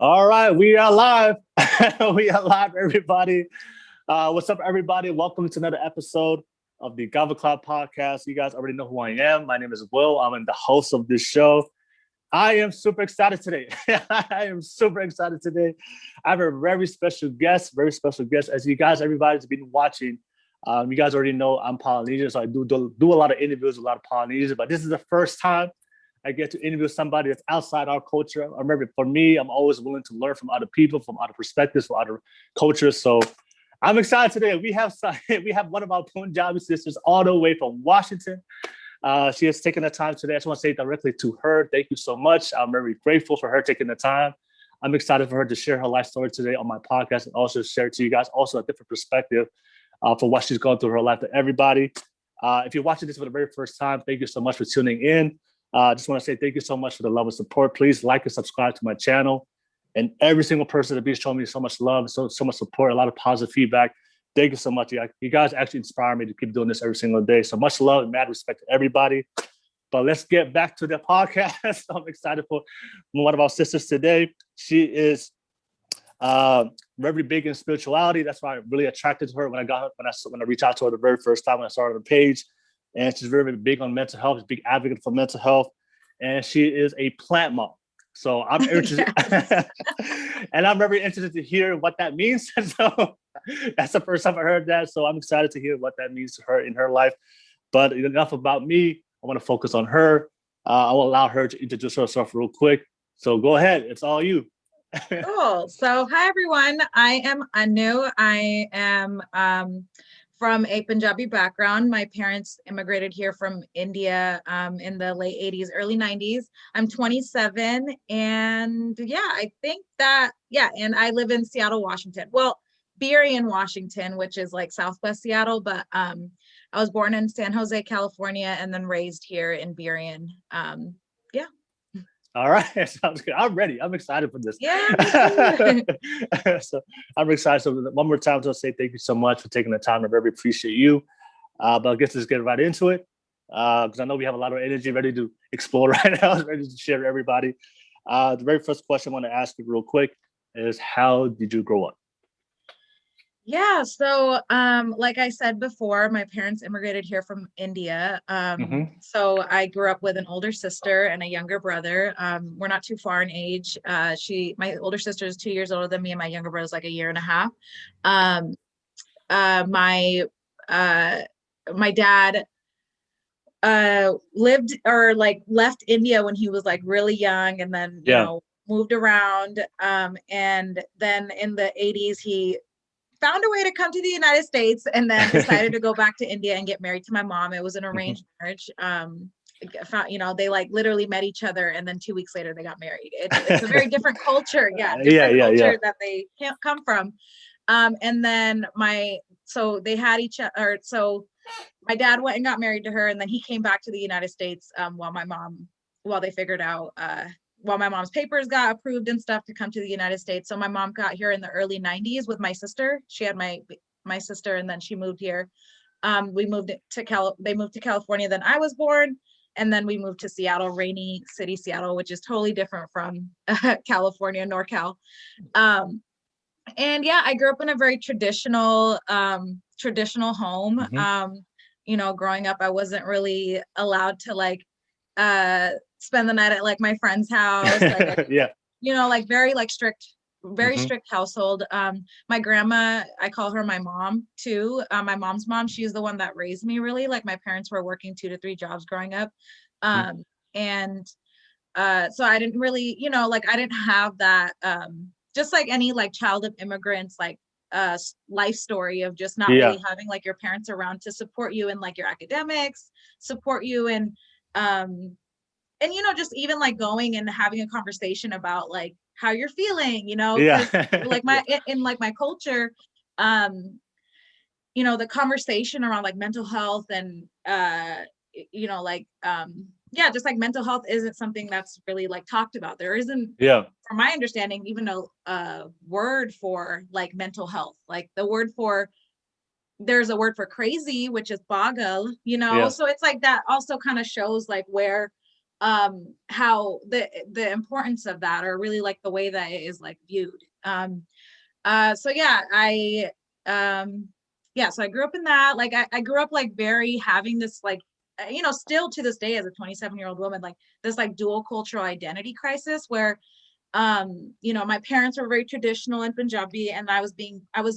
All right, we are live. We are live, everybody. What's up, everybody? Welcome to another episode of the Kava podcast. You guys already know who I am. My name is Will. I'm the host of this show. I am super excited today. I am super excited today. I have a very special guest, As you guys, everybody's been watching. You guys already know I'm Polynesian, so I do a lot of interviews with a lot of Polynesians. But this is the first time I get to interview somebody that's outside our culture. I remember for me, I'm always willing to learn from other people, from other perspectives, from other cultures. So I'm excited today. We have one of our Punjabi sisters all the way from Washington. She has taken the time today. I just want to say directly to her, thank you so much. I'm very grateful for her taking the time. I'm excited for her to share her life story today on my podcast and also share to you guys also a different perspective for what she's gone through her life to everybody. If you're watching this for the very first time, thank you so much for tuning in. I just want to say thank you so much for the love and support. Please like and subscribe to my channel. And every single person that be showing me so much love, so much support, a lot of positive feedback. Thank you so much. You guys actually inspire me to keep doing this every single day. So much love and mad respect to everybody. But let's get back to the podcast. I'm excited for one of our sisters today. She is very big in spirituality. That's why I'm really attracted to her when I reached out to her the very first time when I started her page. And she's very, very big on mental health. She's a big advocate for mental health. And she is a plant mom. So I'm interested, and I'm very interested to hear what that means. So that's the first time I heard that. So I'm excited to hear what that means to her in her life. But enough about me. I want to focus on her. I will allow her to introduce herself real quick. So go ahead. It's all you. Cool. So, hi everyone. I am Anu. I am from a Punjabi background. My parents immigrated here from India in the late 80s, early 90s. I'm 27, and I think that, and I live in Seattle, Washington. Well, Burien, Washington, which is like Southwest Seattle, but I was born in San Jose, California, and then raised here in Burien. Yeah. All right, sounds good. I'm ready. I'm excited for this. Yeah. So I'm excited. So one more time, to say thank you so much for taking the time. I very appreciate you. But I guess let's get right into it because I know we have a lot of energy ready to explore right now, ready to share with everybody. The very first question I want to ask you real quick is, how did you grow up? Yeah, so like I said before, my parents immigrated here from India. Mm-hmm. So I grew up with an older sister and a younger brother. We're not too far in age. My older sister is 2 years older than me, and my younger brother is like a year and a half. Um, my my dad lived or like left India when he was like really young, and then moved around. And then in the 80s, he found a way to come to the United States and then decided to go back to India and get married to my mom. It was an arranged marriage. They like literally met each other, and then 2 weeks later they got married. It's a very different culture. Different culture that they can't come from. And then they had each other. So my dad went and got married to her, and then he came back to the United States while they figured out while my mom's papers got approved and stuff to come to the United States. So my mom got here in the early 90s with my sister. She had my sister, and then she moved here. They moved to California. Then I was born, and then we moved to Seattle, rainy city Seattle, which is totally different from California, NorCal. And I grew up in a very traditional home. Growing up, I wasn't really allowed to spend the night at like my friend's house. Very like strict, very strict household. My grandma, I call her my mom too. My mom's mom, she's the one that raised me really. Like my parents were working 2 to 3 jobs growing up. And so I didn't really, I didn't have that, just like any like child of immigrants, like life story of just not really having like your parents around to support you in like your academics, support you in and just even like going and having a conversation about like how you're feeling, like in like my culture, the conversation around like mental health and just like mental health isn't something that's really like talked about. There isn't, from my understanding, even a word for like mental health. Like there's a word for crazy, which is bagal, so it's like that also kind of shows like where how the importance of that, or really like the way that it is like viewed. So yeah, so I grew up in that. Like I grew up like very having this like, still to this day as a 27-year-old woman, like this like dual cultural identity crisis where, my parents were very traditional in Punjabi, and I was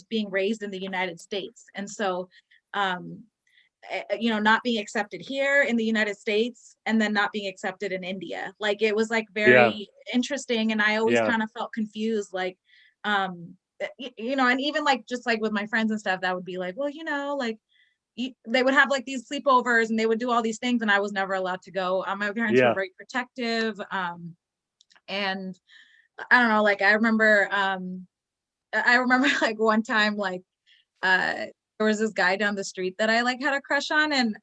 being raised in the United States. And so, not being accepted here in the United States and then not being accepted in India. Like it was like very interesting. And I always kind of felt confused, like, and even like, just like with my friends and stuff, that would be like, well, like they would have like these sleepovers and they would do all these things and I was never allowed to go. My parents were very protective. And I don't know, like I remember like one time, like, there was this guy down the street that I like had a crush on, and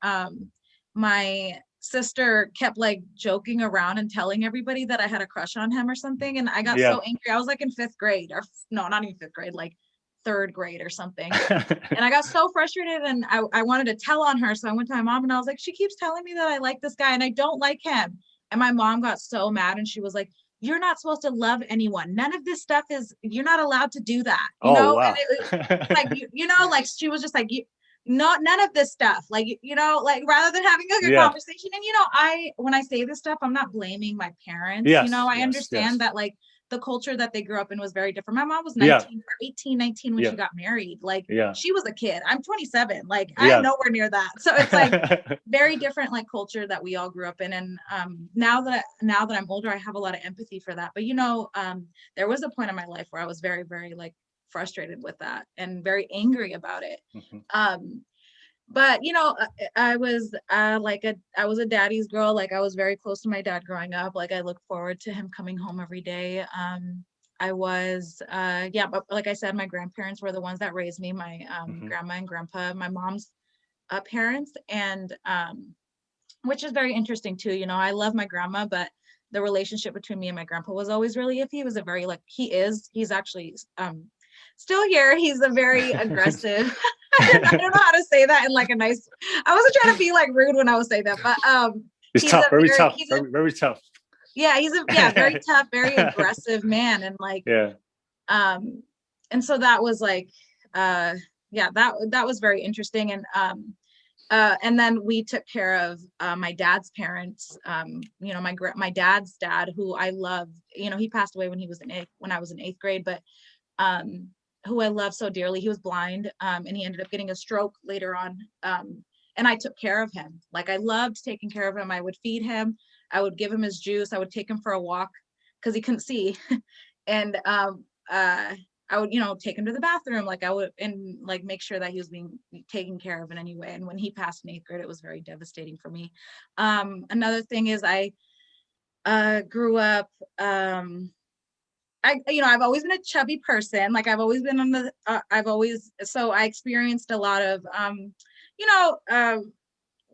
my sister kept like joking around and telling everybody that I had a crush on him or something, and I got so angry. I was like in 5th grade, or no, not even 5th grade, like 3rd grade or something. And I got so frustrated, and I wanted to tell on her, so I went to my mom and I was like, she keeps telling me that I like this guy and I don't like him. And my mom got so mad and she was like, you're not supposed to love anyone. None of this stuff you're not allowed to do that. Wow. And it, like, like she was just like, none of this stuff, like, like rather than having like a conversation. And, when I say this stuff, I'm not blaming my parents. I understand that like the culture that they grew up in was very different. My mom was 18, 19 when she got married. Like she was a kid. I'm 27. Like I'm nowhere near that. So it's like very different like culture that we all grew up in. And now that I'm older, I have a lot of empathy for that. But there was a point in my life where I was very, very like frustrated with that and very angry about it. But I was I was a daddy's girl. Like I was very close to my dad growing up. Like I look forward to him coming home every day. I was but like I said, my grandparents were the ones that raised me, my grandma and grandpa, my mom's parents, and which is very interesting too. I love my grandma, but the relationship between me and my grandpa was always really iffy. It was a very like he's actually still here. He's a very aggressive. I don't know how to say that in like a nice. I wasn't trying to be like rude when I was saying that, but he's tough, very tough, very tough. Yeah, he's a very tough, very aggressive man, and like and so that was like that was very interesting. And then we took care of my dad's parents. My dad's dad, who I loved. He passed away when I was in 8th grade, but who I love so dearly. He was blind, and he ended up getting a stroke later on. And I took care of him. Like I loved taking care of him. I would feed him. I would give him his juice. I would take him for a walk because he couldn't see. And I would, take him to the bathroom. Like I would, and like make sure that he was being taken care of in any way. And when he passed in 8th grade, it was very devastating for me. Another thing is I grew up, I've always been a chubby person. Like I've always been so I experienced a lot of,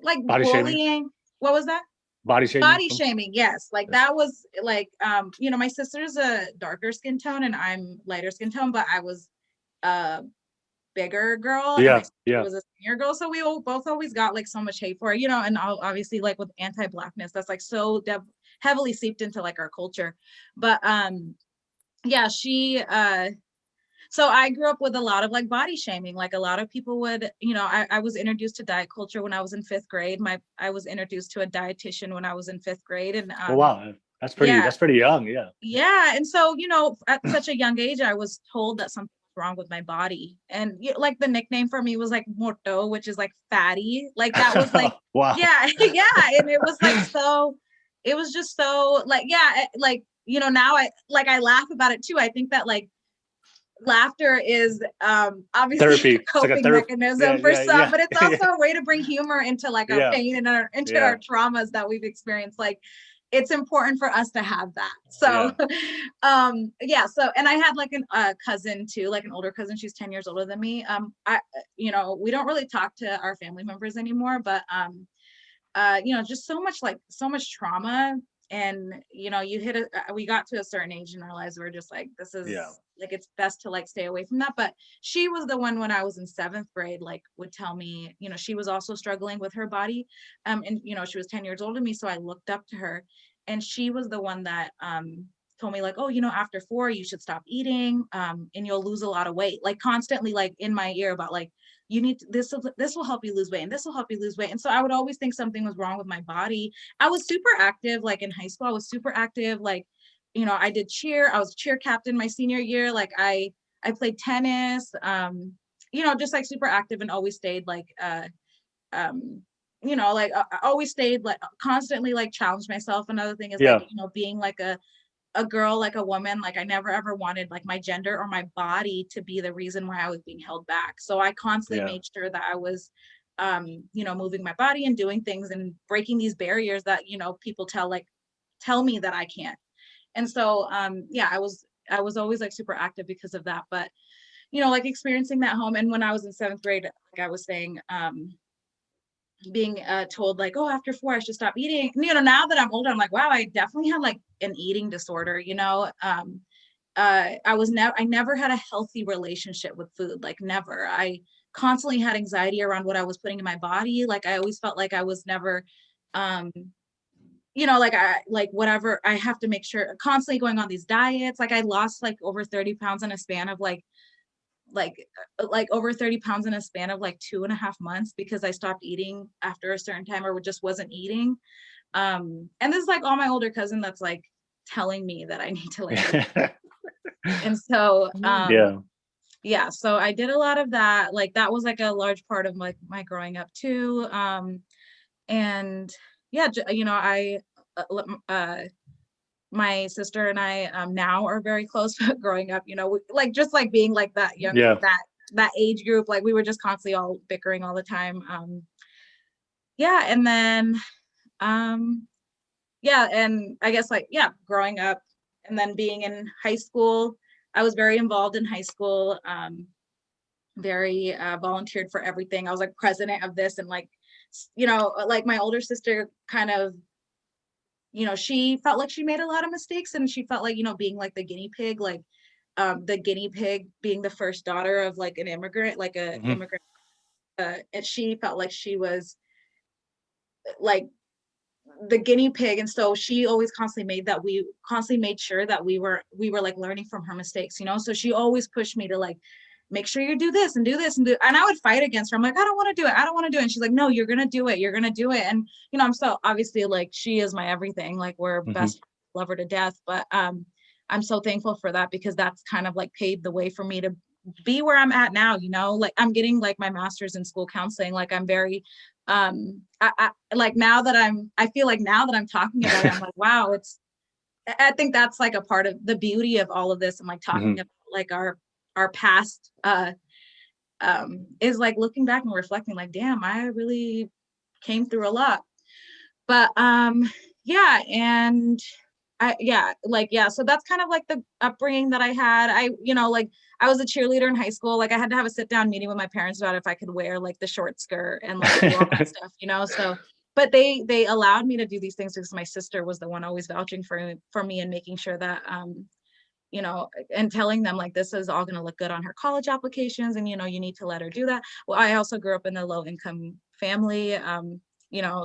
like body bullying. Shaming. What was that? Body shaming. Yes. Like that was like, my sister's a darker skin tone and I'm lighter skin tone, but I was a bigger girl. And my sister was a senior girl. So we both always got like so much hate for it, and obviously like with anti-Blackness, that's like so heavily seeped into like our culture. But, she so I grew up with a lot of like body shaming. Like a lot of people would, I was introduced to diet culture when I was in 5th grade. I was introduced to a dietitian when I was in 5th grade. And oh wow, that's pretty young. Yeah. And so, at such a young age, I was told that something was wrong with my body. And like the nickname for me was like moto, which is like fatty. Like that was like wow. Yeah. And it was like so it was just so like now I laugh about it too. I think that like laughter is obviously therapy. a coping mechanism for some, but it's also a way to bring humor into like our pain and our traumas that we've experienced. Like it's important for us to have that. So so and I had like a cousin too, like an older cousin. She's 10 years older than me. We don't really talk to our family members anymore, but just so much trauma you we got to a certain age in our lives where we're just like, this is Yeah. like, it's best to like stay away from that. But she was the one when I was in 7th grade, like would tell me, she was also struggling with her body. And she was 10 years older than me. So I looked up to her, and she was the one that told me like, oh, after 4, you should stop eating, and you'll lose a lot of weight, like constantly like in my ear about like, you need to, this will help you lose weight, and this will help you lose weight. And so I would always think something was wrong with my body. I was super active, like in high school, I was super active. Like, I did cheer. I was cheer captain my senior year. Like I played tennis, just like super active, and always stayed like, like I always stayed like constantly like challenged myself. Another thing is like, being like a girl, like a woman, like I never ever wanted like my gender or my body to be the reason why I was being held back. So I constantly made sure that I was, moving my body and doing things and breaking these barriers that, people tell me that I can't. And so, I was always like super active because of that. But, like experiencing that home. And when I was in 7th grade, like I was saying, being told like, oh, after 4 I should stop eating. Now that I'm older, I'm like, wow, I definitely had like an eating disorder. I never had a healthy relationship with food, like never. I constantly had anxiety around what I was putting in my body. Like I always felt like I was never, like whatever, I have to make sure, constantly going on these diets. Like I lost like over 30 pounds in a span of like over 30 pounds in a span of like 2.5 months, because I stopped eating after a certain time, or just wasn't eating. And this is like all my older cousin that's like telling me that I need to like and so so I did a lot of that. Like that was like a large part of like my growing up too. And I my sister and I now are very close. But growing up, like just like being like that young, that age group, like we were just constantly all bickering all the time. And then and I guess like growing up and then being in high school, I was very involved in high school, very volunteered for everything. I was like president of this, and like like my older sister kind of, she felt like she made a lot of mistakes, and she felt like, being like the guinea pig, like the guinea pig being the first daughter of like an immigrant, like a immigrant, and she felt like she was like the guinea pig. And so she always constantly made sure that we were like learning from her mistakes, so she always pushed me to like, make sure you do this and do this and do, and I would fight against her. I'm like, I don't want to do it. I don't want to do it. And she's like, no, you're going to do it. You're going to do it. And, I'm so obviously like, she is my everything. Like we're best, love her to death. But I'm so thankful for that, because that's kind of like paved the way for me to be where I'm at now, like I'm getting like my master's in school counseling. Like I'm very, I like now that I feel like now that I'm talking about it, I'm like, wow, I think that's like a part of the beauty of all of this. And like talking about like our past is like looking back and reflecting like, damn, I really came through a lot. But so that's kind of like the upbringing that I had. Like I was a cheerleader in high school. Like I had to have a sit down meeting with my parents about if I could wear like the short skirt and like do all that stuff, so but they allowed me to do these things because my sister was the one always vouching for me and making sure that and telling them like, this is all going to look good on her college applications, and you need to let her do that. Well, I also grew up in a low income family,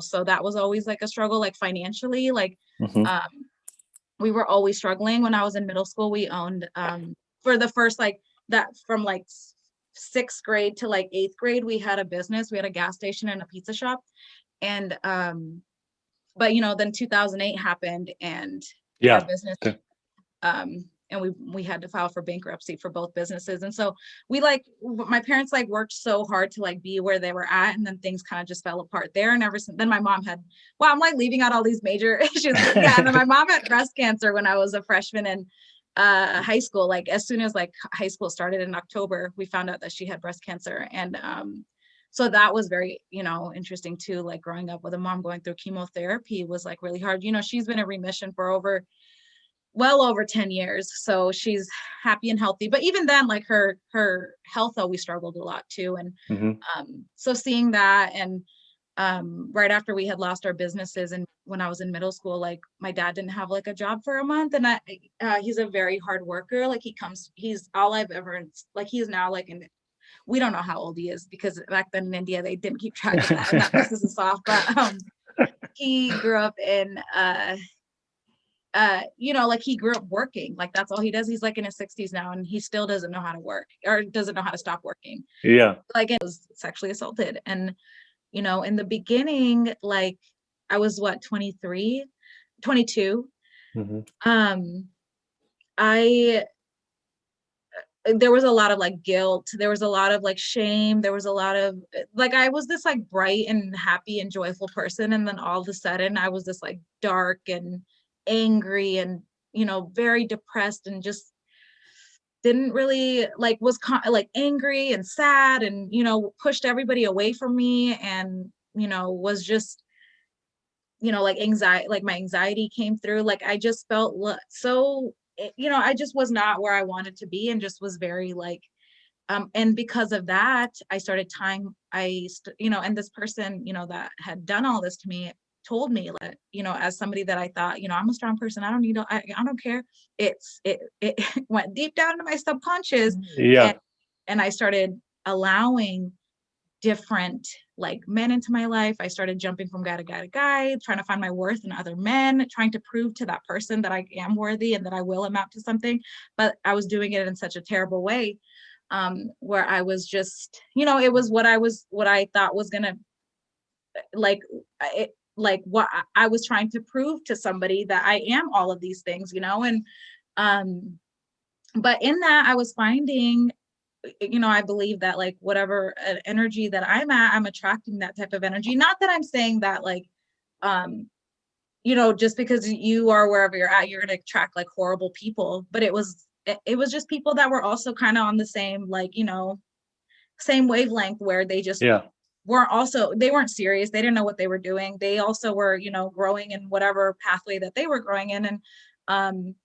so that was always like a struggle, like financially, like we were always struggling. When I was in middle school, we owned for the first like that from like 6th grade to like 8th grade, we had a business. We had a gas station and a pizza shop. And but then 2008 happened, and our business and we had to file for bankruptcy for both businesses. And so we like, my parents like worked so hard to like be where they were at, and then things kind of just fell apart there. And ever since then, my mom had, well, I'm like leaving out all these major issues. And then my mom had breast cancer when I was a freshman in high school. Like as soon as like high school started in October, we found out that she had breast cancer. And so that was very, interesting too. Like growing up with a mom going through chemotherapy was like really hard. She's been in remission for well over 10 years. So she's happy and healthy. But even then, like her health always struggled a lot too. And so seeing that, and right after we had lost our businesses, and when I was in middle school, like my dad didn't have like a job for a month, and he's a very hard worker. Like he's all I've ever, like he's now like in, we don't know how old he is because back then in India they didn't keep track of that, and that pisses us off. But he grew up in like he grew up working, like that's all he does. He's like in his 60s now, and he still doesn't know how to work or doesn't know how to stop working. Yeah. Like it was sexually assaulted. And, in the beginning, like I was 23, 22. I there was a lot of like guilt, there was a lot of like shame, there was a lot of like, I was this like bright and happy and joyful person, and then all of a sudden I was this like dark and angry and very depressed, and just didn't really like like angry and sad, and pushed everybody away from me, and was just like anxiety, like my anxiety came through, like I just felt so I just was not where I wanted to be, and just was very like and because of that I started tying and this person that had done all this to me told me that as somebody that I thought I'm a strong person, I don't need I don't care, it went deep down to my subconscious. Yeah. And I started allowing different like men into my life. I started jumping from guy to guy to guy, trying to find my worth in other men, trying to prove to that person that I am worthy and that I will amount to something. But I was doing it in such a terrible way, where I was just, it was what I thought was gonna like it, like what I was trying to prove to somebody, that I am all of these things, and but in that I was finding, I believe that like whatever energy that I'm at, I'm attracting that type of energy. Not that I'm saying that like, just because you are wherever you're at, you're going to attract like horrible people. But it was just people that were also kind of on the same, like, same wavelength, where they just they weren't serious. They didn't know what they were doing. They also were, growing in whatever pathway that they were growing in. And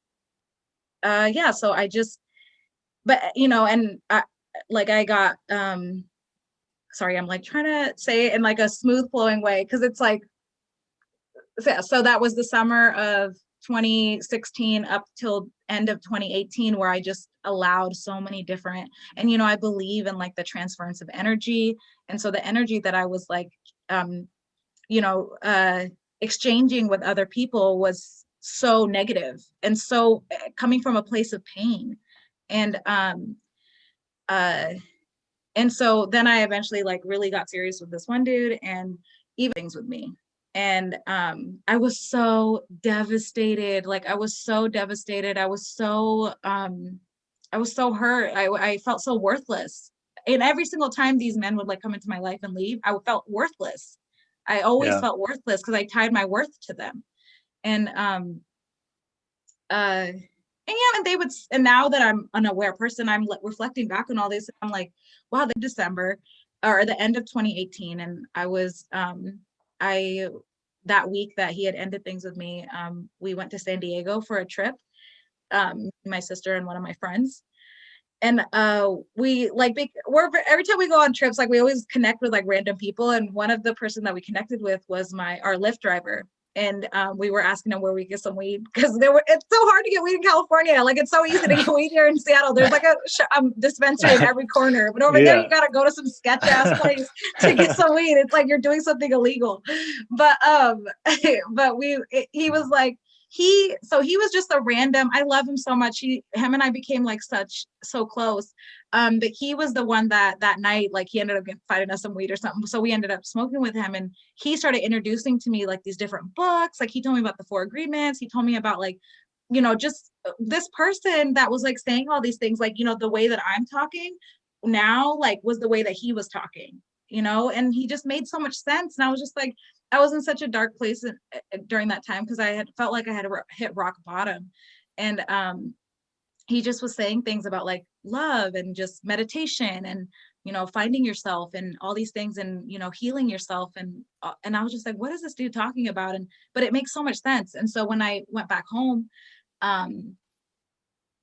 so I just, but and I got sorry, I'm like trying to say it in like a smooth flowing way, because it's like, so that was the summer of 2016 up till end of 2018, where I just allowed so many different, and I believe in like the transference of energy. And so the energy that I was like exchanging with other people was so negative, and so coming from a place of pain. And so then I eventually like really got serious with this one dude, and even things with me. And I was so devastated. Like I was so devastated. I was so hurt. I felt so worthless. And every single time these men would like come into my life and leave, I felt worthless. I always felt worthless because I tied my worth to them. And and they would, and now that I'm an aware person, I'm reflecting back on all this. I'm like, wow, the December or the end of 2018. And I was, that week that he had ended things with me, we went to San Diego for a trip, my sister and one of my friends. And we like, every time we go on trips, like we always connect with like random people. And one of the person that we connected with was our Lyft driver. And we were asking him where we get some weed, because it's so hard to get weed in California. Like it's so easy to get weed here in Seattle. There's like a dispensary in every corner, but over there you gotta go to some sketch ass place to get some weed. It's like you're doing something illegal. But he was like, he was just a random, I love him so much. Him and I became like so close. But he was the one that night, like he ended up finding us some weed or something. So we ended up smoking with him, and he started introducing to me like these different books. Like he told me about the 4 agreements. He told me about like, just this person that was like saying all these things, like, the way that I'm talking now, like was the way that he was talking, and he just made so much sense. And I was just like, I was in such a dark place during that time, because I had felt like I had hit rock bottom. And he just was saying things about like love and just meditation and finding yourself and all these things, and healing yourself, and I was just like, what is this dude talking about? But it makes so much sense. And so when I went back home,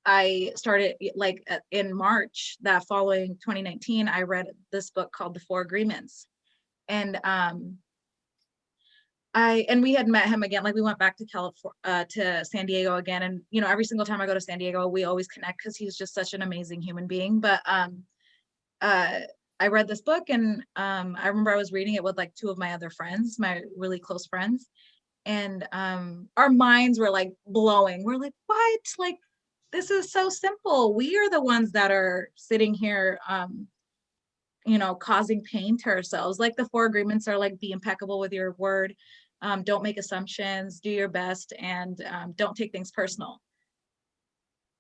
I started like in March that following 2019, I read this book called The 4 Agreements. And and we had met him again, like we went back to California, to San Diego again. And, you know, every single time I go to San Diego, we always connect because he's just such an amazing human being. But I read this book, and I remember I was reading it with like two of my other friends, my really close friends. And our minds were like blowing. We're like, what? Like, this is so simple. We are the ones that are sitting here, you know, causing pain to ourselves. Like the 4 agreements are like, be impeccable with your word, don't make assumptions, do your best, and don't take things personal.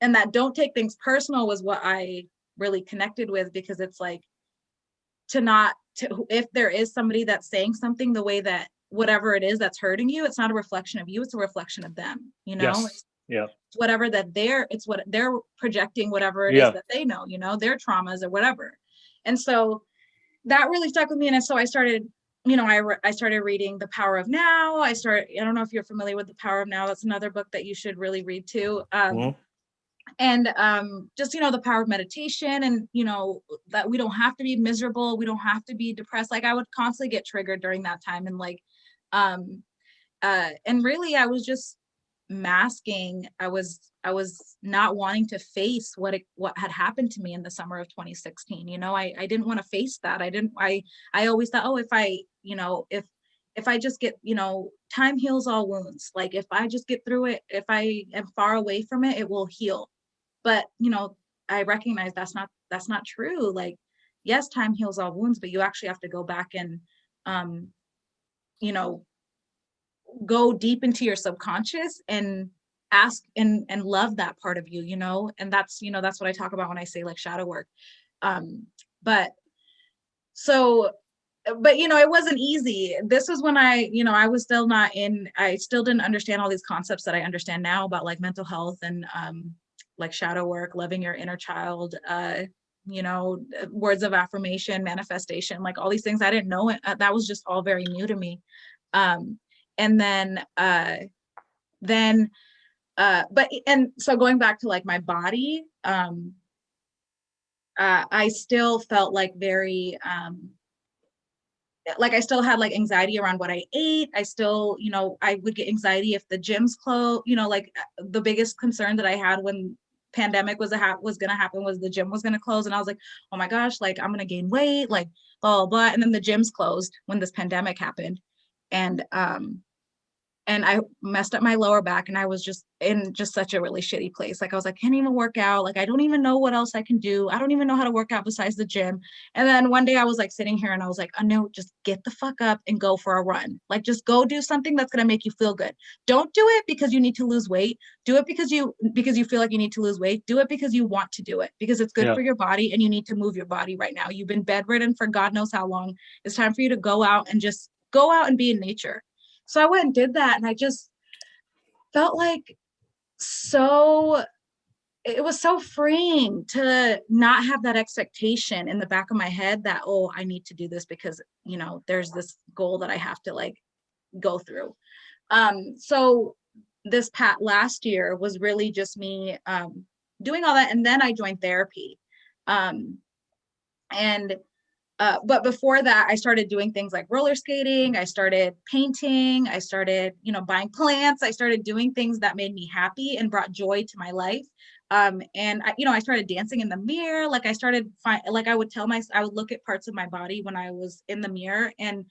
And that don't take things personal was what I really connected with, because it's like, if there is somebody that's saying something the way that whatever it is that's hurting you, it's not a reflection of you, it's a reflection of them, you know. Yes. Yeah. It's whatever that it's what they're projecting, whatever it Yeah. is that they know, you know, their traumas or whatever. And so that really stuck with me. And so I started, you know, I started reading The Power of Now. I don't know if you're familiar with The Power of Now. That's another book that you should really read too. And just, you know, the power of meditation, and, you know, that we don't have to be miserable, we don't have to be depressed. Like I would constantly get triggered during that time, and like and really I was just masking. I was not wanting to face what had happened to me in the summer of 2016. You know, I didn't want to face that. I always thought, oh, if I, you know, if I just get, you know, time heals all wounds. Like if I just get through it, if I am far away from it, it will heal. But, you know, I recognize that's not true. Like, yes, time heals all wounds, but you actually have to go back and, you know, go deep into your subconscious and ask and love that part of you, you know. And that's, you know, that's what I talk about when I say like shadow work. But so, but, you know, it wasn't easy. This was when I, you know, I still didn't understand all these concepts that I understand now about like mental health and, like shadow work, loving your inner child, you know, words of affirmation, manifestation, like all these things I didn't know. That was just all very new to me. And so going back to like my body, I still felt like very, like I still had like anxiety around what I ate. I still, you know, I would get anxiety if the gym's closed, you know, like the biggest concern that I had when pandemic was going to happen was the gym was going to close. And I was like, oh my gosh, like I'm going to gain weight, like blah, blah, blah. And then the gyms closed when this pandemic happened. And I messed up my lower back, and I was just in just such a really shitty place. Like I was like, can't even work out. Like, I don't even know what else I can do. I don't even know how to work out besides the gym. And then one day I was like sitting here and I was like, oh no, just get the fuck up and go for a run. Like, just go do something that's going to make you feel good. Don't do it because you need to lose weight. Do it because you feel like you need to lose weight. Do it because you want to do it, because it's good for your body and you need to move your body right now. You've been bedridden for God knows how long. It's time for you to go out and just go out and be in nature. So I went and did that, and I just felt like it was so freeing to not have that expectation in the back of my head that, oh, I need to do this because, you know, there's this goal that I have to like go through. So this last year was really just me doing all that. And then I joined therapy. But before that, I started doing things like roller skating. I started painting. I started, you know, buying plants. I started doing things that made me happy and brought joy to my life. And I, you know, I started dancing in the mirror. Like I would look at parts of my body when I was in the mirror, and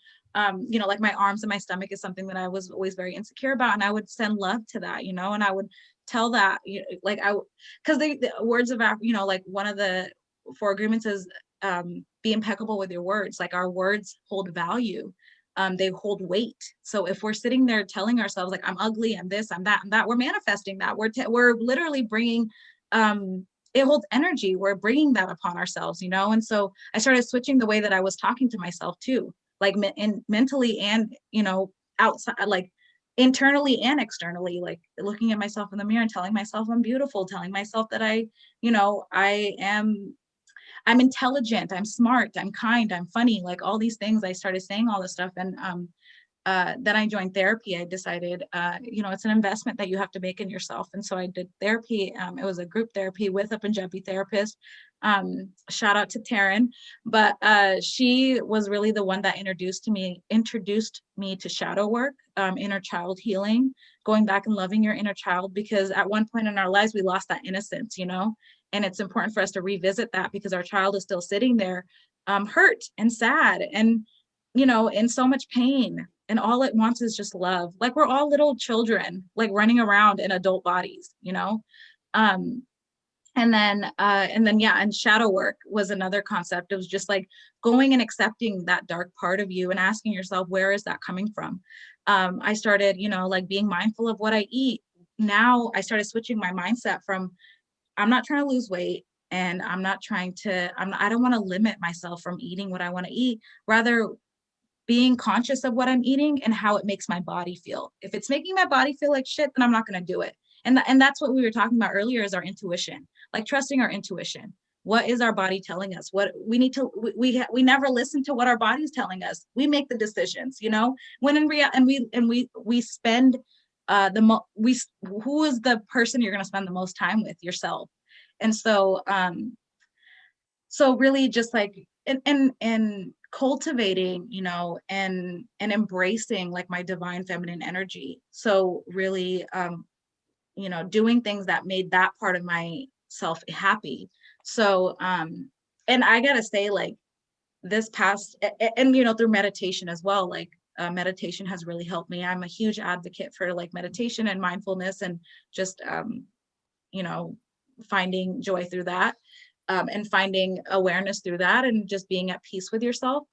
you know, like my arms and my stomach is something that I was always very insecure about, and I would send love to that, you know, and I would tell that, you know, like because the words of, you know, like one of the 4 agreements is be impeccable with your words. Like our words hold value. They hold weight. So if we're sitting there telling ourselves like, I'm ugly, I'm this, I'm that, we're manifesting that. We're literally bringing, it holds energy. We're bringing that upon ourselves, you know? And so I started switching the way that I was talking to myself too, like mentally and, you know, outside, like internally and externally, like looking at myself in the mirror and telling myself I'm beautiful, telling myself that you know, I'm intelligent, I'm smart, I'm kind, I'm funny, like all these things. I started saying all this stuff. And then I joined therapy. I decided, it's an investment that you have to make in yourself. And so I did therapy. It was a group therapy with a Punjabi therapist. Shout out to Taryn. But she was really the one that introduced me to shadow work, inner child healing, going back and loving your inner child, because at one point in our lives, we lost that innocence, and it's important for us to revisit that, because our child is still sitting there, hurt and sad and, in so much pain. And all it wants is just love. Like, we're all little children, like running around in adult bodies, and then yeah, and shadow work was another concept. It was just like going and accepting that dark part of you and asking yourself, where is that coming from? I started, like being mindful of what I eat. Now I started switching my mindset from, I'm not trying to lose weight, and I'm not trying to, I don't want to limit myself from eating what I want to eat. Rather, being conscious of what I'm eating and how it makes my body feel. If it's making my body feel like shit, then I'm not going to do it. And that's what we were talking about earlier, is our intuition, like trusting our intuition. What is our body telling us? What we need to, we never listen to what our body's telling us. We make the decisions, when in reality, we spend who is the person you're going to spend the most time with? Yourself. And so, so really just like, and cultivating, and embracing like my divine feminine energy. So really, doing things that made that part of myself happy. So, and I gotta say, like, this past, and through meditation as well, like, meditation has really helped me. I'm a huge advocate for like meditation and mindfulness, and just, finding joy through that, and finding awareness through that, and just being at peace with yourself.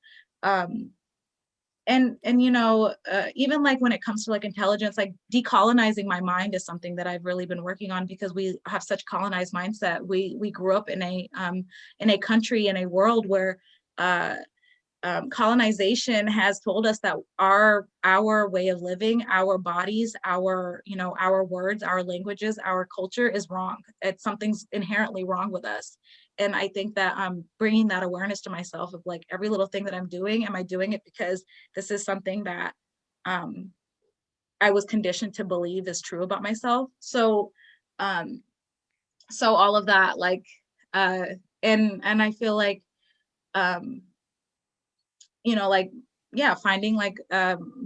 And even like when it comes to like intelligence, like decolonizing my mind is something that I've really been working on, because we have such colonized mindset. We grew up in a country, in a world where colonization has told us that our way of living, our bodies, our words, our languages, our culture is wrong. It's something's inherently wrong with us. And I think that bringing that awareness to myself of like, every little thing that I'm doing, am I doing it because this is something that I was conditioned to believe is true about myself? So so all of that, like, and I feel like, like, yeah, finding like,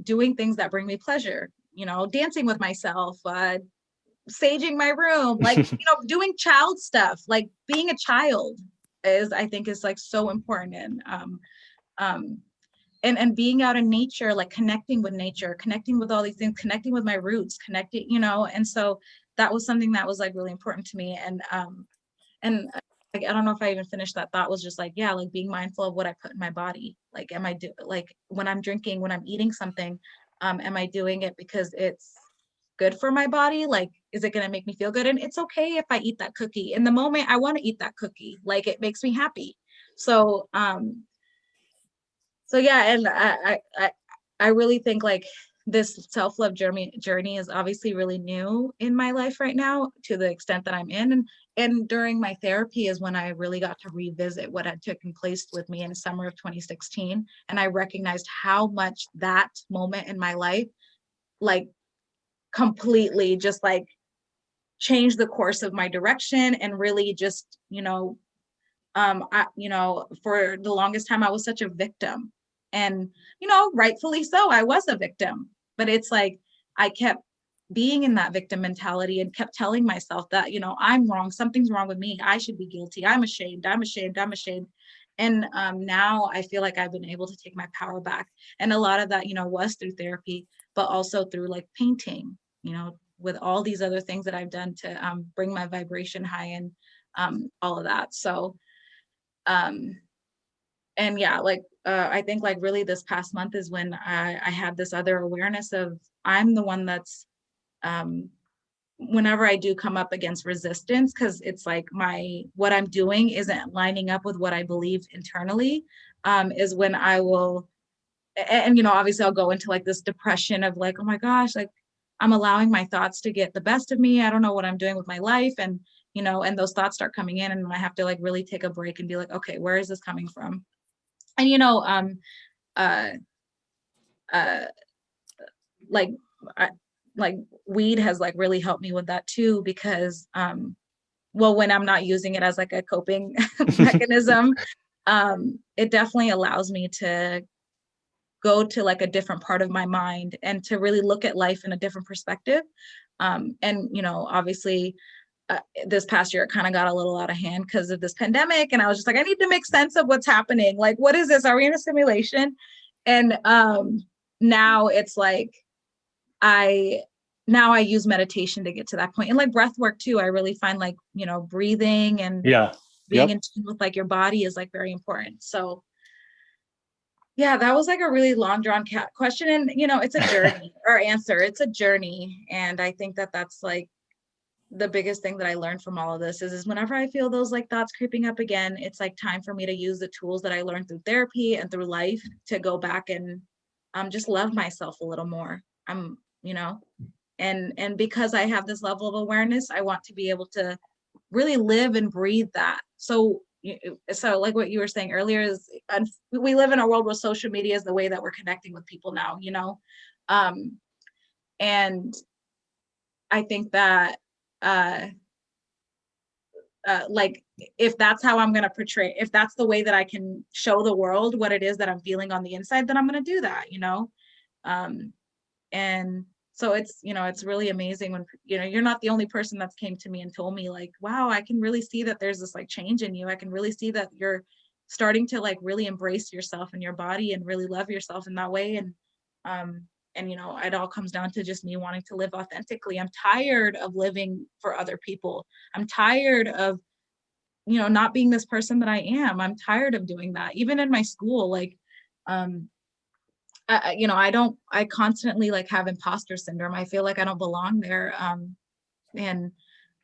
doing things that bring me pleasure, dancing with myself, saging my room, like, doing child stuff, like being a child I think is like so important. And being out in nature, like connecting with nature, connecting with all these things, connecting with my roots, connecting, and so that was something that was like really important to me. And like, I don't know if I even finished that thought, was just like, yeah, like being mindful of what I put in my body. Like, like when I'm drinking, when I'm eating something, am I doing it because it's good for my body? Like, is it going to make me feel good? And it's okay if I eat that cookie in the moment. I want to eat that cookie. Like, it makes me happy. So, so yeah, and I really think like this self-love journey is obviously really new in my life right now, to the extent that I'm in. And during my therapy is when I really got to revisit what had taken place with me in the summer of 2016. And I recognized how much that moment in my life, like, completely just like changed the course of my direction, and really just, for the longest time, I was such a victim. And, rightfully so, I was a victim. But it's like, I kept being in that victim mentality and kept telling myself that, I'm wrong, something's wrong with me, I should be guilty, I'm ashamed, I'm ashamed, I'm ashamed. And now I feel like I've been able to take my power back. And a lot of that, was through therapy, but also through like painting, with all these other things that I've done to bring my vibration high, and all of that. So, and yeah, like, I think like really this past month is when I had this other awareness of, I'm the one that's, whenever I do come up against resistance, because it's like what I'm doing isn't lining up with what I believe internally, is when I will, and obviously I'll go into like this depression of like, oh my gosh, like, I'm allowing my thoughts to get the best of me. I don't know what I'm doing with my life. And, and those thoughts start coming in, and I have to like really take a break and be like, okay, where is this coming from? And, uh, like, like weed has like really helped me with that too, because, well, when I'm not using it as like a coping mechanism, it definitely allows me to go to like a different part of my mind and to really look at life in a different perspective. And, you know, obviously, this past year, it kind of got a little out of hand because of this pandemic. And I was just like, I need to make sense of what's happening. Like, what is this? Are we in a simulation? And now it's like, now I use meditation to get to that point. And like breath work too. I really find like, you know, breathing and being in tune with like your body is like very important. So yeah, that was like a really long drawn question. And, you know, it's a journey or answer. It's a journey. And I think that that's like the biggest thing that I learned from all of this is whenever I feel those like thoughts creeping up again, it's like time for me to use the tools that I learned through therapy and through life to go back and just love myself a little more. You know, and because I have this level of awareness, I want to be able to really live and breathe that. So like what you were saying earlier is we live in a world where social media is the way that we're connecting with people now, you know? And I think that like if that's how I'm going to portray, if that's the way that I can show the world what it is that I'm feeling on the inside, then I'm going to do that, you know? And so it's, you know, it's really amazing when, you know, you're not the only person that's came to me and told me like, wow, I can really see that there's this like change in you. I can really see that you're starting to like really embrace yourself and your body and really love yourself in that way. And, you know, it all comes down to just me wanting to live authentically. I'm tired of living for other people. I'm tired of, you know, not being this person that I am. I'm tired of doing that. Even in my school, like, you know, I constantly like have imposter syndrome. I feel like I don't belong there. And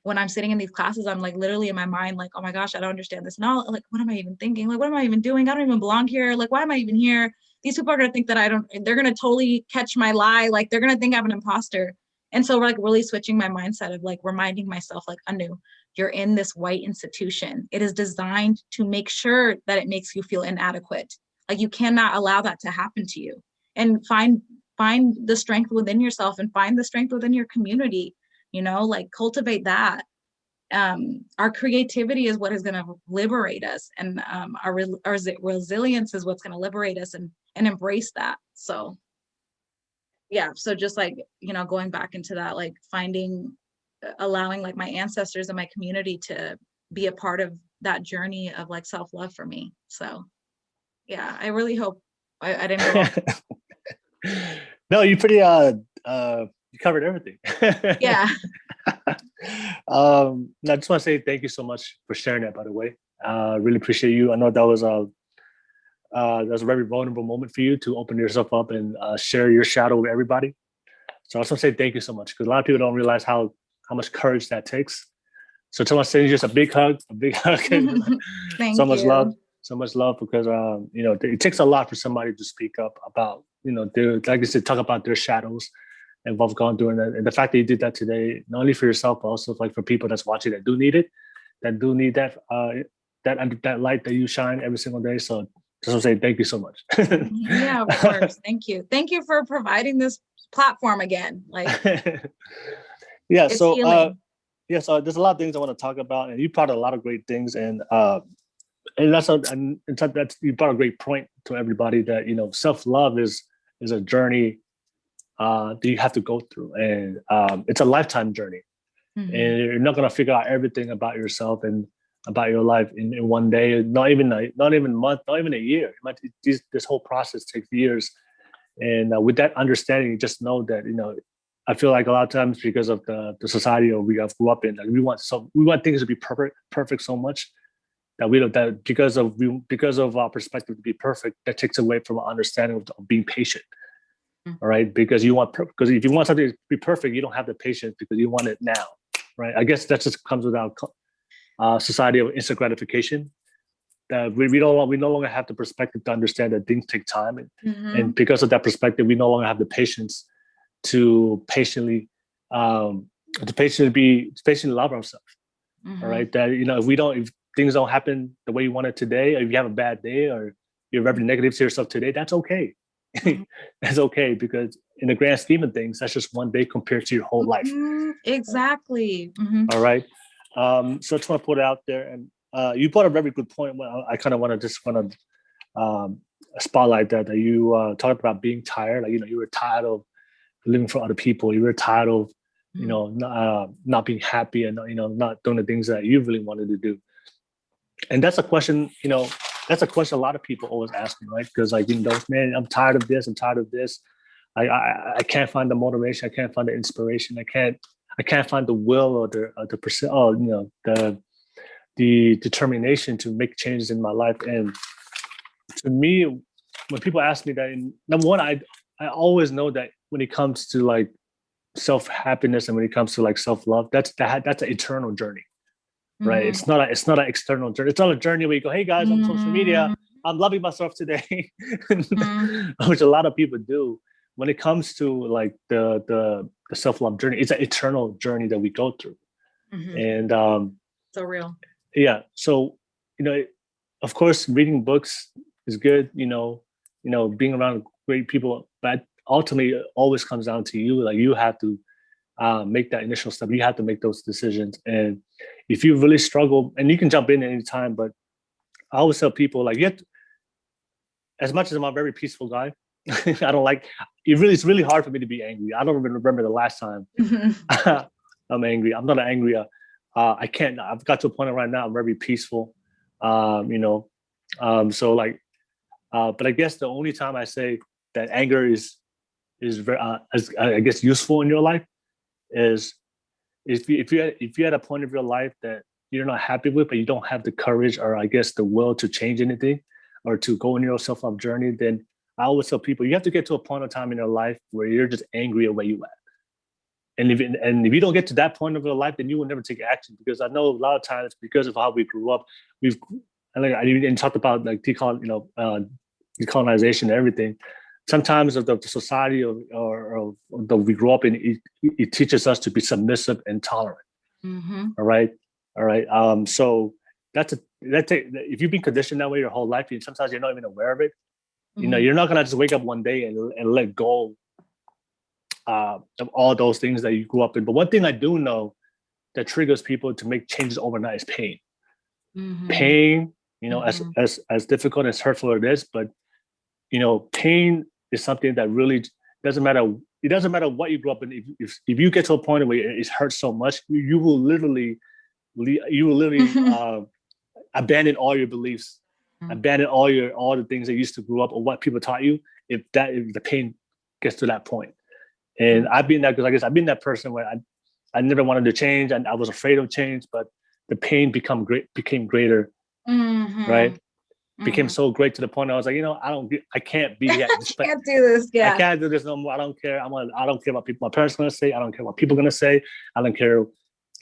when I'm sitting in these classes, I'm like literally in my mind, like, oh my gosh, I don't understand this. Now, like, what am I even thinking? Like, what am I even doing? I don't even belong here. Like, why am I even here? These people are going to think that they're going to totally catch my lie. Like, they're going to think I'm an imposter. And so we're like really switching my mindset of like reminding myself, like, Anu, you're in this white institution. It is designed to make sure that it makes you feel inadequate. Like, you cannot allow that to happen to you. And find the strength within yourself and find the strength within your community, you know, like cultivate that. Our creativity is what is going to liberate us, and our resilience is what's going to liberate us, and embrace that. So yeah, so just like, you know, going back into that, like allowing like my ancestors and my community to be a part of that journey of like self-love for me. So yeah, I really hope I didn't go off. No, you pretty you covered everything. Yeah. I just want to say thank you so much for sharing that, by the way. Really appreciate you. I know that was a very vulnerable moment for you to open yourself up and share your shadow with everybody. So I just want to say thank you so much, because a lot of people don't realize how much courage that takes. So I just want to send you just a big hug. Thank so much you. love. So much love, because you know, it takes a lot for somebody to speak up about, you know, like I said, talk about their shadows and what I've gone through. And the fact that you did that today, not only for yourself, but also like for people that's watching that do need it, that do need that that light that you shine every single day. So just want to say thank you so much. Yeah, of course. Thank you. Thank you for providing this platform again. Like, yeah. It's So healing. so there's a lot of things I want to talk about, and you brought a lot of great things, and that's you brought a great point to everybody, that, you know, self-love is a journey that you have to go through, and it's a lifetime journey. Mm-hmm. And you're not going to figure out everything about yourself and about your life in one day, not even a month, not even a year. This whole process takes years. And with that understanding, you just know that, you know, I feel like a lot of times, because of the society we have grew up in, like we want things to be perfect so much that we don't, that because of our perspective to be perfect, that takes away from our understanding of being patient. Mm-hmm. All right, because because if you want something to be perfect, you don't have the patience because you want it now, right? I guess that just comes with our society of instant gratification. That we no longer have the perspective to understand that things take time, and because of that perspective, we no longer have the patience to patiently love ourselves. Mm-hmm. All right, that, you know, if things don't happen the way you want it today, or if you have a bad day, or you're very negative to yourself today, that's okay. That's okay, because in the grand scheme of things, that's just one day compared to your whole life. Exactly. All right. So I just want to put it out there. And you brought a very good point. I kind of want to spotlight that you talked about being tired. Like, you were tired of living for other people. You were tired of, not being happy and, not doing the things that you really wanted to do. And that's a question, that's a question a lot of people always ask me, right? Because like, man, I'm tired of this. I'm tired of this. I can't find the motivation. I can't find the inspiration. I can't find the will or the determination to make changes in my life. And to me, when people ask me that, number one, I always know that when it comes to like self-happiness and when it comes to like self-love, that's an eternal journey, right? It's not an external journey. It's not a journey where you go, hey guys, on social media, I'm loving myself today, which a lot of people do. When it comes to like the self-love journey, it's an eternal journey that we go through. And so real. Yeah. So, of course, reading books is good, being around great people, but ultimately it always comes down to you. Like, you have to make that initial step. You have to make those decisions. And if you really struggle, and you can jump in at any time, but I always tell people, like, as much as I'm a very peaceful guy, I don't like it. It's really hard for me to be angry. I don't even remember the last time I'm angry. I'm not angry. I can't. I've got to a point right now. I'm very peaceful. So like, but I guess the only time I say that anger is very, I guess, useful in your life is if you're at a point of your life that you're not happy with, but you don't have the courage or I guess the will to change anything or to go on your self-love journey, then I always tell people you have to get to a point of time in your life where you're just angry at where you at. And if you don't get to that point of your life, then you will never take action. Because I know a lot of times, because of how we grew up, I even talked about like decolonization and everything. Sometimes of the society or that we grew up in, it teaches us to be submissive and tolerant. All right. So if you've been conditioned that way your whole life, and sometimes you're not even aware of it. You're not gonna just wake up one day and let go of all those things that you grew up in. But one thing I do know that triggers people to make changes overnight is pain. Pain, as difficult, as hurtful it is, but pain is something that really doesn't matter. It doesn't matter what you grew up in. If you get to a point where it hurts so much, you will literally abandon all your beliefs, abandon all the things that you used to grow up or what people taught you. If the pain gets to that point. And I've been that, because I guess I've been that person where I never wanted to change and I was afraid of change, but the pain became greater, right? Became so great to the point I was like, I can't be here. I can't do this. Yeah. I can't do this no more. I don't care. I don't care what people, my parents are going to say. I don't care what people are going to say. I don't care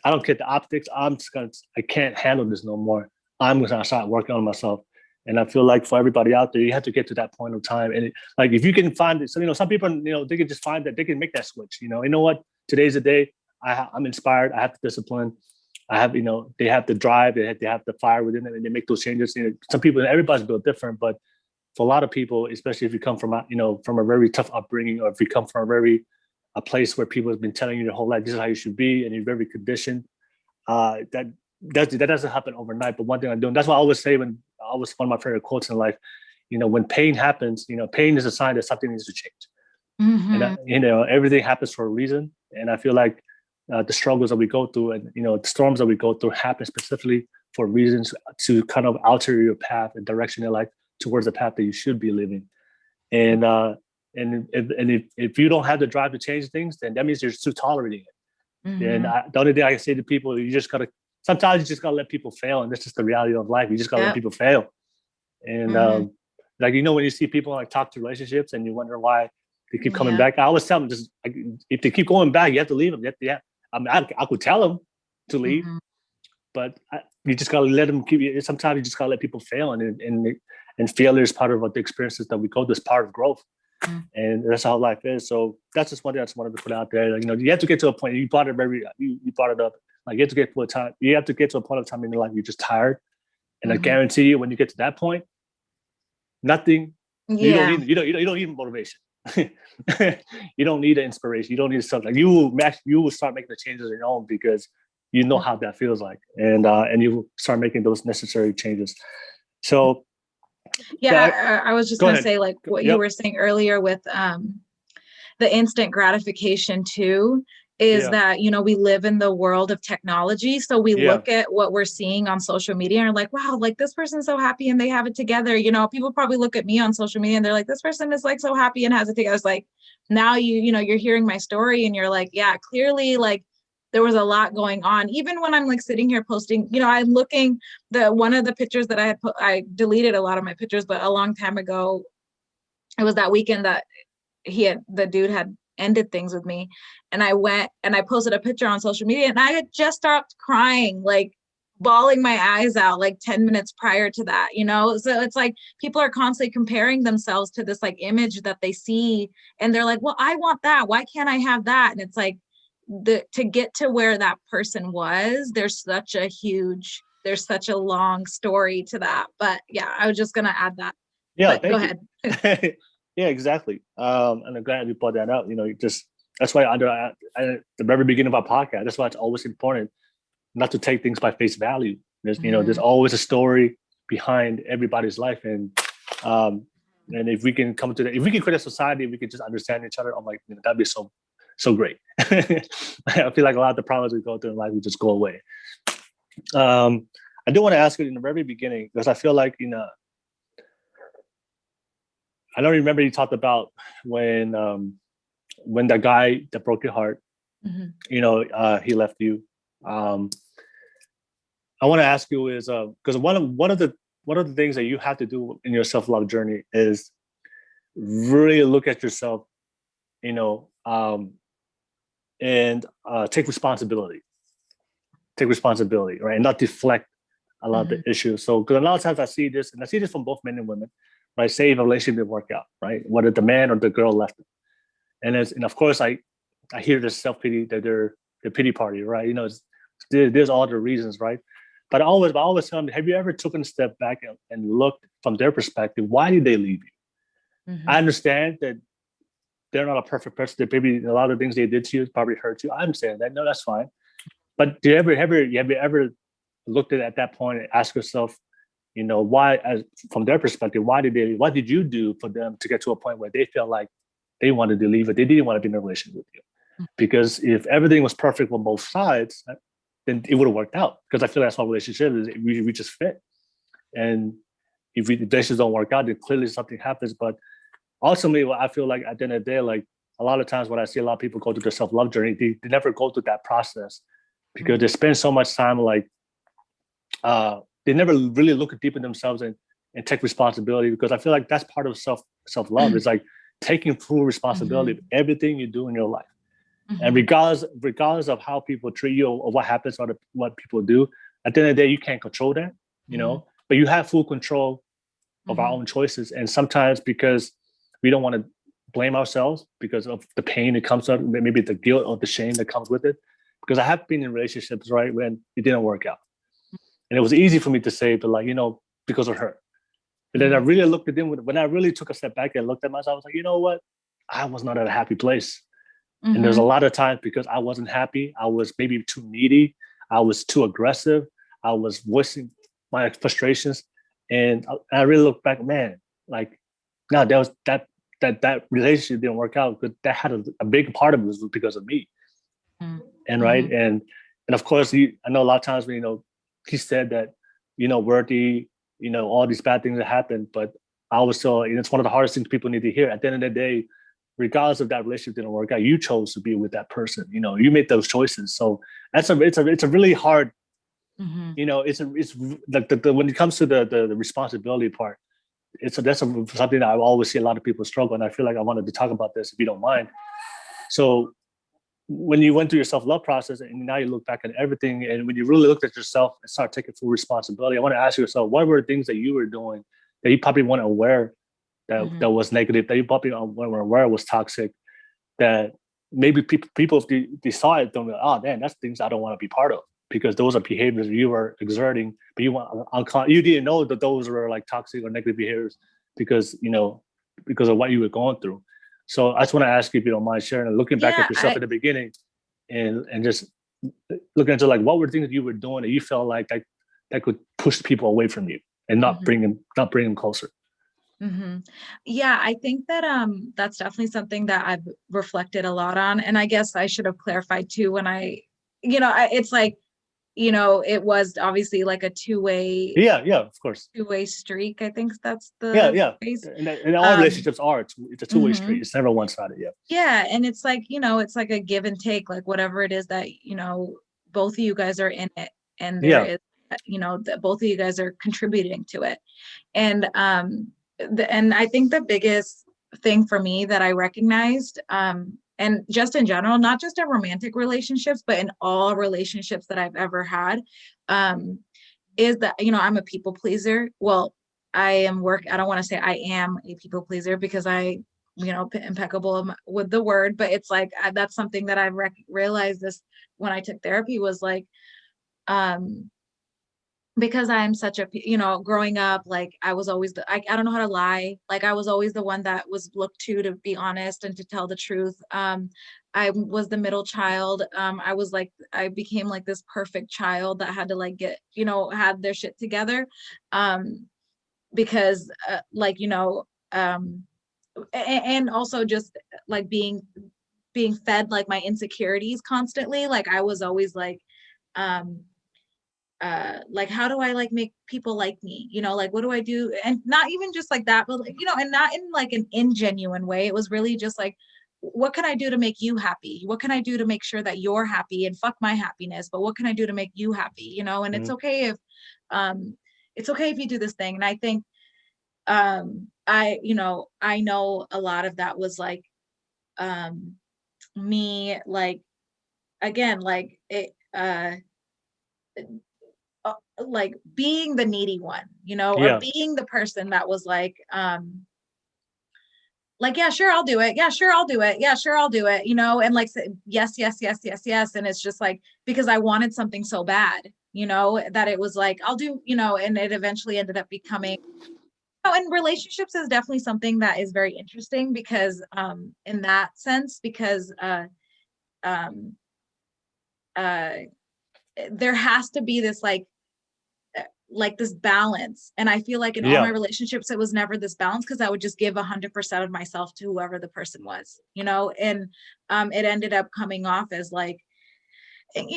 the optics. I can't handle this no more. I'm going to start working on myself. And I feel like for everybody out there, you have to get to that point of time. And like, if you can find it, so, some people, they can just find that they can make that switch. You know what? Today's the day. I'm inspired. I have the discipline. I have, they have the drive. They have the fire within them, and they make those changes. Some people, everybody's built different, but for a lot of people, especially if you come from, from a very tough upbringing, or if you come from a place where people have been telling you your whole life, this is how you should be, and you're very conditioned, that doesn't happen overnight. But one thing I'm doing, that's what I always say one of my favorite quotes in life, when pain happens, pain is a sign that something needs to change. And, everything happens for a reason. And I feel like the struggles that we go through and, the storms that we go through happen specifically for reasons to kind of alter your path and direction in life towards the path that you should be living. And if you don't have the drive to change things, then that means you're still tolerating it. And the only thing I can say to people, sometimes you just gotta let people fail, and that's just the reality of life. You just gotta let people fail. And when you see people like toxic relationships and you wonder why they keep coming back, I always tell them, just if they keep going back, you have to leave them. I could tell them to leave, but you just gotta let them keep. Sometimes you just gotta let people fail, and failure is part of what the experiences that we go through, is part of growth. And that's how life is. So that's just one thing I just wanted to put out there. You have to get to a point. You brought it up. Like, you have to get to a time. You have to get to a point of time in your life you're just tired, and I guarantee you, when you get to that point, nothing. You don't need motivation. you don't need an inspiration. You don't need something. Like you will start making the changes on your own because you know how that feels like, and you will start making those necessary changes. So I was just gonna say, like what you were saying earlier with the instant gratification too, is that, you know, we live in the world of technology. So we look at what we're seeing on social media and are like, wow, like this person's so happy and they have it together. You know, people probably look at me on social media and they're like, this person is like so happy and has it together. It's like, now you know, you're hearing my story and you're like, yeah, clearly like there was a lot going on. Even when I'm like sitting here posting, you know, I'm looking one of the pictures that I had put, I deleted a lot of my pictures, but a long time ago, it was that weekend that the dude had ended things with me, and I went and I posted a picture on social media and I had just stopped crying, like bawling my eyes out like 10 minutes prior to that, you know? So it's like people are constantly comparing themselves to this like image that they see and they're like, well, I want that. Why can't I have that? And it's like to get to where that person was, there's such a long story to that. But yeah, I was just gonna add that. Yeah, go ahead. Yeah, exactly. And I'm glad you brought that up. You know, that's why at the very beginning of our podcast, that's why it's always important not to take things by face value. There's you know, there's always a story behind everybody's life, and if we can come to that, if we can create a society, we can just understand each other. I'm like, you know, that'd be so great. I feel like a lot of the problems we go through in life would just go away. I do want to ask you in the very beginning, because I feel like, you know, I don't remember you talked about when that guy that broke your heart, you know, he left you. I want to ask you is because one of the things that you have to do in your self-love journey is really look at yourself, you know, and take responsibility, right, and not deflect a lot of the issues. So, because a lot of times I see this, and I see this from both men and women, right? Say if a relationship didn't work out, right? Whether the man or the girl left them. And of course I hear this self-pity, that they're the pity party, right? You know, there's all the reasons, right? But I always tell them, have you ever taken a step back and looked from their perspective, why did they leave you? I understand that they're not a perfect person. That maybe a lot of things they did to you probably hurt you. I understand that. No, that's fine. But have you ever looked at that point and ask yourself, you know, why, from their perspective, what did you do for them to get to a point where they felt like they wanted to leave, or they didn't want to be in a relationship with you? Because if everything was perfect on both sides, then it would have worked out. Because I feel that's how relationship is. We just fit. And if the relationships don't work out, then clearly something happens. But ultimately, what I feel like at the end of the day, like a lot of times when I see a lot of people go through their self-love journey, they never go through that process because they spend so much time like they never really look deep in themselves and take responsibility. Because I feel like that's part of self-love. It's like taking full responsibility of everything you do in your life. And regardless of how people treat you or what happens or what people do, at the end of the day, you can't control that, you know, but you have full control of our own choices. And sometimes because we don't want to blame ourselves because of the pain that comes up, maybe the guilt or the shame that comes with it. Because I have been in relationships, right, when it didn't work out. And it was easy for me to say, but like, you know, because of her. But then I really looked at them, when I really took a step back and looked at myself, I was like, you know what? I was not at a happy place. And there's a lot of times because I wasn't happy. I was maybe too needy. I was too aggressive. I was voicing my frustrations. And I really look back, man, like, no, that was that relationship didn't work out, but that had a big part of it was because of me. And right. And of course, I know a lot of times when, you know, he said that, you know, worthy, you know, all these bad things that happened, but I was still, you know, it's one of the hardest things people need to hear. At the end of the day, regardless of that relationship didn't work out, you chose to be with that person. You know, you made those choices. So it's a really hard, you know, it's like when it comes to the responsibility part, that's something that I always see a lot of people struggle. And I feel like I wanted to talk about this, if you don't mind. So when you went through your self-love process and now you look back at everything, and when you really looked at yourself and start taking full responsibility, I want to ask yourself, what were things that you were doing that you probably weren't aware that was negative, that you probably weren't aware was toxic, that maybe people if they saw it, don't go, oh, man, that's things I don't want to be part of, because those are behaviors you were exerting, but you didn't know that those were like toxic or negative behaviors because, you know, because of what you were going through. So I just want to ask you if you don't mind sharing, looking back Yeah, at yourself at the beginning, and just looking into like what were things that you were doing that you felt like that could push people away from you and not bring them closer. Yeah, I think that that's definitely something that I've reflected a lot on. And I guess I should have clarified too when it's like, it was obviously like a two-way Yeah, of course. two-way streak. I think that's Yeah, the yeah. phrase. And all relationships are, it's a two-way street. Mhm. It's never one-sided. Yeah. Yeah, and it's like, it's like a give and take, like whatever it is that, both of you guys are in it, and there Yeah. is, that both of you guys are contributing to it. And and I think the biggest thing for me that I recognized, and just in general, not just in romantic relationships, but in all relationships that I've ever had, is that, I'm a people pleaser. Well, I don't want to say I am a people pleaser because impeccable with the word, but it's like, that's something that I've realized this when I took therapy was like, because I'm such a, growing up, like I was always I don't know how to lie. Like I was always the one that was looked to be honest and to tell the truth. I was the middle child. I became like this perfect child that had to like get, had their shit together. Because and also just like being fed like my insecurities constantly. Like I was always like how do I like make people like me, like what do I do, and not even just like that, but like, and not in like an ingenuine way. It was really just like, what can I do to make you happy, what can I do to make sure that you're happy, and fuck my happiness, but what can I do to make you happy, and it's okay if you do this thing. And I think I know a lot of that was like me, like again, like it like being the needy one, or Yeah. being the person that was like, yeah, sure, I'll do it. Yeah, sure, I'll do it. Yeah, sure, I'll do it. And like, say, yes, yes, yes, yes, yes. And it's just like, because I wanted something so bad, that it was like, I'll do, and it eventually ended up becoming, and relationships is definitely something that is very interesting because, in that sense, because, um, uh, there has to be this like this balance. And I feel like in all my Yeah. relationships, it was never this balance because I would just give 100% of myself to whoever the person was, and it ended up coming off as like, and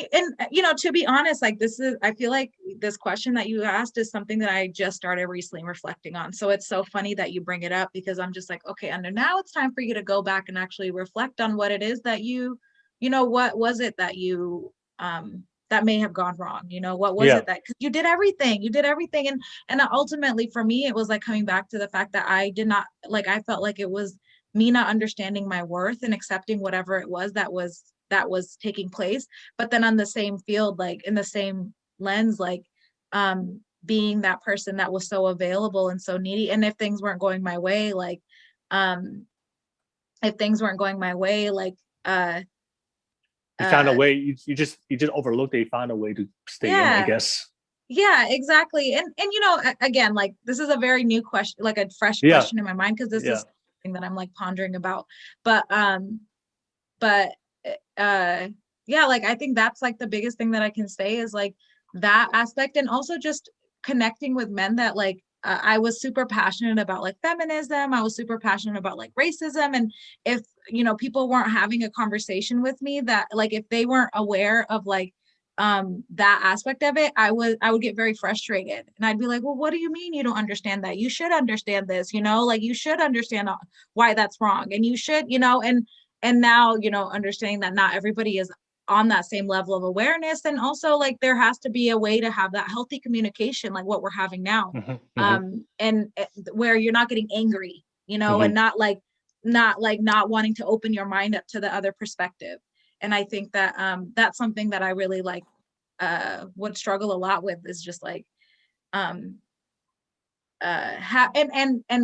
to be honest, like I feel like this question that you asked is something that I just started recently reflecting on. So it's so funny that you bring it up because I'm just like, okay, and now it's time for you to go back and actually reflect on what it is that what was it that you that may have gone wrong, what was Yeah. it that, because you did everything. And ultimately for me, it was like coming back to the fact that I did not, like, I felt like it was me not understanding my worth and accepting whatever it was that was taking place. But then on the same field, like in the same lens, like being that person that was so available and so needy. And if things weren't going my way, like if things weren't going my way, like You found a way. You just overlooked it. You found a way to stay in, I yeah, guess. yeah, exactly. And again, like this is a very new question, like a fresh Yeah. question in my mind, because this Yeah. is something that I'm like pondering about. But uh yeah, like I think that's like the biggest thing that I can say is like that aspect. And also just connecting with men that like I was super passionate about like feminism, I was super passionate about like racism. And if people weren't having a conversation with me, that like if they weren't aware of like that aspect of it, I would get very frustrated, and I'd be like, well, what do you mean you don't understand that? You should understand this, like you should understand why that's wrong, and you should, and now, understanding that not everybody is on that same level of awareness. And also like there has to be a way to have that healthy communication, like what we're having now. And where you're not getting angry, and not wanting to open your mind up to the other perspective. And I think that that's something that I really like would struggle a lot with, is just like and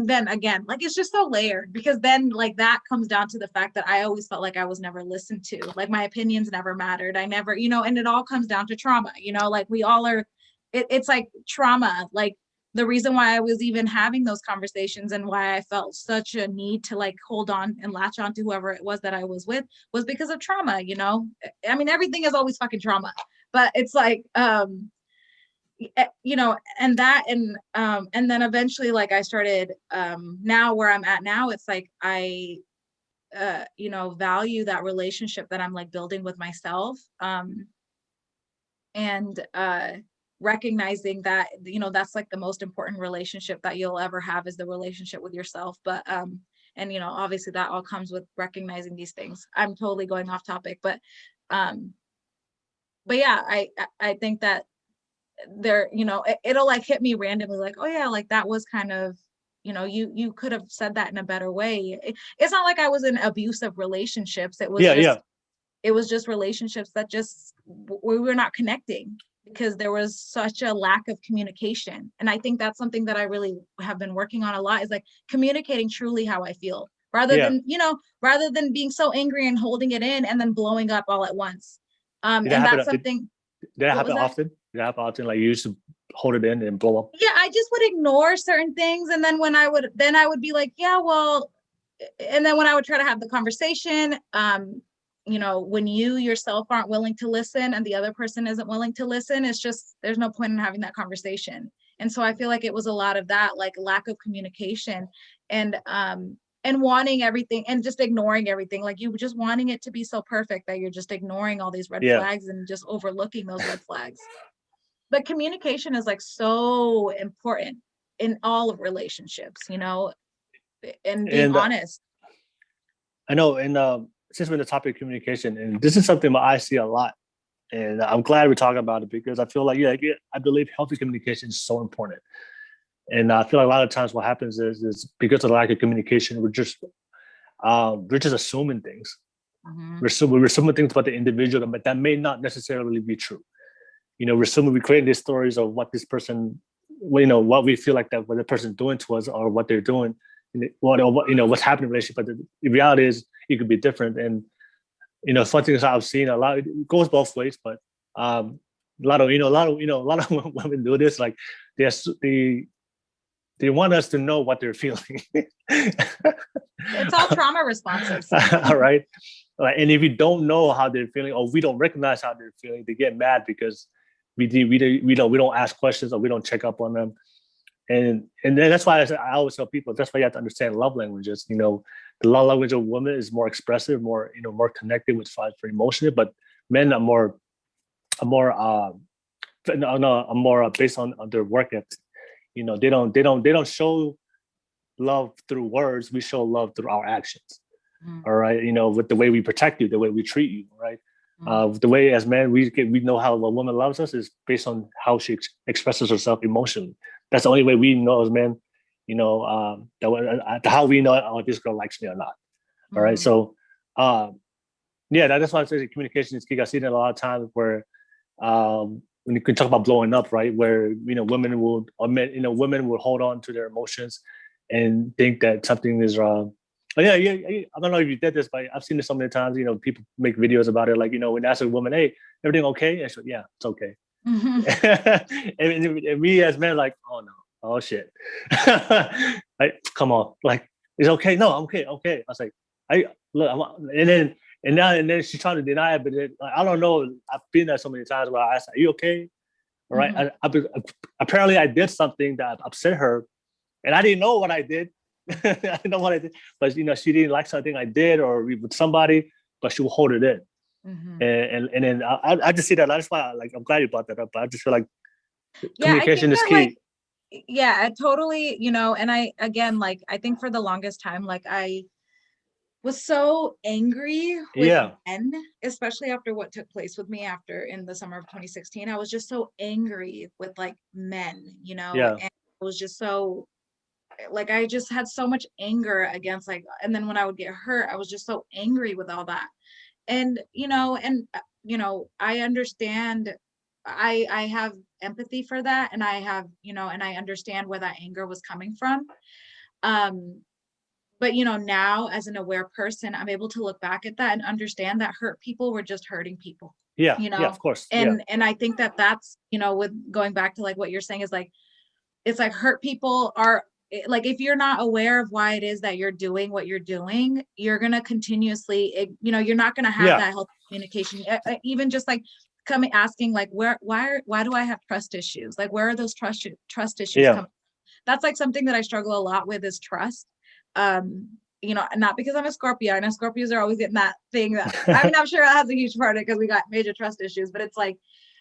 then again, like it's just so layered, because then like that comes down to the fact that I always felt like I was never listened to, like my opinions never mattered, I never, and it all comes down to trauma, like we all are, it's like trauma, like the reason why I was even having those conversations and why I felt such a need to like hold on and latch on to whoever it was that I was with was because of trauma, you know? I mean, everything is always fucking trauma, but it's like, you know, and then eventually like I started, now where I'm at now, it's like, I, you know, value that relationship that I'm like building with myself. And recognizing that, you know, that's like the most important relationship that you'll ever have is the relationship with yourself. But and you know, obviously that all comes with recognizing these things. I'm totally going off topic, but yeah, I think that there, you know, it'll like hit me randomly like, oh yeah, like that was kind of, you know, you could have said that in a better way. It's not like I was in abusive relationships. It was it was just relationships that just we were not connecting because there was such a lack of communication. And I think that's something that I really have been working on a lot, is like communicating truly how I feel, rather than, you know, rather than being so angry and holding it in and then blowing up all at once. And that's something. Did that happen often? Did that happen often? Like you used to hold it in and blow up? Yeah, I just would ignore certain things. And then when I would be like, yeah, well, and then when I would try to have the conversation, you know, when you yourself aren't willing to listen and the other person isn't willing to listen, it's just, there's no point in having that conversation. And so I feel like it was a lot of that, like lack of communication and wanting everything and just ignoring everything. Like you just wanting it to be so perfect that you're just ignoring all these red flags and just overlooking those red flags. But communication is like so important in all of relationships, you know, and being honest. I know, and since we're in the topic of communication, and this is something that I see a lot, and I'm glad we're talking about it because I feel like, I believe healthy communication is so important. And I feel like a lot of times what happens is because of the lack of communication, we're just assuming things. Mm-hmm. We're assuming things about the individual that may not necessarily be true. You know, we're creating these stories of what this person, you know, what we feel like that what the person's doing to us or what they're doing, what you know, what's happening in the relationship. But the reality is, it could be different. And you know, fun things I've seen a lot. It goes both ways, but a lot of women do this. Like they want us to know what they're feeling. It's all trauma responses. All right. And if you don't know how they're feeling, or we don't recognize how they're feeling, they get mad because we don't ask questions or we don't check up on them. And then that's why I always tell people, that's why you have to understand love languages. You know, the love language of women is more expressive, more, you know, more connected with for emotion, but men are more based on their work ethic. You know, they don't show love through words. We show love through our actions. Mm-hmm. All right, you know, with the way we protect you, the way we treat you, right? Mm-hmm. The way as men we know how a woman loves us is based on how she expresses herself emotionally. That's the only way we know as men, you know, how we know, oh, this girl likes me or not. Mm-hmm. All right, so that's why I say communication is key. I see it a lot of times where when you can talk about blowing up, right? Where, you know, women will hold on to their emotions and think that something is wrong. I don't know if you did this, but I've seen this so many times. You know, people make videos about it. Like, you know, when ask a woman, "Hey, everything okay?" And she's like, "Yeah, it's okay." Mm-hmm. and we as men are like, "Oh no, oh shit!" Like, come on, like, it's okay. No, I'm okay. Okay, I was like, and then she's trying to deny it, but I don't know. I've been there so many times where I asked, "Are you okay?" All right. Mm-hmm. Apparently, I did something that upset her, and I didn't know what I did. I didn't know what I did, but you know, she didn't like something I did or with somebody, but she will hold it in. Mm-hmm. And then I just see that. That's why I'm glad you brought that up. But I just feel like communication is key. Like, yeah, totally. You know, and I think for the longest time, like I was so angry with men, especially after what took place with me in the summer of 2016. I was just so angry with like men, you know, and it was just so. Like I just had so much anger against and then when I would get hurt, I was just so angry with all that. And, you know, I understand, I have empathy for that. And I have, you know, and I understand where that anger was coming from. But, you know, now as an aware person, I'm able to look back at that and understand that hurt people were just hurting people. Yeah. You know, yeah, of course. And I think that that's, you know, with going back to like what you're saying is like, it's like hurt people are like, if you're not aware of why it is that you're doing what you're doing, you're going to continuously, you're not going to have that healthy communication. Even just like coming asking like, why do I have trust issues? Like, where are those trust issues coming? That's like something that I struggle a lot with, is trust. Not because I'm a Scorpio. I know Scorpios are always getting that thing that, I mean, I'm sure that has a huge part of it because we got major trust issues, but it's like,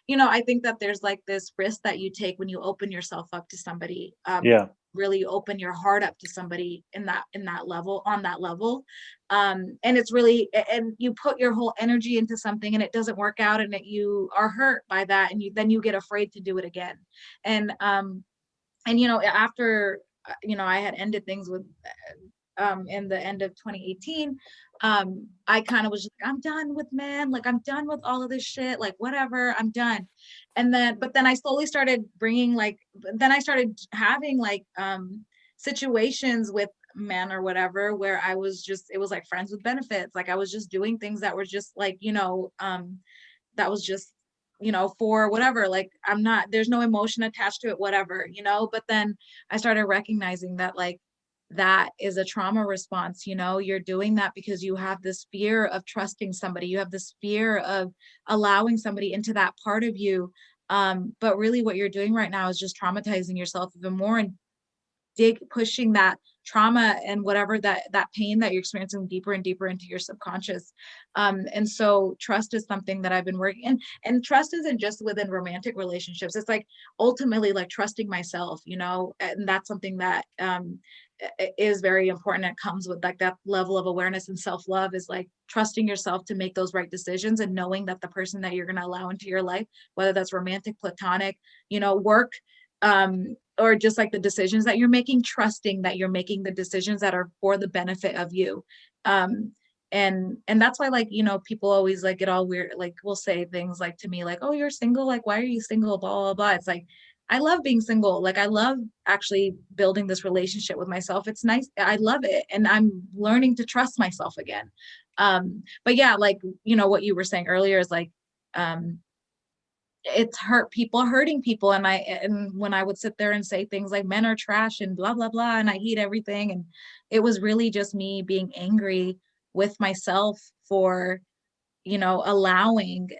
I think that there's like this risk that you take when you open yourself up to somebody. Really open your heart up to somebody in that level, on that level. And it's really, and you put your whole energy into something and it doesn't work out, and that you are hurt by that, and then you get afraid to do it again. And after I had ended things with in the end of 2018, I kind of was just like, I'm done with men, like I'm done with all of this shit, like whatever, I'm done. But then I slowly started then I started having like situations with men or whatever, where it was like friends with benefits. Like I was just doing things that were just like, that was just, for whatever, like there's no emotion attached to it, whatever, but then I started recognizing that like, that is a trauma response. You're doing that because you have this fear of trusting somebody, you have this fear of allowing somebody into that part of you, but really what you're doing right now is just traumatizing yourself even more, and pushing that trauma and whatever that pain that you're experiencing deeper and deeper into your subconscious. And so trust is something that I've been working, and trust isn't just within romantic relationships. It's like ultimately like trusting myself, and that's something that is very important. It comes with like that level of awareness and self-love, is like trusting yourself to make those right decisions, and knowing that the person that you're going to allow into your life, whether that's romantic, platonic, work, or just like the decisions that you're making, trusting that you're making the decisions that are for the benefit of you. And that's why, like, people always like get all weird, like will say things like to me, like, oh, you're single, like, why are you single, blah, blah, blah. It's like, I love being single. Like, I love actually building this relationship with myself. It's nice. I love it. And I'm learning to trust myself again. But yeah, like, what you were saying earlier is like, it's hurting people. And when I would sit there and say things like men are trash and blah, blah, blah, and I hate everything. And it was really just me being angry with myself for, allowing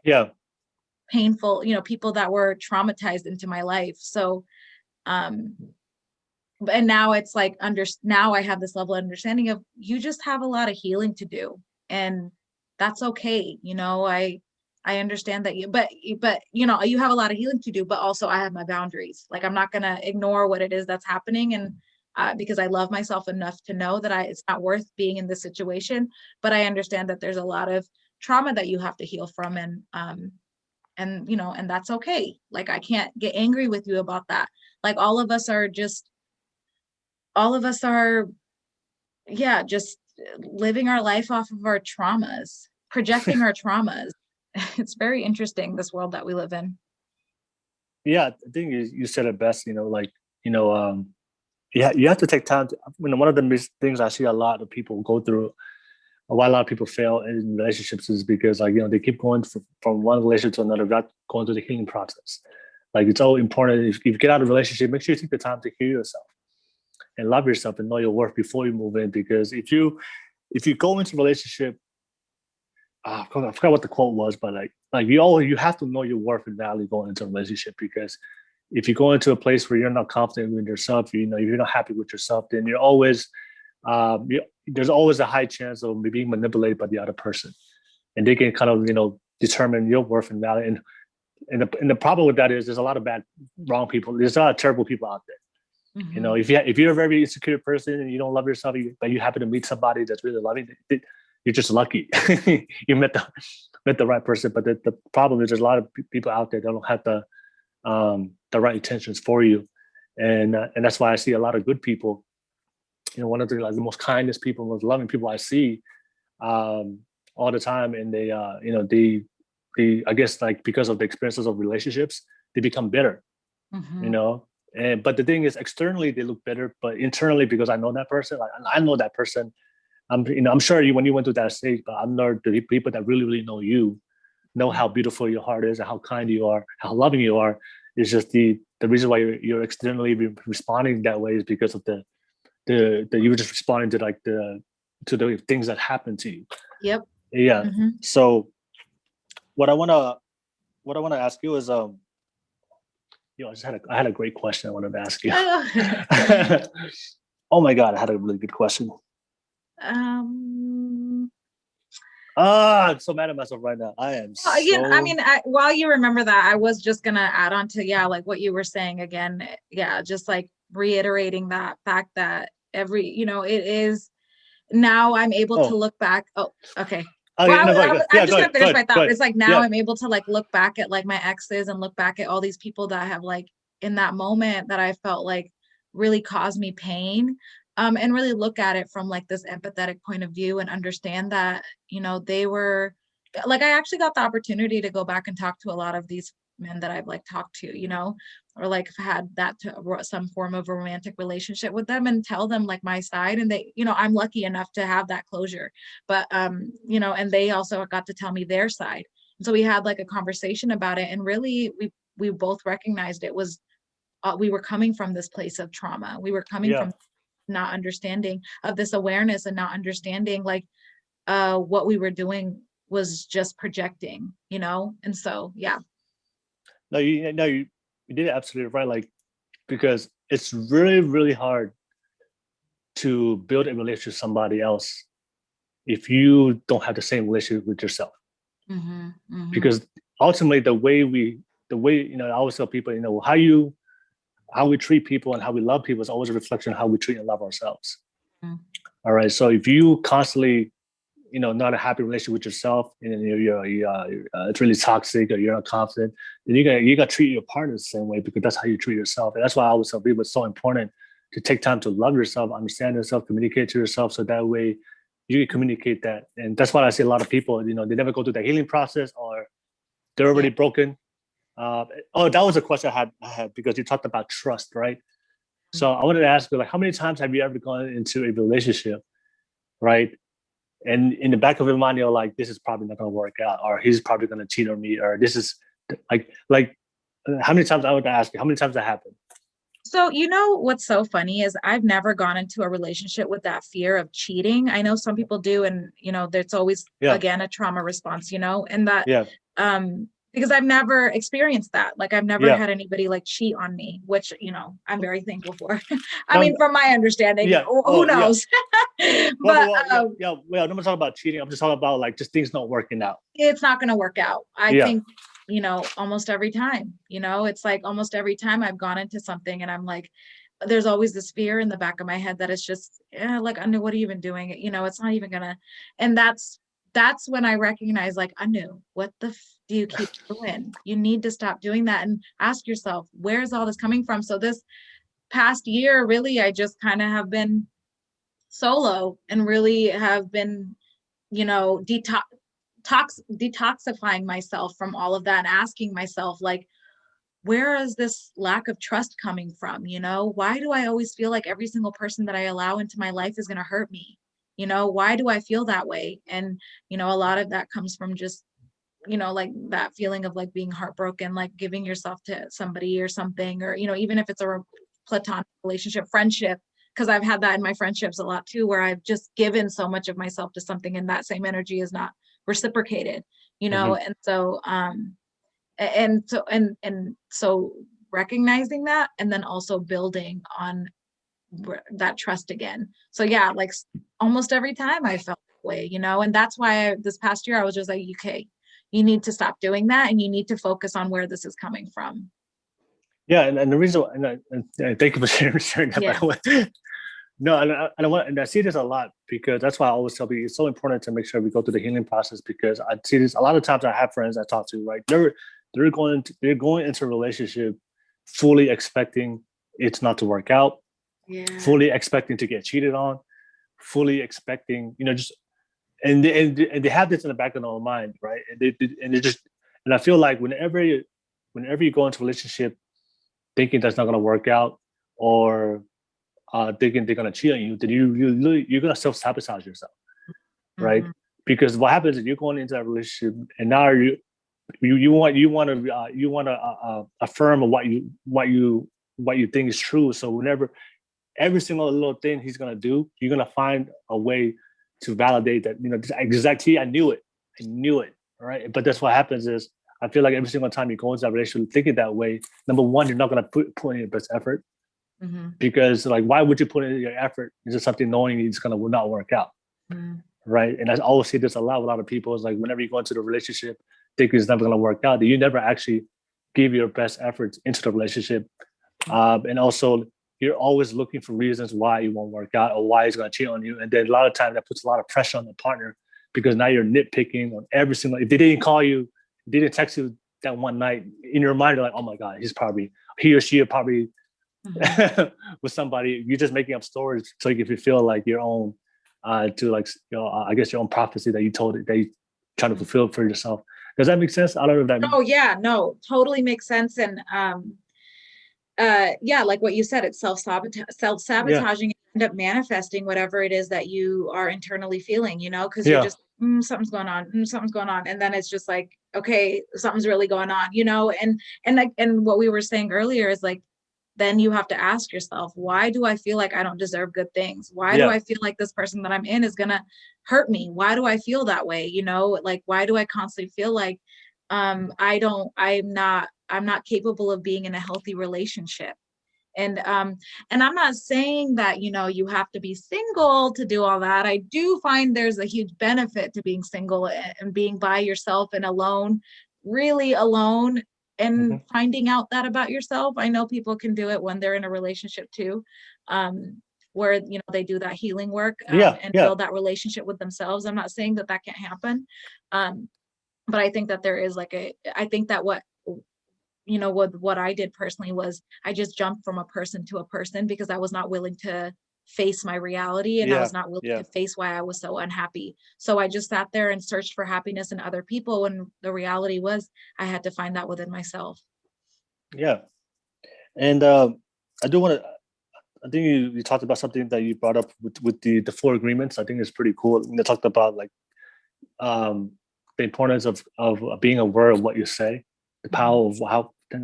painful, people that were traumatized into my life. So, and now it's like, now I have this level of understanding of, you just have a lot of healing to do, and that's okay. I understand that but you have a lot of healing to do, but also I have my boundaries. Like, I'm not going to ignore what it is that's happening. And because I love myself enough to know that it's not worth being in this situation, but I understand that there's a lot of trauma that you have to heal from. And that's okay. Like, I can't get angry with you about that. Like, all of us are, just living our life off of our traumas, projecting our traumas. It's very interesting, this world that we live in. Yeah, I think you said it best. You have to take time to, one of the things I see a lot of people go through, why a lot of people fail in relationships, is because they keep going from one relationship to another without going through the healing process. Like, it's all important. If you get out of a relationship, make sure you take the time to heal yourself and love yourself and know your worth before you move in. Because if you go into a relationship, I forgot what the quote was, but you have to know your worth and value going into a relationship. Because if you go into a place where you're not confident with yourself, you're not happy with yourself, then you're always there's always a high chance of being manipulated by the other person, and they can kind of determine your worth and value. And the problem with that is there's a lot of wrong people. There's a lot of terrible people out there. Mm-hmm. If you're a very insecure person and you don't love yourself, but you happen to meet somebody that's really loving, you're just lucky. You met the right person. But the problem is there's a lot of people out there that don't have the right intentions for you, and that's why I see a lot of good people. One of the most kindest people, most loving people I see all the time, and they I guess, like, because of the experiences of relationships, they become bitter. Mm-hmm. But the thing is, externally they look better, but internally, because I know that person, I know that person. I'm sure when you went through that stage, but I'm not the people that really, really know you, know how beautiful your heart is and how kind you are, how loving you are. It's just the reason why you're externally responding that way is because of the you were just responding to like the things that happen to you. Yep. Yeah. Mm-hmm. So what I wanna ask you is I had a great question I wanted to ask you. Oh my god, I had a really good question. I'm so mad at myself right now. I am so. I mean, while you remember that, I was just gonna add on to like what you were saying again. Yeah, just like reiterating that fact that it is now I'm able to look back. Oh, okay. Okay, well, no, I'm just gonna finish my thought. It's like now yeah. I'm able to like look back at like my exes and look back at all these people that have like in that moment that I felt like really caused me pain. And really look at it from like this empathetic point of view and understand that, they were like, I actually got the opportunity to go back and talk to a lot of these men that I've like talked to, or like had some form of a romantic relationship with them and tell them like my side. And they, I'm lucky enough to have that closure, but, and they also got to tell me their side. And so we had like a conversation about it. And really we both recognized it was, we were coming from this place of trauma. We were coming from not understanding of this awareness and not understanding like what we were doing was just projecting, and so no you did it absolutely right, like, because it's really, really hard to build a relationship with somebody else if you don't have the same relationship with yourself. Mm-hmm, mm-hmm. Because ultimately the way I always tell people, how we treat people and how we love people is always a reflection of how we treat and love ourselves. Mm-hmm. All right. So if you constantly, not a happy relationship with yourself, and you're it's really toxic, or you're not confident, then you got to treat your partner the same way, because that's how you treat yourself. And that's why I always tell people it's so important to take time to love yourself, understand yourself, communicate to yourself, so that way you can communicate that. And that's why I see a lot of people, they never go through the healing process, or they're already broken. That was a question I had because you talked about trust, right? So I wanted to ask you, like, how many times have you ever gone into a relationship, right? And in the back of your mind, you're like, this is probably not going to work out, or he's probably going to cheat on me, or this is like, how many times, I would ask you, how many times that happened? So, what's so funny is I've never gone into a relationship with that fear of cheating. I know some people do. And, there's always, again, a trauma response, and that, because I've never experienced that. Like, I've never had anybody like cheat on me, which, I'm very thankful for. I mean, from my understanding, who knows? But I'm not talking about cheating. I'm just talking about like just things not working out. It's not going to work out. I think, almost every time, it's like almost every time I've gone into something and I'm like, there's always this fear in the back of my head that it's just, like, Anu, what are you even doing? It's not even gonna, and that's when I recognize, like, Anu, what the do you keep doing? You need to stop doing that and ask yourself, where's all this coming from? So this past year, really, I just kind of have been solo and really have been, detoxifying myself from all of that and asking myself, like, where is this lack of trust coming from? Why do I always feel like every single person that I allow into my life is going to hurt me? Why do I feel that way? And, a lot of that comes from just, like that feeling of like being heartbroken, like giving yourself to somebody or something, or, even if it's a platonic relationship, friendship, because I've had that in my friendships a lot too, where I've just given so much of myself to something and that same energy is not reciprocated, and so so recognizing that and then also building on that trust again. So like almost every time I felt that way, and that's why this past year I was just like, okay, you need to stop doing that and you need to focus on where this is coming from. Yeah, and the reason, and thank you for sharing that, by the way. No, and I see this a lot, because that's why I always tell people it's so important to make sure we go through the healing process, because I see this a lot of times. I have friends I talk to, right? They're going into a relationship fully expecting it's not to work out, fully expecting to get cheated on, fully expecting, just, and they have this in the back of their mind, right? And I feel like whenever you go into a relationship thinking that's not going to work out, or thinking they're going to cheat on you, then you're going to self-sabotage yourself, right? Because what happens is you're going into that relationship, and now you want to affirm what you think is true. So whenever every single little thing he's gonna do, you're gonna find a way to validate that. Exactly. I knew it. Right. But that's what happens is I feel like every single time you go into that relationship thinking that way, number one, you're not gonna put in your best effort. Mm-hmm. Because like, why would you put in your effort into something knowing it's gonna not work out? Mm-hmm. Right. And I always see this a lot of people is like whenever you go into the relationship thinking it's never gonna work out, that you never actually give your best efforts into the relationship. And also you're always looking for reasons why it won't work out or why he's gonna cheat on you. And then a lot of times that puts a lot of pressure on the partner because now you're nitpicking on every single, if they didn't call you, didn't text you that one night, in your mind, you're like, oh my God, he or she are probably mm-hmm. with somebody. You're just making up stories so you can feel like your own, to like, I guess your own prophecy that you told it, that you trying to fulfill for yourself. Does that make sense? I don't know if that makes sense. Oh yeah, no, totally makes sense. And yeah, like what you said, it's self-sabotaging, end up manifesting whatever it is that you are internally feeling, because you're just something's going on, and then it's just like, okay, something's really going on, and what we were saying earlier is like, then you have to ask yourself, why do I feel like I don't deserve good things? Why do I feel like this person that I'm in is gonna hurt me? Why do I feel that way? Like, why do I constantly feel like I'm not capable of being in a healthy relationship? And I'm not saying that, you have to be single to do all that. I do find there's a huge benefit to being single and being by yourself and alone, really alone, and mm-hmm. finding out that about yourself. I know people can do it when they're in a relationship too, where, they do that healing work and build that relationship with themselves. I'm not saying that can't happen. But I think that there is I think that what I did personally was I just jumped from a person to a person because I was not willing to face my reality, and I was not willing to face why I was so unhappy. So I just sat there and searched for happiness in other people, when the reality was I had to find that within myself. Yeah. And I think you talked about something that you brought up with the 4 agreements. I think it's pretty cool. You talked about like the importance of being aware of what you say, the power of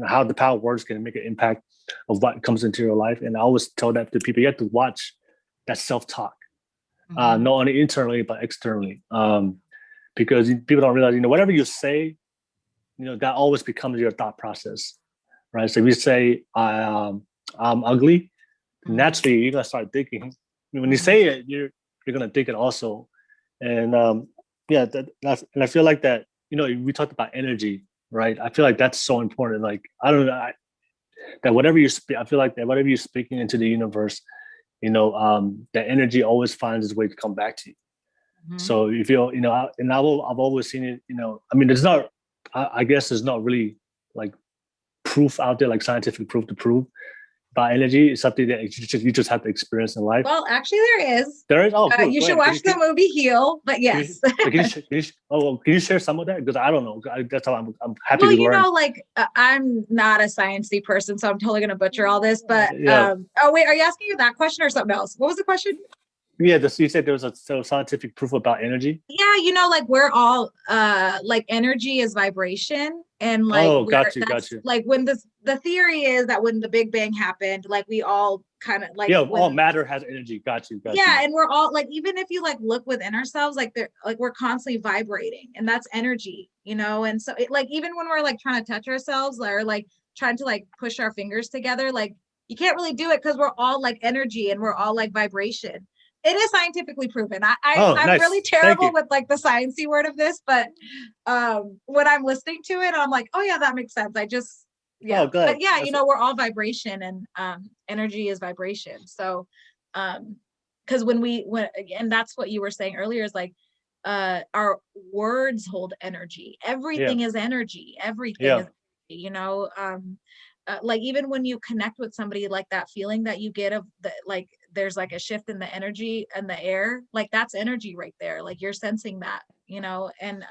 how the power of words can make an impact of what comes into your life. And I always tell that to people, you have to watch that self-talk, not only internally, but externally. Because people don't realize, whatever you say, that always becomes your thought process, right? So if you say, I'm ugly, naturally, you're going to start thinking. When you say it, you're going to think it also. And and I feel like that, we talked about energy, right? I feel like that's so important. Like, I don't know, that whatever you speak, I feel like that whatever you're speaking into the universe, that energy always finds its way to come back to you. Mm-hmm. So if I've always seen it, I mean, there's not, I guess there's not really like proof out there, like scientific proof to prove. But energy is something that you just have to experience in life. Well, actually, there is. There is. Oh, you should watch the movie Heal. But yes. Can you share some of that? Because I don't know. That's how I'm happy to learn. I'm not a sciencey person, so I'm totally going to butcher all this. But oh wait, are you asking you that question or something else? What was the question? Yeah, you said there was a scientific proof about energy. Yeah, like we're all like energy is vibration, and like got you. Like when the theory is that when the Big Bang happened, like we all kind of like all matter has energy. Got you. And we're all like, even if you like look within ourselves, like we're constantly vibrating, and that's energy, and so like even when we're like trying to touch ourselves or like trying to like push our fingers together, like you can't really do it because we're all like energy and we're all like vibration. It is scientifically proven. I'm nice. Really terrible with like the sciencey word of this, but when I'm listening to it, I'm like, oh yeah, that makes sense. But yeah, we're all vibration, and energy is vibration. So, because and that's what you were saying earlier is like, our words hold energy. Everything is energy. Everything is energy, like even when you connect with somebody, like that feeling that you get of the, like there's like a shift in the energy and the air, like that's energy right there. Like you're sensing that, and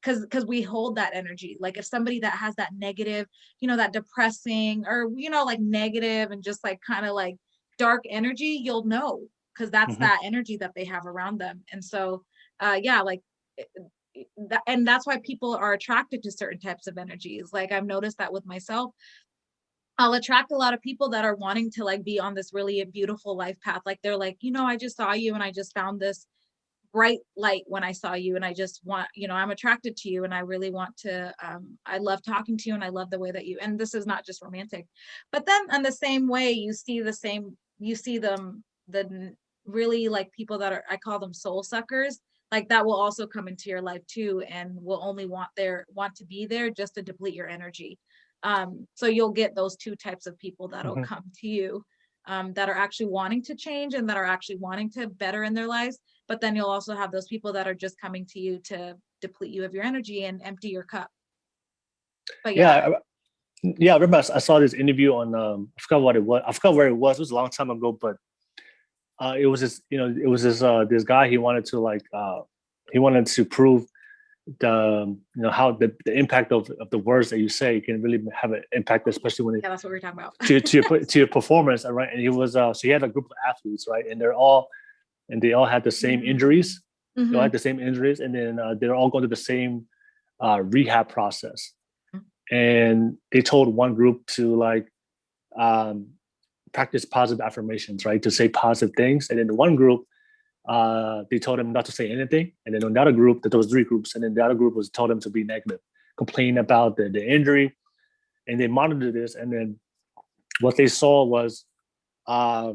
because we hold that energy. Like if somebody that has that negative, that depressing or like negative and just like kind of like dark energy, you'll know, because that's that energy that they have around them. And so like and that's why people are attracted to certain types of energies. Like I've noticed that with myself. I'll attract a lot of people that are wanting to like be on this really beautiful life path. Like they're like, I just saw you and I just found this bright light when I saw you, and I just want, I'm attracted to you and I really want to, I love talking to you and I love the way that you, and this is not just romantic, but then in the same way, you see them, the really like people that are, I call them soul suckers, like that will also come into your life too, and will only want to be there just to deplete your energy. So you'll get those two types of people that'll come to you, that are actually wanting to change and that are actually wanting to better in their lives. But then you'll also have those people that are just coming to you to deplete you of your energy and empty your cup. But I remember I saw this interview on I forgot what it was. I forgot where it was. It was a long time ago, but it was this guy. He wanted to prove the how the impact of the words that you say can really have an impact, especially when that's what we're talking about. to your performance, right? And he was so he had a group of athletes, right? And they all had the same injuries. They all had the same injuries, and then they're all going to the same rehab process. And they told one group to practice positive affirmations, right? To say positive things. And then the one group, they told them not to say anything. And then another group, that there was 3 groups, and then the other group was told them to be negative, complain about the injury. And they monitored this. And then what they saw was I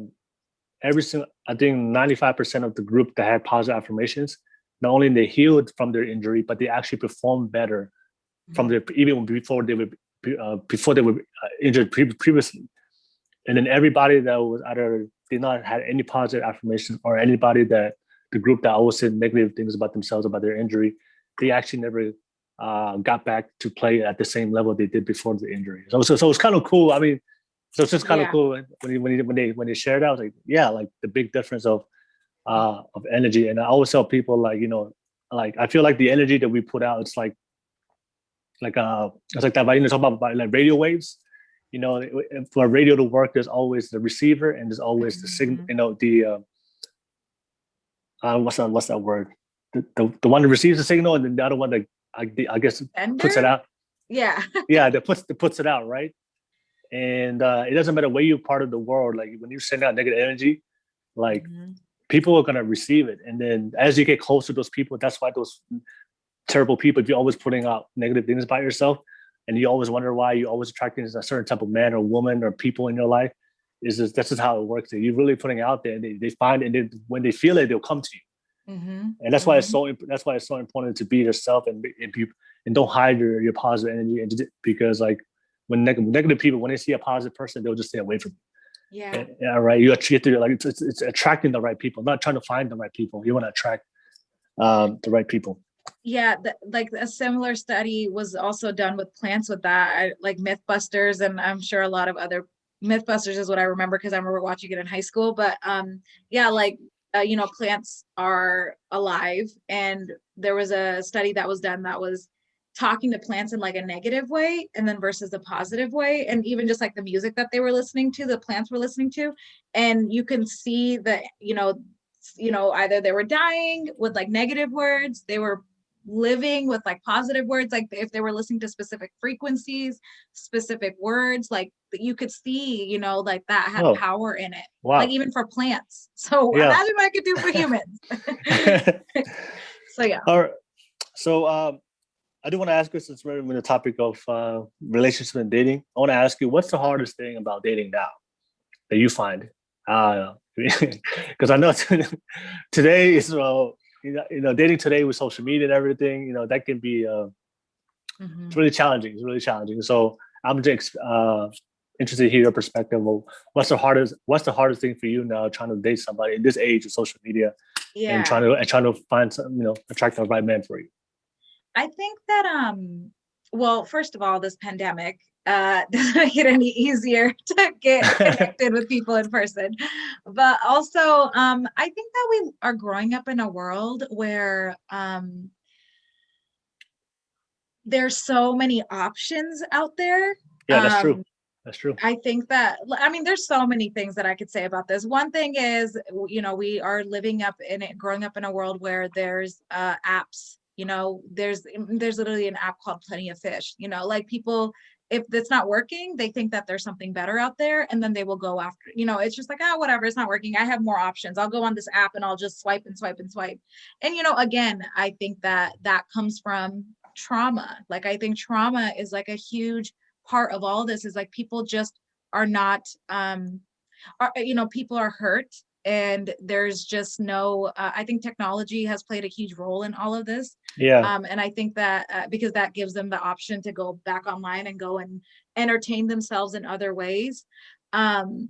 think 95% of the group that had positive affirmations, not only they healed from their injury, but they actually performed better from even before they were injured previously. And then everybody that was either did not have any positive affirmations, or anybody that the group that always said negative things about themselves, about their injury, they actually never got back to play at the same level they did before the injury. So it's kind of cool. I mean, so it's just kind of cool when they shared that. I was like, like the big difference of energy. And I always tell people I feel like the energy that we put out, it's like that. But talk about like radio waves. For a radio to work, there's always the receiver and there's always the signal. What's that word? The one that receives the signal, and then the other one that I guess puts it out. Yeah. That puts it out, right? And it doesn't matter where you're part of the world. Like when you send out negative energy, people are gonna receive it. And then as you get closer to those people, that's why those terrible people, if you're always putting out negative things about yourself, and you always wonder why you're always attracting a certain type of man or woman or people in your life, that's just how it works. You're really putting it out there, and they find it, and then when they feel it, they'll come to you. And that's why it's so important to be yourself and don't hide your positive energy, because like when negative people, when they see a positive person, they'll just stay away from you. Right. You have to it's attracting the right people, not trying to find the right people. You want to attract the right people. Like a similar study was also done with plants with that, like Mythbusters, and I'm sure a lot of other Mythbusters is what I remember because I remember watching it in high school. But plants are alive, and there was a study that was done that was talking to plants in like a negative way and then versus a positive way, and even just like the music that they were listening to, the plants were listening to, and you can see that either they were dying with like negative words, they were living with like positive words, like if they were listening to specific frequencies, specific words, like you could see like that had power in it. Like even for plants. So imagine what I could do for humans. All right. So I do want to ask you, since we're in the topic of relationship and dating, I want to ask you, what's the hardest thing about dating now that you find? Because I know today is dating today with social media and everything, that can be it's really challenging. It's really challenging. So I'm just interested to hear your perspective of what's the hardest thing for you now, trying to date somebody in this age of social media, and trying to find some, attract the right man for you. I think that well, first of all, this pandemic doesn't make it any easier to get connected with people in person. But also, I think that we are growing up in a world where there's so many options out there. Yeah, that's true. That's true. I think that, there's so many things that I could say about this. One thing is, we are growing up in a world where there's apps You know, there's literally an app called Plenty of Fish, you know, like people, if it's not working, they think that there's something better out there, and then they will go after, you know, it's just like, oh, whatever, it's not working, I have more options, I'll go on this app and I'll just swipe and swipe and swipe. And, you know, again, I think that that comes from trauma. Like, I think trauma is like a huge part of all this, is like people just are not, you know, people are hurt, and there's just no, I think technology has played a huge role in all of this. Yeah. And I think that because that gives them the option to go back online and go and entertain themselves in other ways. Um,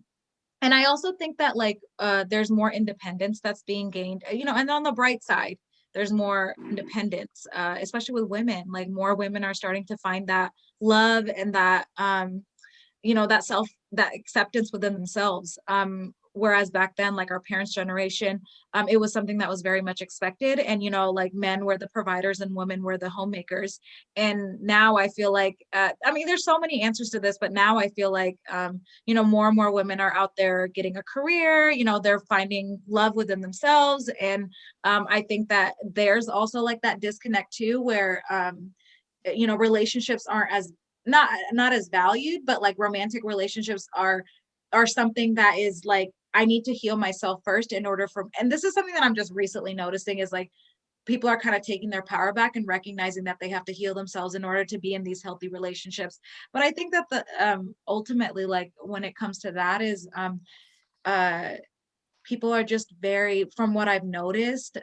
and I also think that like there's more independence that's being gained, you know, and on the bright side, there's more independence, especially with women. Like, more women are starting to find that love and that you know, that acceptance within themselves. Whereas back then, like our parents' generation, it was something that was very much expected. And, you know, like men were the providers and women were the homemakers. And now I feel like, I mean, there's so many answers to this, but now I feel like, you know, more and more women are out there getting a career, you know, they're finding love within themselves. And I think that there's also like that disconnect too, where, you know, relationships aren't as, not as valued, but like romantic relationships are something that is like, I need to heal myself first in order for, and this is something that I'm just recently noticing, is like people are kind of taking their power back and recognizing that they have to heal themselves in order to be in these healthy relationships. But I think that the ultimately, like when it comes to that, is uh people are just very, from what I've noticed,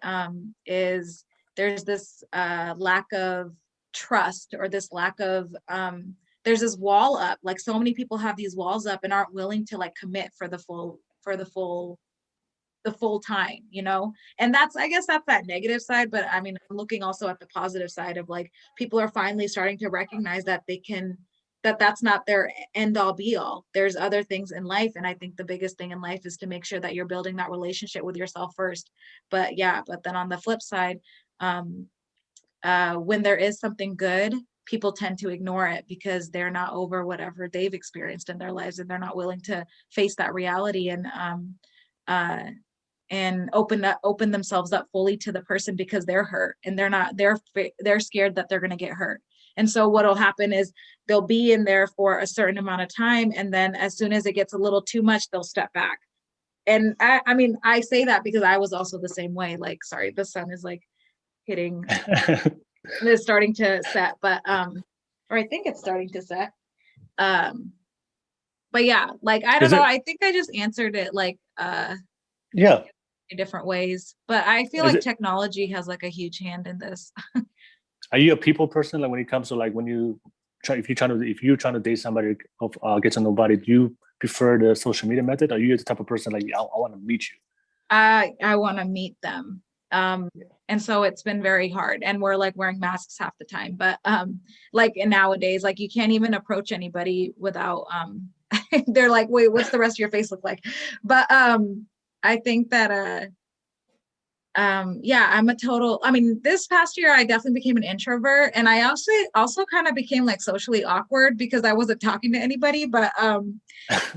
is there's this lack of trust, or this lack of there's this wall up. Like, so many people have these walls up and aren't willing to like commit for the full time, you know. And that's, I guess that's that negative side, but I mean, I'm looking also at the positive side of like people are finally starting to recognize that they can, that that's not their end all be all. There's other things in life, and I think the biggest thing in life is to make sure that you're building that relationship with yourself first. But yeah, but then on the flip side, um when there is something good, people tend to ignore it because they're not over whatever they've experienced in their lives, and they're not willing to face that reality uh and open themselves up fully to the person, because they're hurt and they're scared that they're going to get hurt. And so what'll happen is they'll be in there for a certain amount of time, and then as soon as it gets a little too much, they'll step back. And I mean, I say that because I was also the same way. Like, sorry, the sun is like hitting, it's starting to set, but or I think it's starting to set. um but yeah, like I don't Is know, it? I think I just answered it like Yeah. in different ways, but I feel Is like it? technology has like a huge hand in this. Are you a people person? Like when it comes to like when you try, if you're trying to date somebody, of get to know nobody, do you prefer the social media method? Or are you the type of person like I want to meet you? I want to meet them. Yeah. And so it's been very hard, and we're like wearing masks half the time, but like nowadays, like you can't even approach anybody without they're like, wait, what's the rest of your face look like? But I think that yeah, I'm a total, I mean, this past year I definitely became an introvert, and I also kind of became like socially awkward because I wasn't talking to anybody. But I'm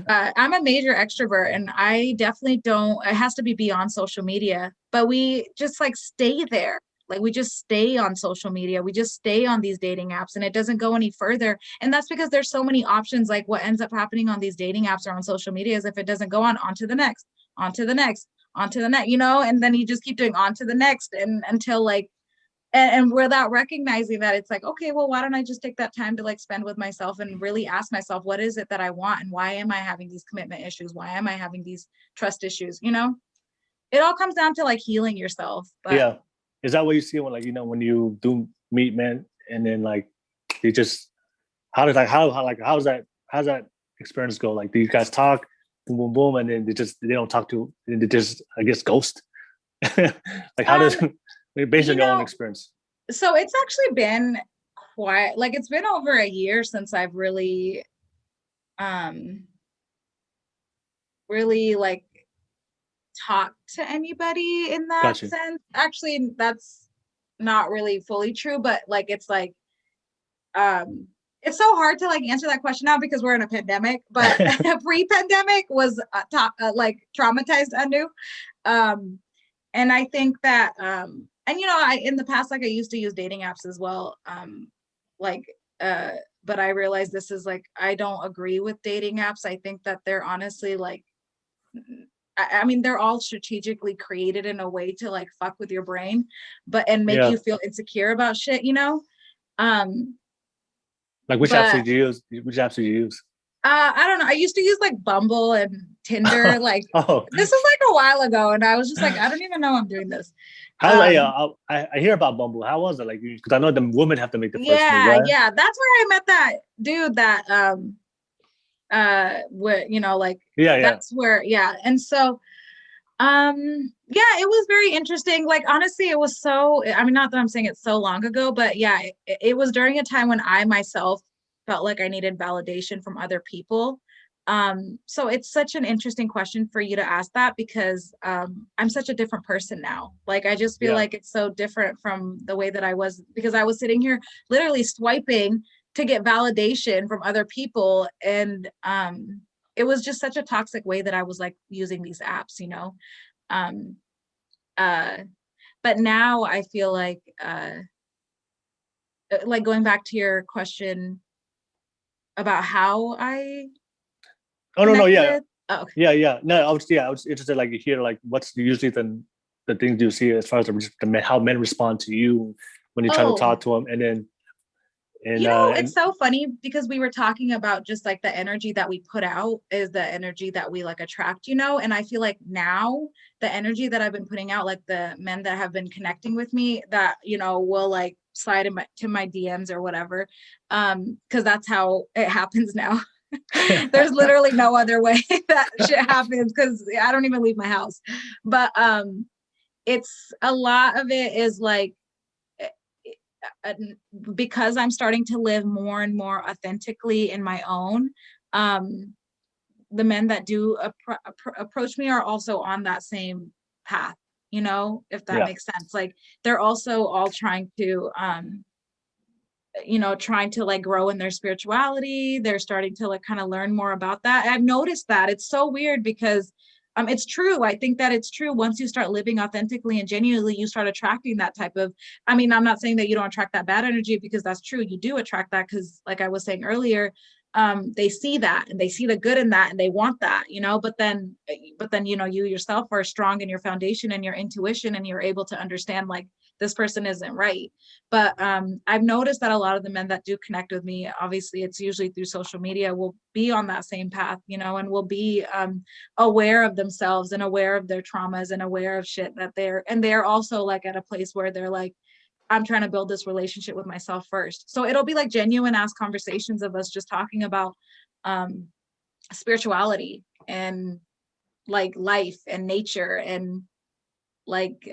a major extrovert, and I definitely don't, it has to be beyond social media, but we just like stay there. Like, we just stay on social media, we just stay on these dating apps, and it doesn't go any further. And that's because there's so many options. Like, what ends up happening on these dating apps or on social media is, if it doesn't go on to the next, onto the next, onto the next, you know, and then you just keep doing on to the next, and until like, and without recognizing that, it's like, okay, well, why don't I just take that time to like spend with myself and really ask myself, what is it that I want, and why am I having these commitment issues, why am I having these trust issues, you know? It all comes down to like healing yourself. But Yeah. Is that what you see when like when you do meet men and then like they just how's that experience go? Like, do you guys talk, boom boom boom, and then they don't talk to, and they just, I guess, ghost? Like, how does based on you your own know, experience? so it's actually been quite, like, it's been over a year since I've really um really like talked to anybody in that Gotcha. sense. Actually, that's not really fully true, but like it's like um it's so hard to like answer that question now because we're in a pandemic, but pre-pandemic was like traumatized anew. um and I think that and I in the past, like I used to use dating apps as well, like but I realized this is like, I don't agree with dating apps. I think that they're honestly like, I mean, they're all strategically created in a way to like fuck with your brain, and make you feel insecure about shit, Like which apps did you use? Which apps did you use? I don't know. I used to use like Bumble and Tinder. Like this was like a while ago, and I was just like, I don't even know I'm doing this. I hear about Bumble. How was it? Like, because I know the women have to make the first move, right? Yeah. That's where I met that dude that that's where, and so it was very interesting. Like honestly, it was so, I mean, not that I'm saying it's so long ago, but it was during a time when I myself felt like I needed validation from other people. So it's such an interesting question for you to ask that, because I'm such a different person now. Like I just feel like it's so different from the way that I was, because I was sitting here literally swiping to get validation from other people, and it was just such a toxic way that I was like using these apps, but now I feel like going back to your question about how I no, yeah. Oh, okay. Yeah. No, I was interested, like, you hear, like, what's usually the things you see as far as how men respond to you when you try to talk to them, and then it's so funny because we were talking about just like the energy that we put out is the energy that we like attract, and I feel like now the energy that I've been putting out, like the men that have been connecting with me, that will like slide to my DMs or whatever, because that's how it happens now. There's literally no other way that shit happens, because I don't even leave my house. But it's a lot of it is like, because I'm starting to live more and more authentically in my own, the men that do approach me are also on that same path, if that makes sense. Like they're also all trying to like grow in their spirituality. They're starting to like kind of learn more about that. I've noticed that it's so weird, because it's true. I think that it's true. Once you start living authentically and genuinely, you start attracting that type of, I mean, I'm not saying that you don't attract that bad energy, because that's true. You do attract that, because like I was saying earlier, they see that and they see the good in that and they want that, but then, you yourself are strong in your foundation and your intuition, and you're able to understand like, this person isn't right. But I've noticed that a lot of the men that do connect with me, obviously it's usually through social media, will be on that same path, and will be aware of themselves and aware of their traumas and aware of shit that they're also like at a place where they're like, I'm trying to build this relationship with myself first. So it'll be like genuine ass conversations of us just talking about spirituality and like life and nature and like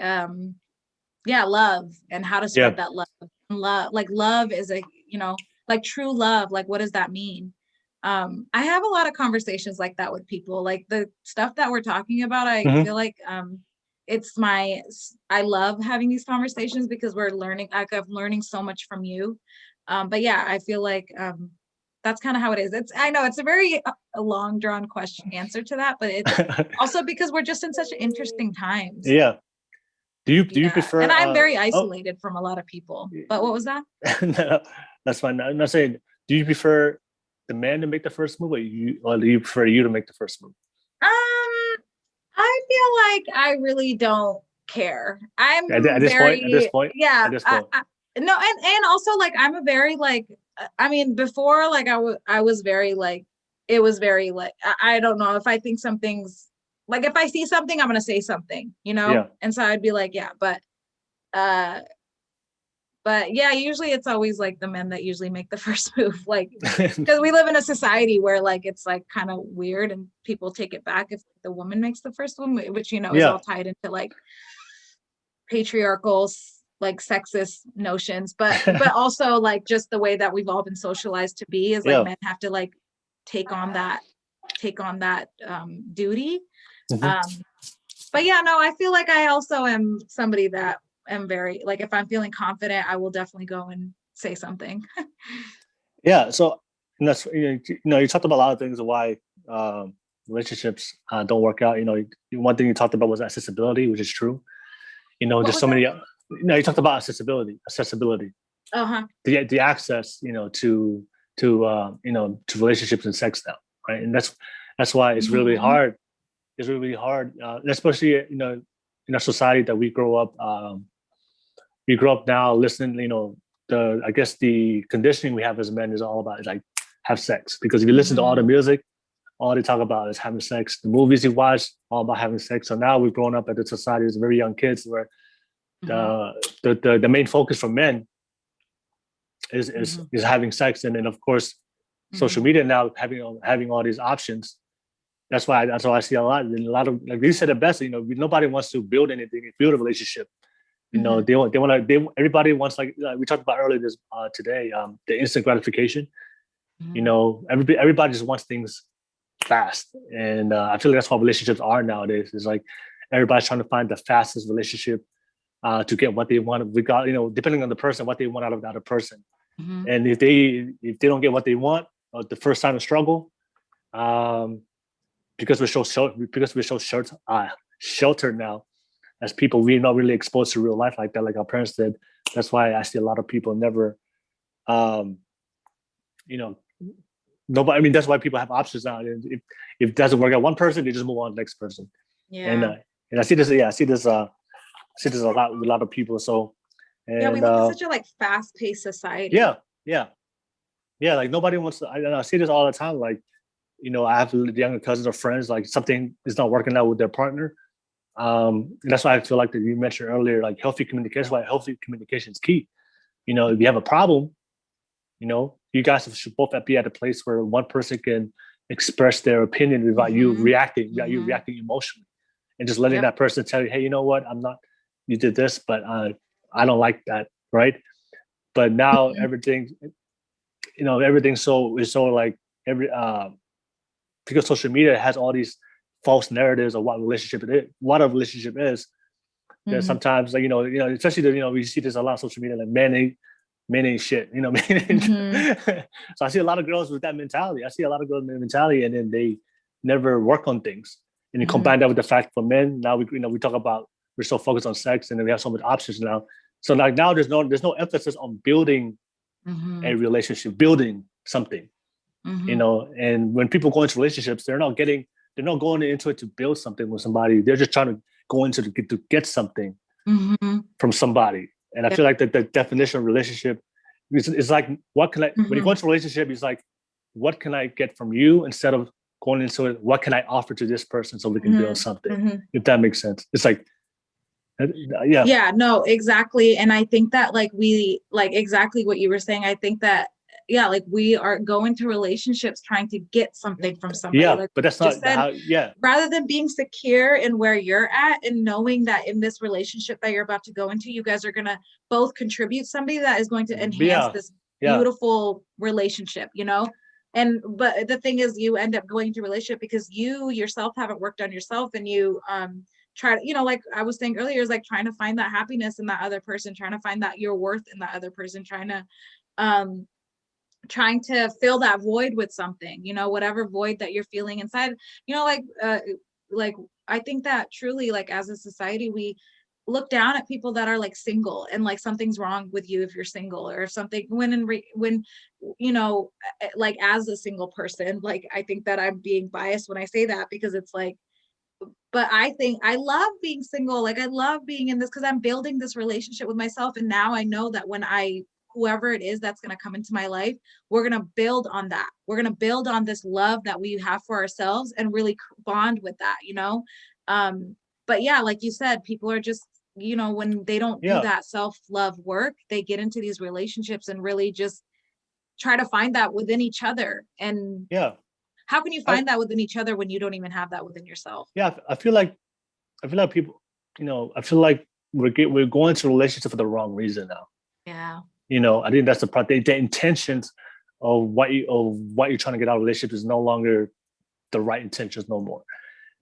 love and how to spread that love. Like love is like true love, like what does that mean? I have a lot of conversations like that with people, like the stuff that we're talking about. I feel like I love having these conversations, because we're learning, like I'm learning so much from you. But I feel like that's kind of how it is. I know it's a very a long drawn answer to that, but it's also because we're just in such interesting times. Do you prefer? And I'm very isolated from a lot of people. But what was that? No, that's fine. I'm not saying. Do you prefer the man to make the first move, or do you prefer you to make the first move? I feel like I really don't care. I'm at this point. Yeah. No, and also like I'm a very like, I mean, before like I was very like, it was very like, I don't know if I think something's like, if I see something, I'm gonna say something, and so I'd be like, but usually it's always like the men that usually make the first move, like, because we live in a society where like it's like kind of weird and people take it back if the woman makes the first one, which is all tied into like patriarchal, like sexist notions, but also like just the way that we've all been socialized to be is like men have to like take on that duty. But no, I feel like I also am somebody that am very like, if I'm feeling confident, I will definitely go and say something. So that's you talked about a lot of things of why relationships don't work out. One thing you talked about was accessibility, which is true. What there's was so that? many, you talked about accessibility, Uh-huh. the access, to relationships and sex now, right? And that's why it's really Mhm. hard. It's really hard, especially, in our society that we grow up now listening, I guess the conditioning we have as men is all about is like have sex. Because if you listen to all the Mhm. music, all they talk about is having sex. The movies you watch, all about having sex. So now we've grown up at the society as very young kids where Mhm. the main focus for men Mhm. is having sex. And then of course social Mhm. media now having all these options. That's why I see a lot. And a lot of, like you said it best, nobody wants to build anything, build a relationship. Mhm. Everybody wants, like we talked about earlier this today, the instant gratification. Mhm. Everybody just wants things fast, and I feel like that's what relationships are nowadays. It's like everybody's trying to find the fastest relationship to get what they want. We got, depending on the person, what they want out of the other person. Mhm. And if they don't get what they want, the first time of struggle, um, because we're so sheltered now as people, we're not really exposed to real life like that, like our parents did. That's why I see a lot of people never, um, you know, nobody. I mean, that's why people have options now. If it doesn't work out one person, they just move on to the next person. And Yeah. uh, and I see this. Yeah, I see this a lot with a lot of people. So Yeah, we and live in such a like fast-paced yeah, society. yeah, yeah. Like nobody wants to. I see this all the time. Like, I have younger cousins or friends. Like something is not working out with their partner. And that's why I feel like that you mentioned earlier, like healthy communication. Why healthy communication is key. If you have a problem, you guys should both be at a place where one person can express their opinion Mhm. without you Mhm. reacting emotionally, and just letting Yep. that person tell you, hey, you know what, I'm not, you did this, but I don't like that, right? But now Mhm. everything so is so like every because social media has all these false narratives of what a relationship is. That Mhm. sometimes, like, especially we see this a lot on social media, like men ain't shit, Mhm. So I see a lot of girls with that mentality. I see a lot of girls with that mentality, and then they never work on things. And you Mhm. combine that with the fact for men, now we talk about, we're so focused on sex, and then we have so many options now. So like now there's no emphasis on building a Mhm. relationship, building something, Mhm. and when people go into relationships, they're not going into it to build something with somebody. They're just trying to go into to get something Mhm. from somebody. And I Yeah. feel like that the definition of relationship is like, what can I, when you go Mhm. into a relationship, it's like, what can I get from you, instead of going into it, what can I offer to this person so we can build Mhm. something, Mhm. if that makes sense. It's like, yeah, Yeah, no, exactly. And I think that like we like exactly what you were saying. I think that yeah, like we are going to relationships trying to get something from somebody. yeah, Like but that's you just not said, how, yeah, rather than being secure in where you're at and knowing that in this relationship that you're about to go into, you guys are gonna both contribute somebody that is going to enhance yeah, this yeah, beautiful relationship, you know? And but the thing is you end up going into a relationship because you yourself haven't worked on yourself and you try to, like I was saying earlier, is like trying to find that happiness in that other person, trying to find that your worth in that other person, um trying to fill that void with something, whatever void that you're feeling inside, like I think that truly, like as a society, we look down at people that are like single and like something's wrong with you if you're single or something when like as a single person, like I think that I'm being biased when I say that because it's like, but I think I love being single. Like I love being in this because I'm building this relationship with myself. And now I know that when whoever it is that's going to come into my life, we're going to build on that. We're going to build on this love that we have for ourselves and really bond with that. But yeah, like you said, people are just, when they don't do yeah, that self-love work, they get into these relationships and really just try to find that within each other. And yeah. how can you I find that within each other when you don't even have that within yourself? yeah, I feel like people, I feel like we're going to relationships for the wrong reason now. Yeah. I think that's the part. The intentions of what you're trying to get out of a relationship is no longer the right intentions no more.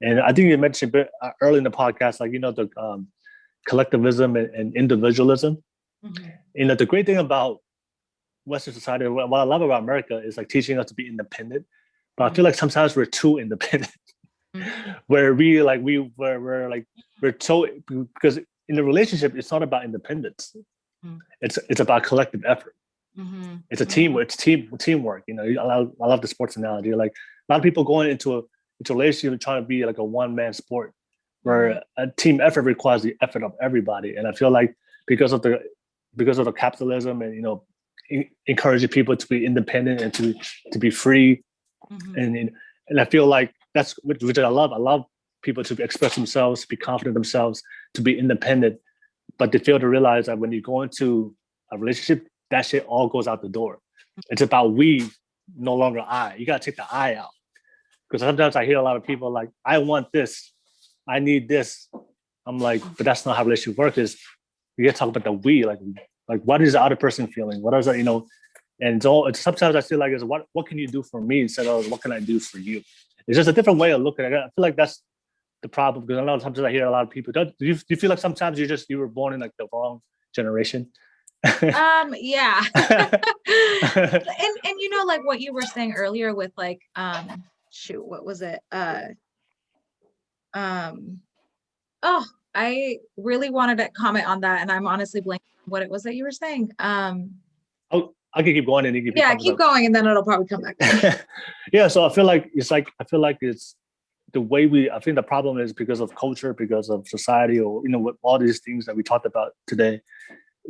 And I think you mentioned early in the podcast, like, the collectivism and individualism. Mhm. The great thing about Western society, what I love about America, is like teaching us to be independent. But I feel Mhm. like sometimes we're too independent, Mhm. where we like we're like we're so, because in a relationship, it's not about independence. Mm-hmm. It's about collective effort. Mm-hmm. It's a team. It's teamwork. You know, I love the sports analogy. Like a lot of people going into a relationship trying to be like a one-man sport, where a team effort requires the effort of everybody. And I feel like because of the capitalism and, you know, encouraging people to be independent and to be free, and I feel like that's which I love. I love people to express themselves, to be confident themselves, to be independent, but they fail to realize that when you go into a relationship, that shit all goes out the door. It's about we, no longer I. You gotta take the I out. Because sometimes I hear a lot of people like, I want this, I need this. I'm like, but that's not how relationship work is. You gotta talk about the we, like what is the other person feeling? What is that, you know? And it's sometimes I feel like it's what can you do for me instead of what can I do for you? It's just a different way of looking at it. I feel like that's the problem, because a lot of times I hear a lot of people. Do you feel like sometimes you were born in like the wrong generation? Yeah. and you know, like what you were saying earlier with like shoot, what was it? Oh, I really wanted to comment on that, and I'm honestly blanking what it was that you were saying. Oh, I can keep going and you yeah, keep going, and then it'll probably come back. Yeah, so I feel like it's the way I think the problem is because of culture, because of society, or, you know, with all these things that we talked about today,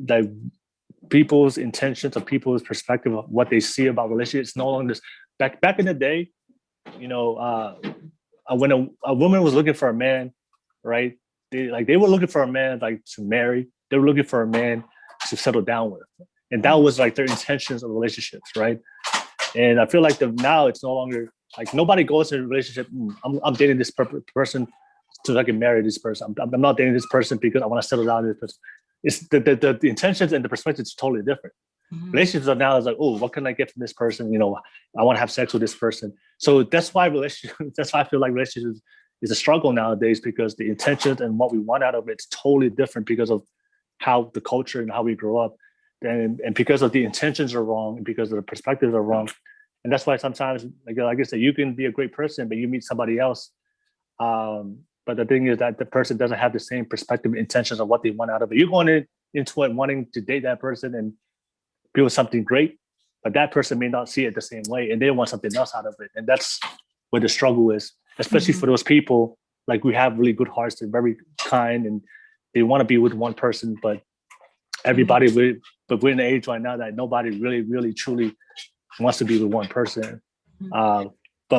that people's intentions or people's perspective of what they see about relationships no longer this. Back in the day, you know, when a woman was looking for a man, right? They were looking for a man like to marry. They were looking for a man to settle down with, and that was like their intentions of relationships, right? And I feel like now it's no longer like nobody goes in a relationship. I'm dating this person so I can marry this person. I'm not dating this person because I want to settle down with this person. It's the intentions and the perspective is totally different. Relationships are now is like, oh, what can I get from this person? You know, I want to have sex with this person. So that's why I feel like relationships is a struggle nowadays, because the intentions and what we want out of it's totally different because of how the culture and how we grow up. And because of the intentions are wrong, and because of the perspectives are wrong. And that's why sometimes, like I said, you can be a great person, but you meet somebody else. But the thing is that the person doesn't have the same perspective, intentions of what they want out of it. You're going into it wanting to date that person and build something great, but that person may not see it the same way, and they want something else out of it. And that's where the struggle is, especially for those people. Like, we have really good hearts, they're very kind, and they want to be with one person, but everybody, but we're in an age right now that nobody really, really, truly wants to be with one person. But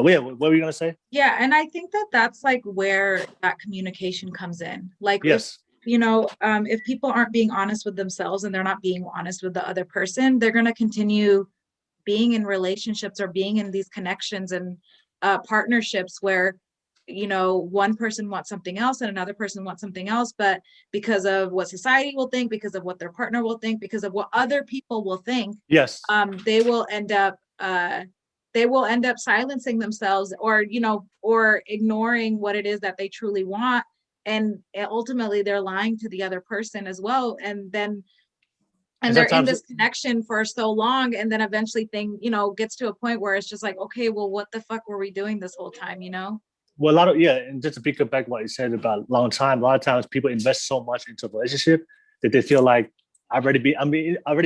yeah, what were you gonna say? Yeah, and I think that that's like where that communication comes in. Like, yes, if people aren't being honest with themselves and they're not being honest with the other person, they're going to continue being in relationships or being in these connections and partnerships where, one person wants something else and another person wants something else, but because of what society will think, because of what their partner will think, because of what other people will think, yes, they will end up silencing themselves, or ignoring what it is that they truly want, and ultimately they're lying to the other person as well, and they're in this connection for so long, and then eventually gets to a point where it's just like, okay, well, what the fuck were we doing this whole time? Well, and just to pick up back what you said about long time, a lot of times people invest so much into a relationship that they feel like I already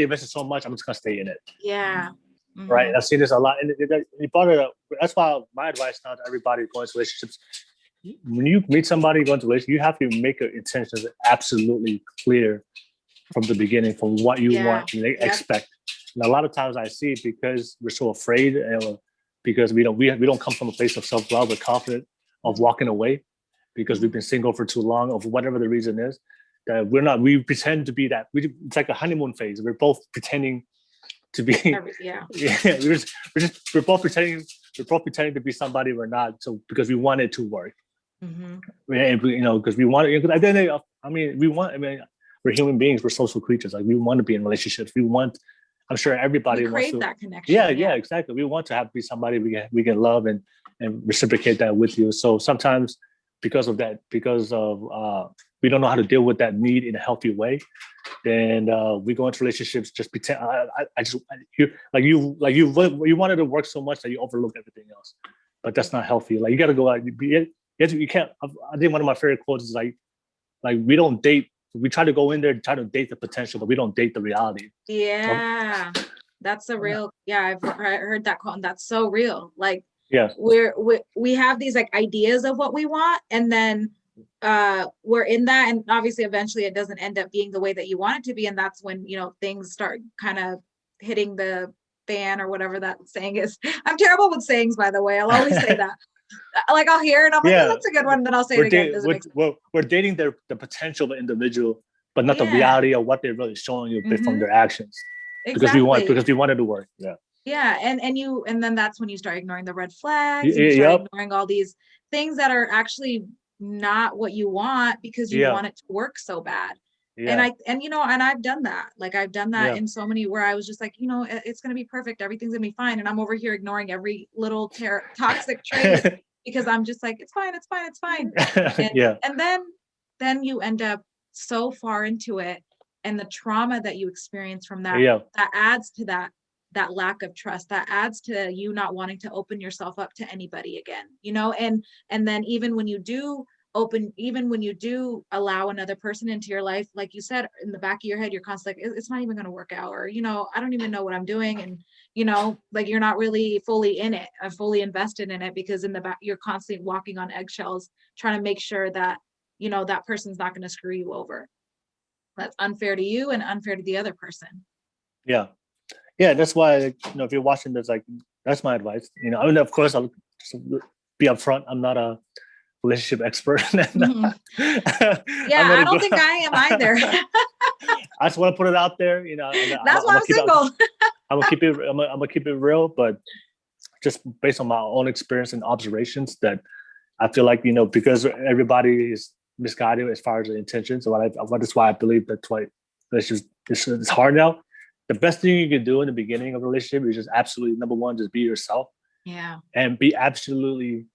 invested so much, I'm just gonna stay in it. Yeah. Right. And I've seen this a lot. And you brought it up. That's why my advice now to everybody going into relationships, when you meet somebody going into a relationship, you have to make your intentions absolutely clear from the beginning, from what you want and expect. And a lot of times I see, because we're so afraid, and because we don't come from a place of self-love or confidence of walking away, because we've been single for too long, or for whatever the reason is, that we pretend to be that. It's like a honeymoon phase. We're both pretending to be we're both pretending to be somebody we're not, so because we want it to work. Because we want it, at the end of, we're human beings, we're social creatures, like we want to be in relationships, I'm sure everybody wants to, that connection. Yeah, exactly. We want to be somebody we can love and reciprocate that with you. So sometimes because of we don't know how to deal with that need in a healthy way, then we go into relationships just pretend. You wanted to work so much that you overlook everything else, but that's not healthy. Like, you got to go out. You can't. I think one of my favorite quotes is like we don't date we try to go in there and try to date the potential, but we don't date the reality. Yeah. That's a real, I've heard that quote, and that's so real. Like, yeah, we have these like ideas of what we want, and then we're in that, and obviously eventually it doesn't end up being the way that you want it to be, and that's when, you know, things start kind of hitting the fan, or whatever that saying is. I'm terrible with sayings, by the way. I'll always say that. Like, I'll hear it, I'm like, oh, that's a good one, then I'll say it again. We're dating the potential of an individual, but not the reality of what they're really showing you from their actions. Exactly. Because we want it to work. Yeah, and then that's when you start ignoring the red flags, you start ignoring all these things that are actually not what you want, because you want it to work so bad. And I've done that. Like, I've done that in so many, where I was just like, you know, it's going to be perfect, everything's going to be fine, and I'm over here ignoring every little toxic trait because I'm just like, it's fine. And then you end up so far into it, and the trauma that you experience from that, that adds to that lack of trust, that adds to you not wanting to open yourself up to anybody again, you know. And then even when you do allow another person into your life, like you said, in the back of your head, you're constantly like, it's not even going to work out, or, you know, I don't even know what I'm doing. And, you know, like, you're not really fully in it, fully invested in it, because in the back, you're constantly walking on eggshells, trying to make sure that, you know, that person's not going to screw you over. That's unfair to you and unfair to the other person. Yeah. That's why, you know, if you're watching this, like, that's my advice. You know, I mean, of course, I'll just be upfront. I'm not a relationship expert. I don't think I am either. I just want to put it out there. You know, that's why I'm single. I'm gonna keep it real, but just based on my own experience and observations, that I feel like, you know, because everybody is misguided as far as the intentions. So that's why I believe that's why it's hard now. The best thing you can do in the beginning of a relationship is just absolutely, number one, just be yourself. Yeah. And be absolutely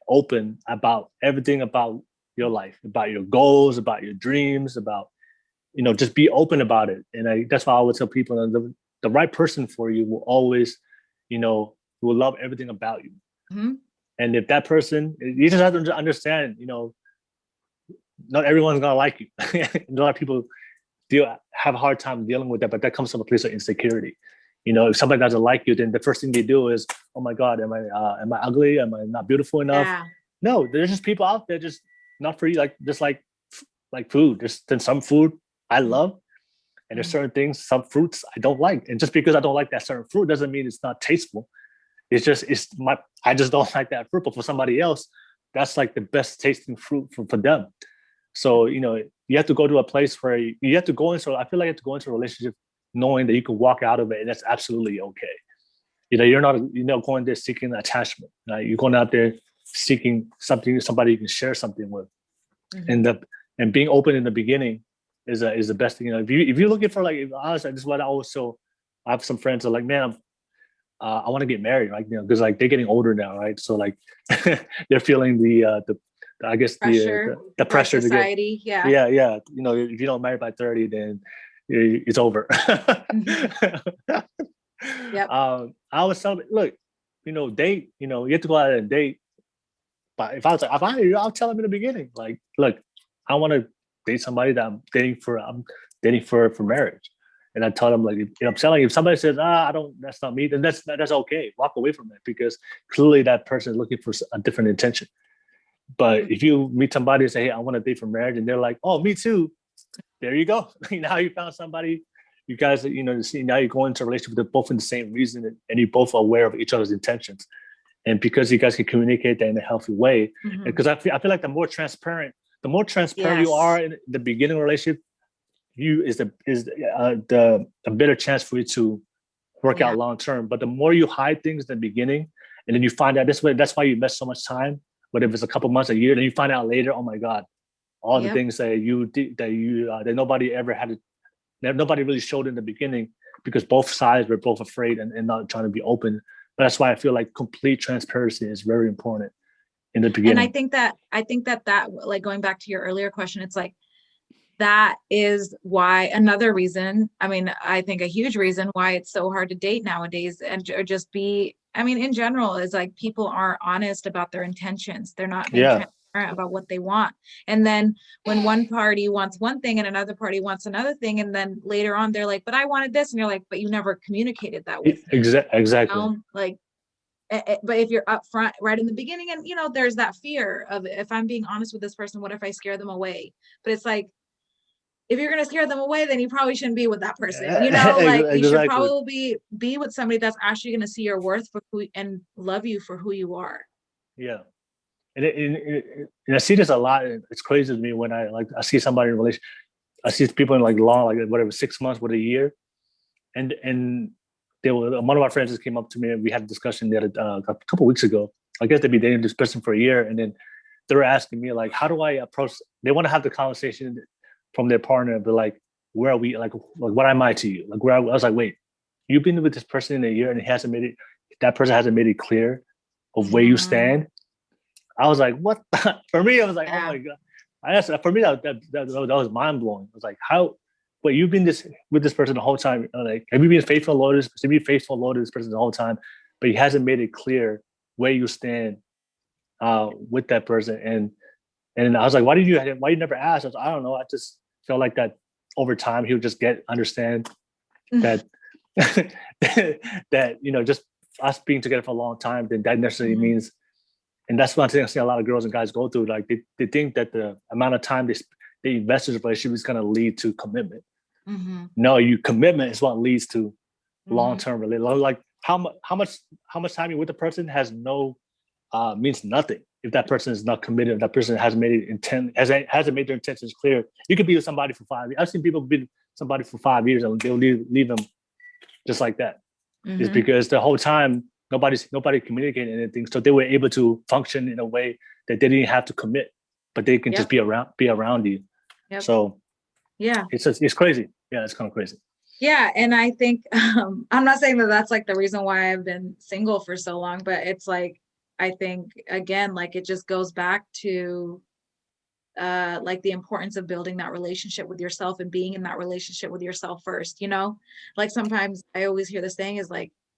open about everything about your life, about your goals, about your dreams, about, you know, just be open about it. And that's why I would tell people that the right person for you will always, you know, will love everything about you. Mm-hmm. And if that person, you just have to understand, you know, not everyone's gonna like you. A lot of people have a hard time dealing with that, but that comes from a place of insecurity. You know, if somebody doesn't like you, then the first thing they do is, oh my God, am I ugly? Am I not beautiful enough? Yeah. No, there's just people out there just not for you, like food. There's some food I love, and there's certain things, some fruits I don't like. And just because I don't like that certain fruit doesn't mean it's not tasteful. I just don't like that fruit, but for somebody else, that's like the best tasting fruit for them. So, you know, you have to go to a place where you have to go into, I feel like you have to go into a relationship knowing that you can walk out of it and that's absolutely okay. You know, you're not going there seeking attachment. Right? You're going out there seeking somebody you can share something with. Mm-hmm. And being open in the beginning is the best thing. You know, if you're looking for, like, honestly, this is what I always show. I have some friends that are like, man, I want to get married, right? You know, because like they're getting older now, right? So like they're feeling the I guess pressure, the pressure society, to get, yeah. You know, if you don't marry by 30, then it's over. Mm-hmm. Yep. I always tell them, look, you know, date. You know, you have to go out and date. But if I was like, I'll tell them in the beginning, like, look, I want to date somebody that I'm dating for marriage. And I tell them, like, I'm telling you, if somebody says, that's not me, then that's okay. Walk away from it, because clearly that person is looking for a different intention. But if you meet somebody and say, hey, I want to date for marriage, and they're like, oh, me too. There you go. Now you found somebody. You guys, you know, now you go into a relationship with both in the same reason, and you're both aware of each other's intentions. And because you guys can communicate that in a healthy way, because I feel like the more transparent you are in the beginning of a relationship, the better chance for you to work out long term. But the more you hide things in the beginning, and then you find out that's why you invest so much time. But if it's a couple months, a year, then you find out later, oh my God, all the things that you did that nobody ever had, that nobody really showed in the beginning, because both sides were both afraid and not trying to be open. But that's why I feel like complete transparency is very important in the beginning. And I think that like, going back to your earlier question, it's like, that is why another reason, I mean, I think a huge reason why it's so hard to date nowadays, or just be, I mean, in general, is like, people aren't honest about their intentions. They're not being about what they want. And then when one party wants one thing and another party wants another thing, and then later on they're like, but I wanted this, and you're like, but you never communicated that with me. Exactly. Like, but if you're upfront right in the beginning, and there's that fear of, if I'm being honest with this person, what if I scare them away? But it's like, if you're going to scare them away, then you probably shouldn't be with that person. Like you should probably be with somebody that's actually going to see your worth and love you for who you are. Yeah. And I see this a lot. It's crazy to me when I see somebody in a relationship. I see people in long, whatever, 6 months, with a year, and one of our friends just came up to me and we had a discussion a couple of weeks ago. I guess they've been dating this person for a year, and then they were asking me how do I approach? They want to have the conversation from their partner, but where are we? What am I to you? Where I was like, wait, you've been with this person in a year and that person hasn't made it clear of where you stand. I was like, what? For me, I was like, oh my God. For me, that was mind blowing. I was like, how? But you've been with this person the whole time. Have you been faithful and loyal to this person? Have you been faithful and loyal to this person the whole time? But he hasn't made it clear where you stand with that person. And I was like, why you never ask? I was like, I don't know. I just felt like that over time he would just understand that that just us being together for a long time, then that necessarily means. And that's one thing I see a lot of girls and guys go through. They think that the amount of time they invest in a relationship is going to lead to commitment. Mm-hmm. No, commitment is what leads to long-term relationship. How much time you're with the person means nothing if that person is not committed. If that person hasn't made their intentions clear. You could be with somebody for 5 years. I've seen people be with somebody for 5 years and they'll leave them just like that. Mm-hmm. It's because the whole time nobody communicated anything, so they were able to function in a way that they didn't have to commit, but they can just be around you. Yep. So yeah, it's crazy. Yeah, it's kind of crazy. Yeah, and I think I'm not saying that that's the reason why I've been single for so long, but it's I think again, it just goes back to the importance of building that relationship with yourself and being in that relationship with yourself first. Sometimes I always hear this saying is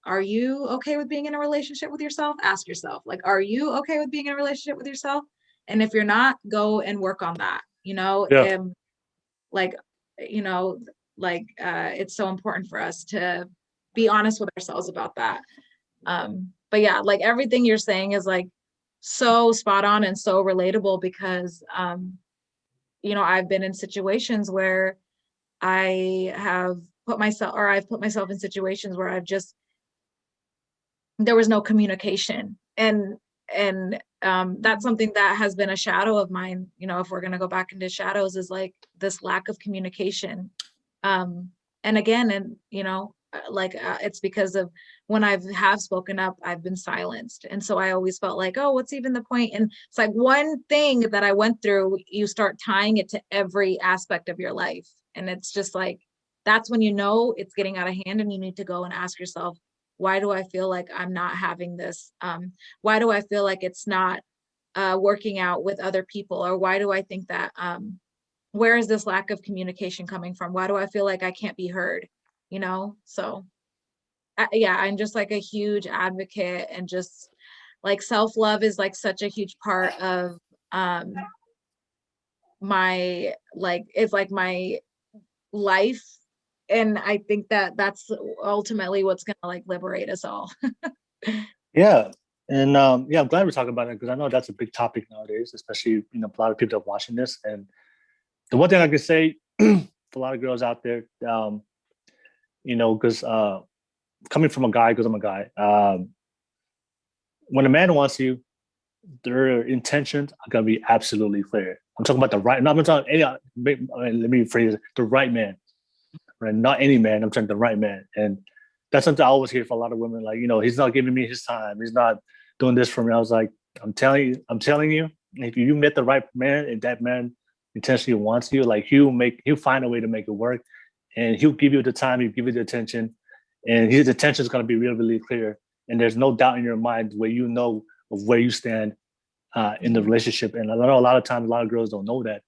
are you okay with being in a relationship with yourself? Ask yourself, are you okay with being in a relationship with yourself? And if you're not, go and work on that, yeah. It's so important for us to be honest with ourselves about that. But yeah, everything you're saying is so spot on and so relatable because, I've been in situations where I've put myself in situations where there was no communication, and that's something that has been a shadow of mine. If we're going to go back into shadows, is this lack of communication. And again, it's because of when I have spoken up, I've been silenced. And so I always felt oh, what's even the point? And it's one thing that I went through, you start tying it to every aspect of your life. And it's just that's when it's getting out of hand, and you need to go and ask yourself, why do I feel I'm not having this? Why do I feel it's not working out with other people? Or why do I think that, where is this lack of communication coming from? Why do I feel I can't be heard? So yeah, I'm just a huge advocate, and just self-love is such a huge part of my it's my life. And I think that that's ultimately what's going to liberate us all. Yeah. And I'm glad we're talking about it because I know that's a big topic nowadays, especially, a lot of people are watching this. And the one thing I can say for a lot of girls out there, because coming from a guy, because I'm a guy, when a man wants you, their intentions are going to be absolutely clear. I'm talking about the right, not I'm talking any, let me phrase it, the right man. Right? Not any man, I'm talking the right man. And that's something I always hear from a lot of women, he's not giving me his time. He's not doing this for me. I was like, I'm telling you, if you met the right man and that man intentionally wants you, he'll find a way to make it work. And he'll give you the time, he'll give you the attention. And his attention is going to be really, really clear. And there's no doubt in your mind where of where you stand in the relationship. And I know a lot of times, a lot of girls don't know that,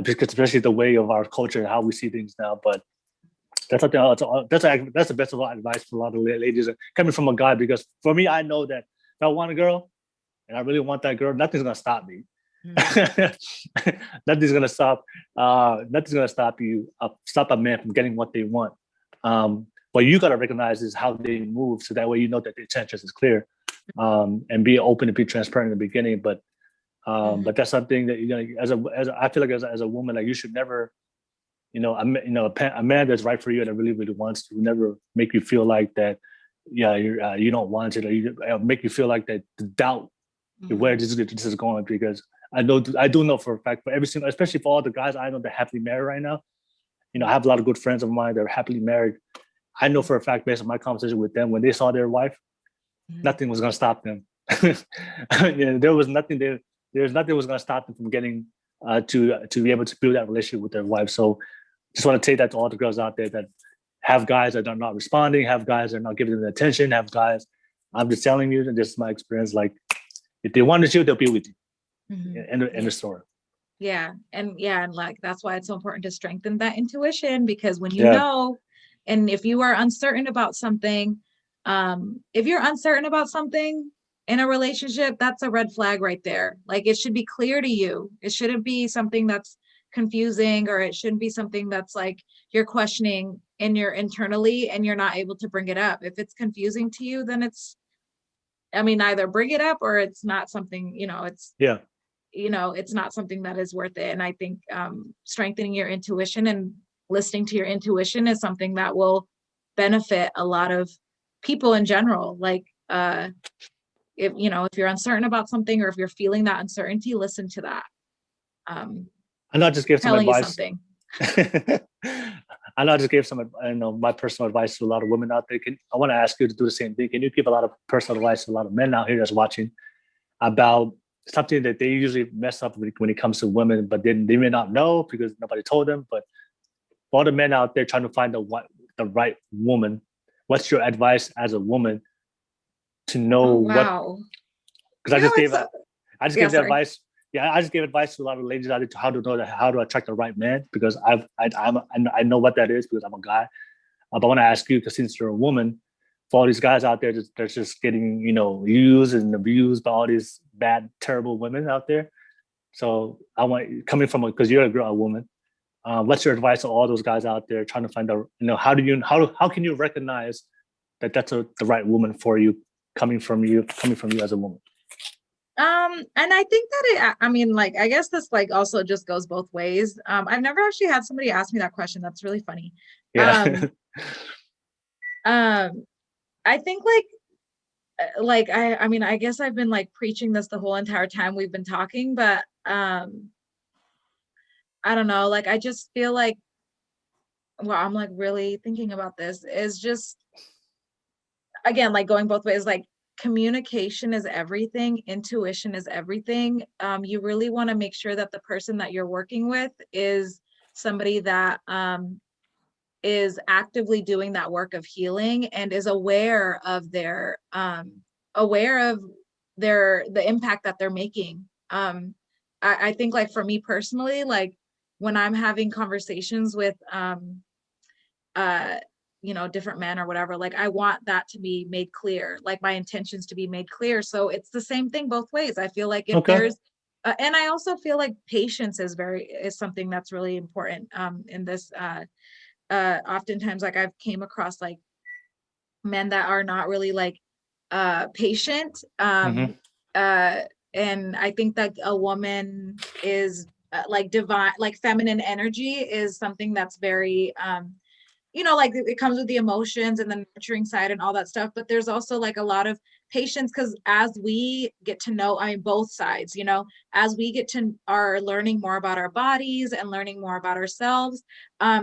because especially the way of our culture and how we see things now. But that's something. That's the best of all advice for a lot of ladies coming from a guy. Because for me, I know that if I want a girl and I really want that girl, nothing's gonna stop me. Nothing's gonna stop. Nothing's gonna stop a man from getting what they want. What you gotta recognize is how they move, so that way you know that the intention is clear, and be open and be transparent in the beginning. But that's something that I feel like as a woman, like you should never, a man that's right for you and really really wants to never make you feel like that. Yeah, you don't want it, or you make you feel like that the doubt where this is going, because I do know for a fact, for every single, especially for all the guys I know that happily married right now. I have a lot of good friends of mine that are happily married. I know for a fact, based on my conversation with them, when they saw their wife, nothing was going to stop them. There was nothing there. There's nothing was going to stop them from getting to be able to build that relationship with their wife. So, just want to say that to all the girls out there that have guys that are not responding, have guys that are not giving them the attention, have guys. I'm just telling you, and this is my experience. Like, if they wanted you, they'll be with you. In the store. Yeah. And like, that's why it's so important to strengthen that intuition, because when you know, and if you are uncertain about something, if you're uncertain about something in a relationship, that's a red flag right there. Like, it should be clear to you. It shouldn't be something that's confusing, or it shouldn't be something that's like you're questioning internally and you're not able to bring it up. If it's confusing to you, then either bring it up, or it's not something, it's not something that is worth it. And I think strengthening your intuition and listening to your intuition is something that will benefit a lot of people in general. Like, if you're uncertain about something, or if you're feeling that uncertainty, listen to that. I know I just gave some advice. I know I just gave some, my personal advice to a lot of women out there. I want to ask you to do the same thing. Can you give a lot of personal advice to a lot of men out here that's watching about something that they usually mess up when it comes to women, but then they may not know because nobody told them? But for all the men out there trying to find the right woman, what's your advice as a woman to know what? Because I just gave the advice. Yeah, I just gave advice to a lot of ladies out there to how to attract the right man, because I know what that is because I'm a guy. But I want to ask you, because since you're a woman, for all these guys out there that's just getting used and abused by all these bad, terrible women out there. So I want, coming from because you're a woman, what's your advice to all those guys out there trying to find out? How can you recognize that that's the right woman for you, coming from you as a woman? And I think that I guess this also just goes both ways. I've never actually had somebody ask me that question. That's really funny. Yeah. I think I guess I've been preaching this the whole entire time we've been talking, but I don't know, I just feel like, well, I'm really thinking about this, is just, again, going both ways. Communication is everything. Intuition is everything. You really want to make sure that the person that you're working with is somebody that is actively doing that work of healing and is aware of the impact that they're making. I think for me personally, when I'm having conversations with different men or whatever, I want that to be made clear, my intentions to be made clear. So it's the same thing both ways. I feel like if there's and I also feel like patience is something that's really important in this. Oftentimes, I've came across men that are not really patient. And I think that a woman is divine, feminine energy is something that's very it comes with the emotions and the nurturing side and all that stuff, but there's also a lot of patience, because as we get to know, both sides, as we are learning more about our bodies and learning more about ourselves,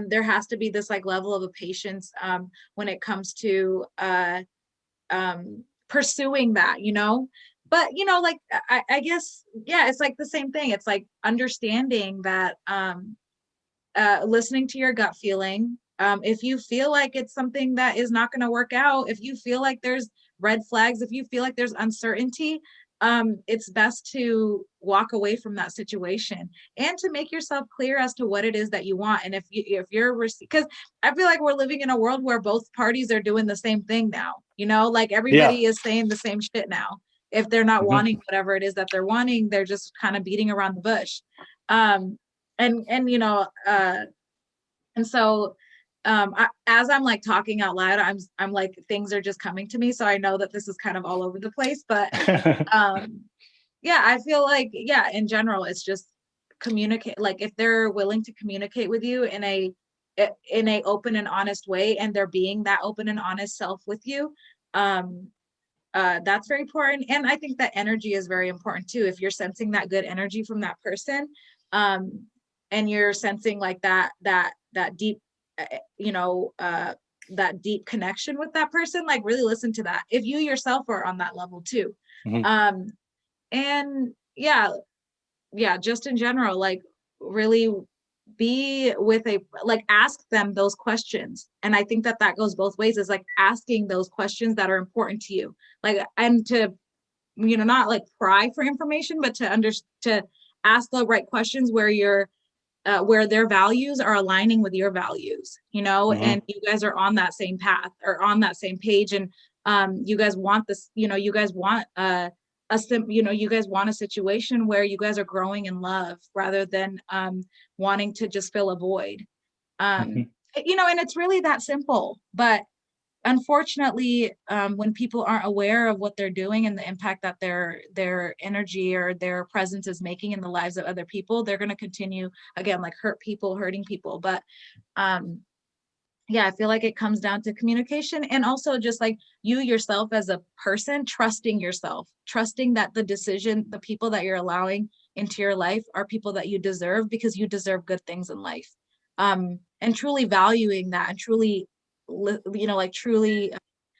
there has to be this level of a patience when it comes to pursuing that, but I guess, it's the same thing. It's understanding that listening to your gut feeling. If you feel like it's something that is not going to work out, if you feel like there's red flags, if you feel like there's uncertainty, it's best to walk away from that situation and to make yourself clear as to what it is that you want. And if you're, because I feel like we're living in a world where both parties are doing the same thing now, everybody is saying the same shit now. if they're not wanting whatever it is that they're wanting, they're just kind of beating around the bush. And you know, and so as I'm like talking out loud, I'm like, things are just coming to me. So I know that this is kind of all over the place, but yeah, I feel like, yeah, in general, it's just communicate. Like if they're willing to communicate with you in a open and honest way, and they're being that open and honest self with you, that's very important. And I think that energy is very important too. If you're sensing that good energy from that person, and you're sensing like that deep, you know, that deep connection with that person, like really listen to that. If you yourself are on that level too. And yeah, just in general, like really be with like ask them those questions. And I think that goes both ways, is like asking those questions that are important to you, like, and to, you know, not like pry for information, but to ask the right questions where you're where their values are aligning with your values, you know, and you guys are on that same path or on that same page. And you guys want this, you know, you guys want you guys want a situation where you guys are growing in love rather than wanting to just fill a void. You know, and it's really that simple. But unfortunately, when people aren't aware of what they're doing and the impact that their energy or their presence is making in the lives of other people, they're going to continue, again, like hurting people. But yeah, I feel like it comes down to communication, and also just like you yourself as a person, trusting yourself, trusting that the people that you're allowing into your life are people that you deserve, because you deserve good things in life. And truly valuing that, and truly, you know, like truly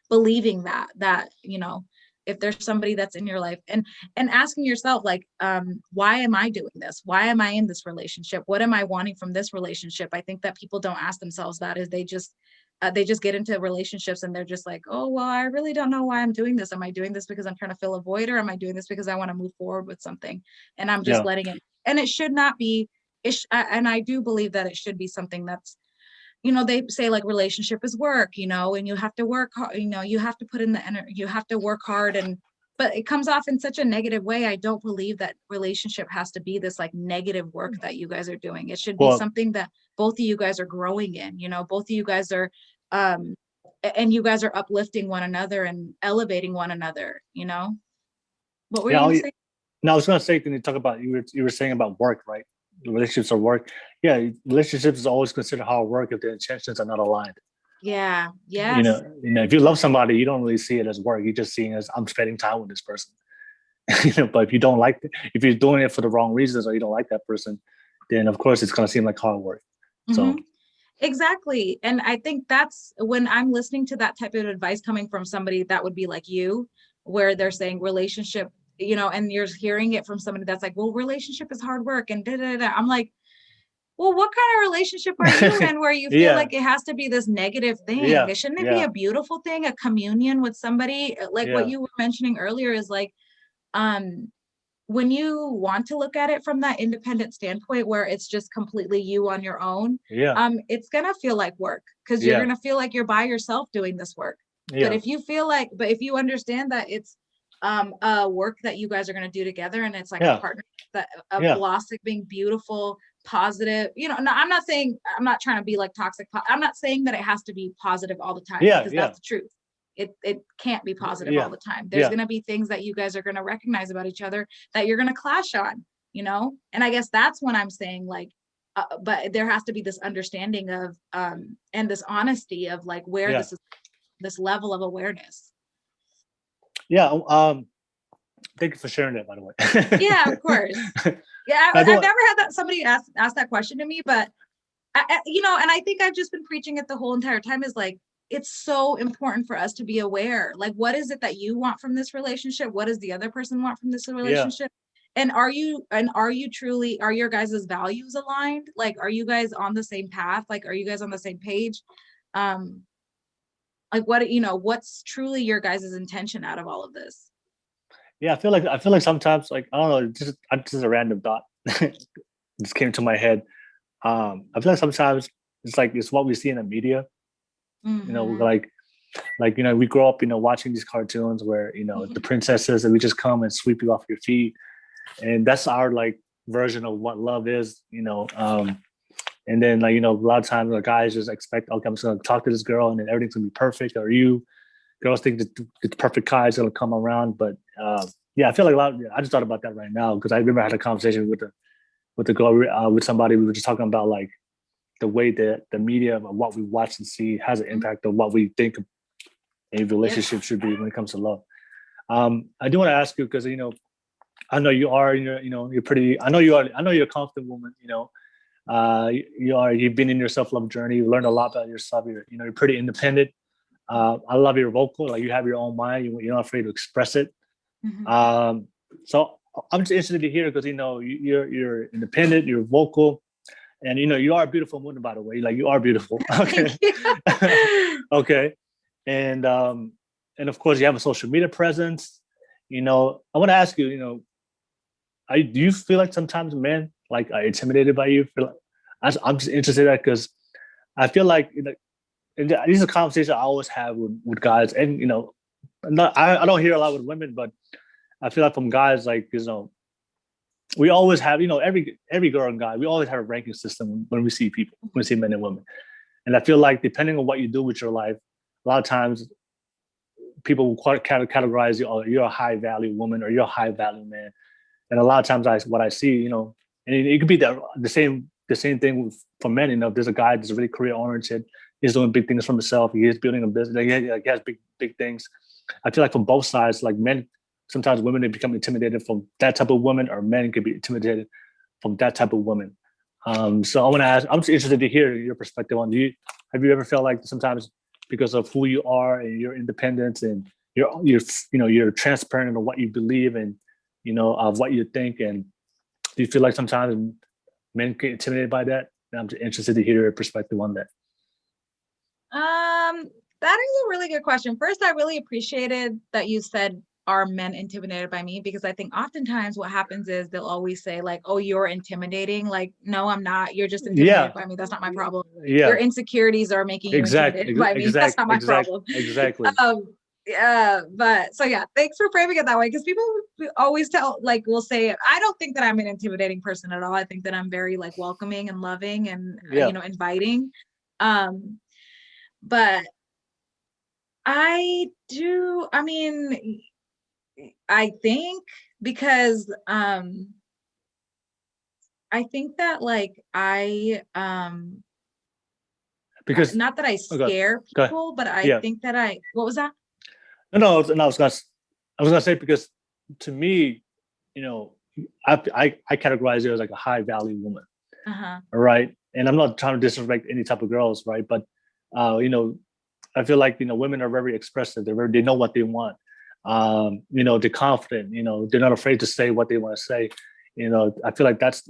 believing that, you know, if there's somebody that's in your life, and asking yourself, like, why am I doing this? Why am I in this relationship? What am I wanting from this relationship? I think that people don't ask themselves that. Is they just get into relationships and they're just like, oh, well, I really don't know why I'm doing this. Am I doing this because I'm trying to fill a void, or am I doing this because I want to move forward with something? And I'm just letting it, and it should not be, and I do believe that it should be something that's, you know, they say like relationship is work, you know, and you have to work hard, you know, you have to put in the energy, you have to work hard. And but it comes off in such a negative way. I don't believe that relationship has to be this like negative work that you guys are doing. It should be something that both of you guys are growing in, you know, both of you guys are and you guys are uplifting one another and elevating one another, you know. What were you gonna say? No, I was gonna say, when you talk about, you were saying about work, right? Relationships are work. Yeah, relationships is always considered hard work if the intentions are not aligned. Yeah. Yes. You know, if you love somebody, you don't really see it as work. You just see it as, I'm spending time with this person. You know, but if you don't like it, if you're doing it for the wrong reasons, or you don't like that person, then of course it's gonna seem like hard work. So exactly. And I think that's when I'm listening to that type of advice coming from somebody that would be like you, where they're saying relationship, you know, and you're hearing it from somebody that's like, well, relationship is hard work and da da da. I'm like, well, what kind of relationship are you in where you feel like it has to be this negative thing? Shouldn't it be a beautiful thing, a communion with somebody? Like what you were mentioning earlier is like, when you want to look at it from that independent standpoint where it's just completely you on your own, it's gonna feel like work, because you're gonna feel like you're by yourself doing this work. But if you understand that it's a work that you guys are gonna do together, and it's like a partnership that blossoming, beautiful, positive, you know, no, I'm not trying to be like toxic. I'm not saying that it has to be positive all the time, because that's the truth. It can't be positive all the time. There's going to be things that you guys are going to recognize about each other that you're going to clash on, you know? And I guess that's when I'm saying like, but there has to be this understanding of, and this honesty of like where this is, this level of awareness. Yeah. Thank you for sharing that, by the way. Yeah, of course. Yeah. I've never had that somebody ask that question to me, but you know, and I think I've just been preaching it the whole entire time, is like, it's so important for us to be aware, like, what is it that you want from this relationship? What does the other person want from this relationship? And are your guys' values aligned? Like, are you guys on the same path? Like, are you guys on the same page? Like, what, you know, what's truly your guys' intention out of all of this? Yeah, I feel like sometimes, like, I don't know, just a random thought just came to my head. I feel like sometimes it's like, it's what we see in the media. You know, like Like, we grow up, watching these cartoons where, the princesses and we just come and sweep you off your feet. And that's our like version of what love is, and then like, a lot of times the guys just expect, okay, I'm just gonna talk to this girl and then everything's gonna be perfect. Or girls think that the perfect guy is gonna come around. But yeah, I feel like I just thought about that right now because I remember I had a conversation with the girl with somebody. We were just talking about like the way that the media of what we watch and see has an impact on what we think a relationship should be when it comes to love. I do want to ask you because I know you are you're pretty. I know you're a confident woman. You've been in your self love journey. You learned a lot about yourself. You're pretty independent. I love your vocal. Like you have your own mind. You're not afraid to express it. So I'm just interested to hear because you're independent. You're vocal. And you are a beautiful woman, by the way. Like you are beautiful. Okay. Okay. And of course you have a social media presence. I want to ask you, do you feel like sometimes men like are intimidated by you? I'm just interested in that because I feel like these are conversations I always have with guys, and I don't hear a lot with women, but I feel like from guys like we always have every girl and guy we always have a ranking system when we see people, when we see men and women, and I feel like depending on what you do with your life, a lot of times people will categorize you, oh, you're a high value woman or you're a high value man. And a lot of times what I see, and it could be the same thing for men. If there's a guy that's really career oriented, he's doing big things for himself, he is building a business, he has big things. I feel like from both sides, like men, sometimes women they become intimidated from that type of woman, or men can be intimidated from that type of woman. So I want to ask, I'm just interested to hear your perspective on have you ever felt like sometimes because of who you are and your independence and you're transparent in what you believe and of what you think, and do you feel like sometimes men get intimidated by that? And I'm just interested to hear your perspective on that. That is a really good question. First, I really appreciated that you said, are men intimidated by me? Because I think oftentimes what happens is they'll always say like, oh, you're intimidating. Like, no, I'm not. You're just intimidated by me. That's not my problem. Yeah. Your insecurities are making you intimidated by me. That's not my problem. Exactly. Yeah, but so yeah, thanks for framing it that way, because people always will say, I don't think that I'm an intimidating person at all. I think that I'm very like welcoming and loving and inviting. But I think because I think that like because not that I scare people, but I think that what was that? No, I was gonna say because to me, I categorize you as like a high value woman, right? And I'm not trying to disrespect any type of girls, right? But I feel like women are very expressive. They know what they want. They're confident. They're not afraid to say what they want to say. I feel like that's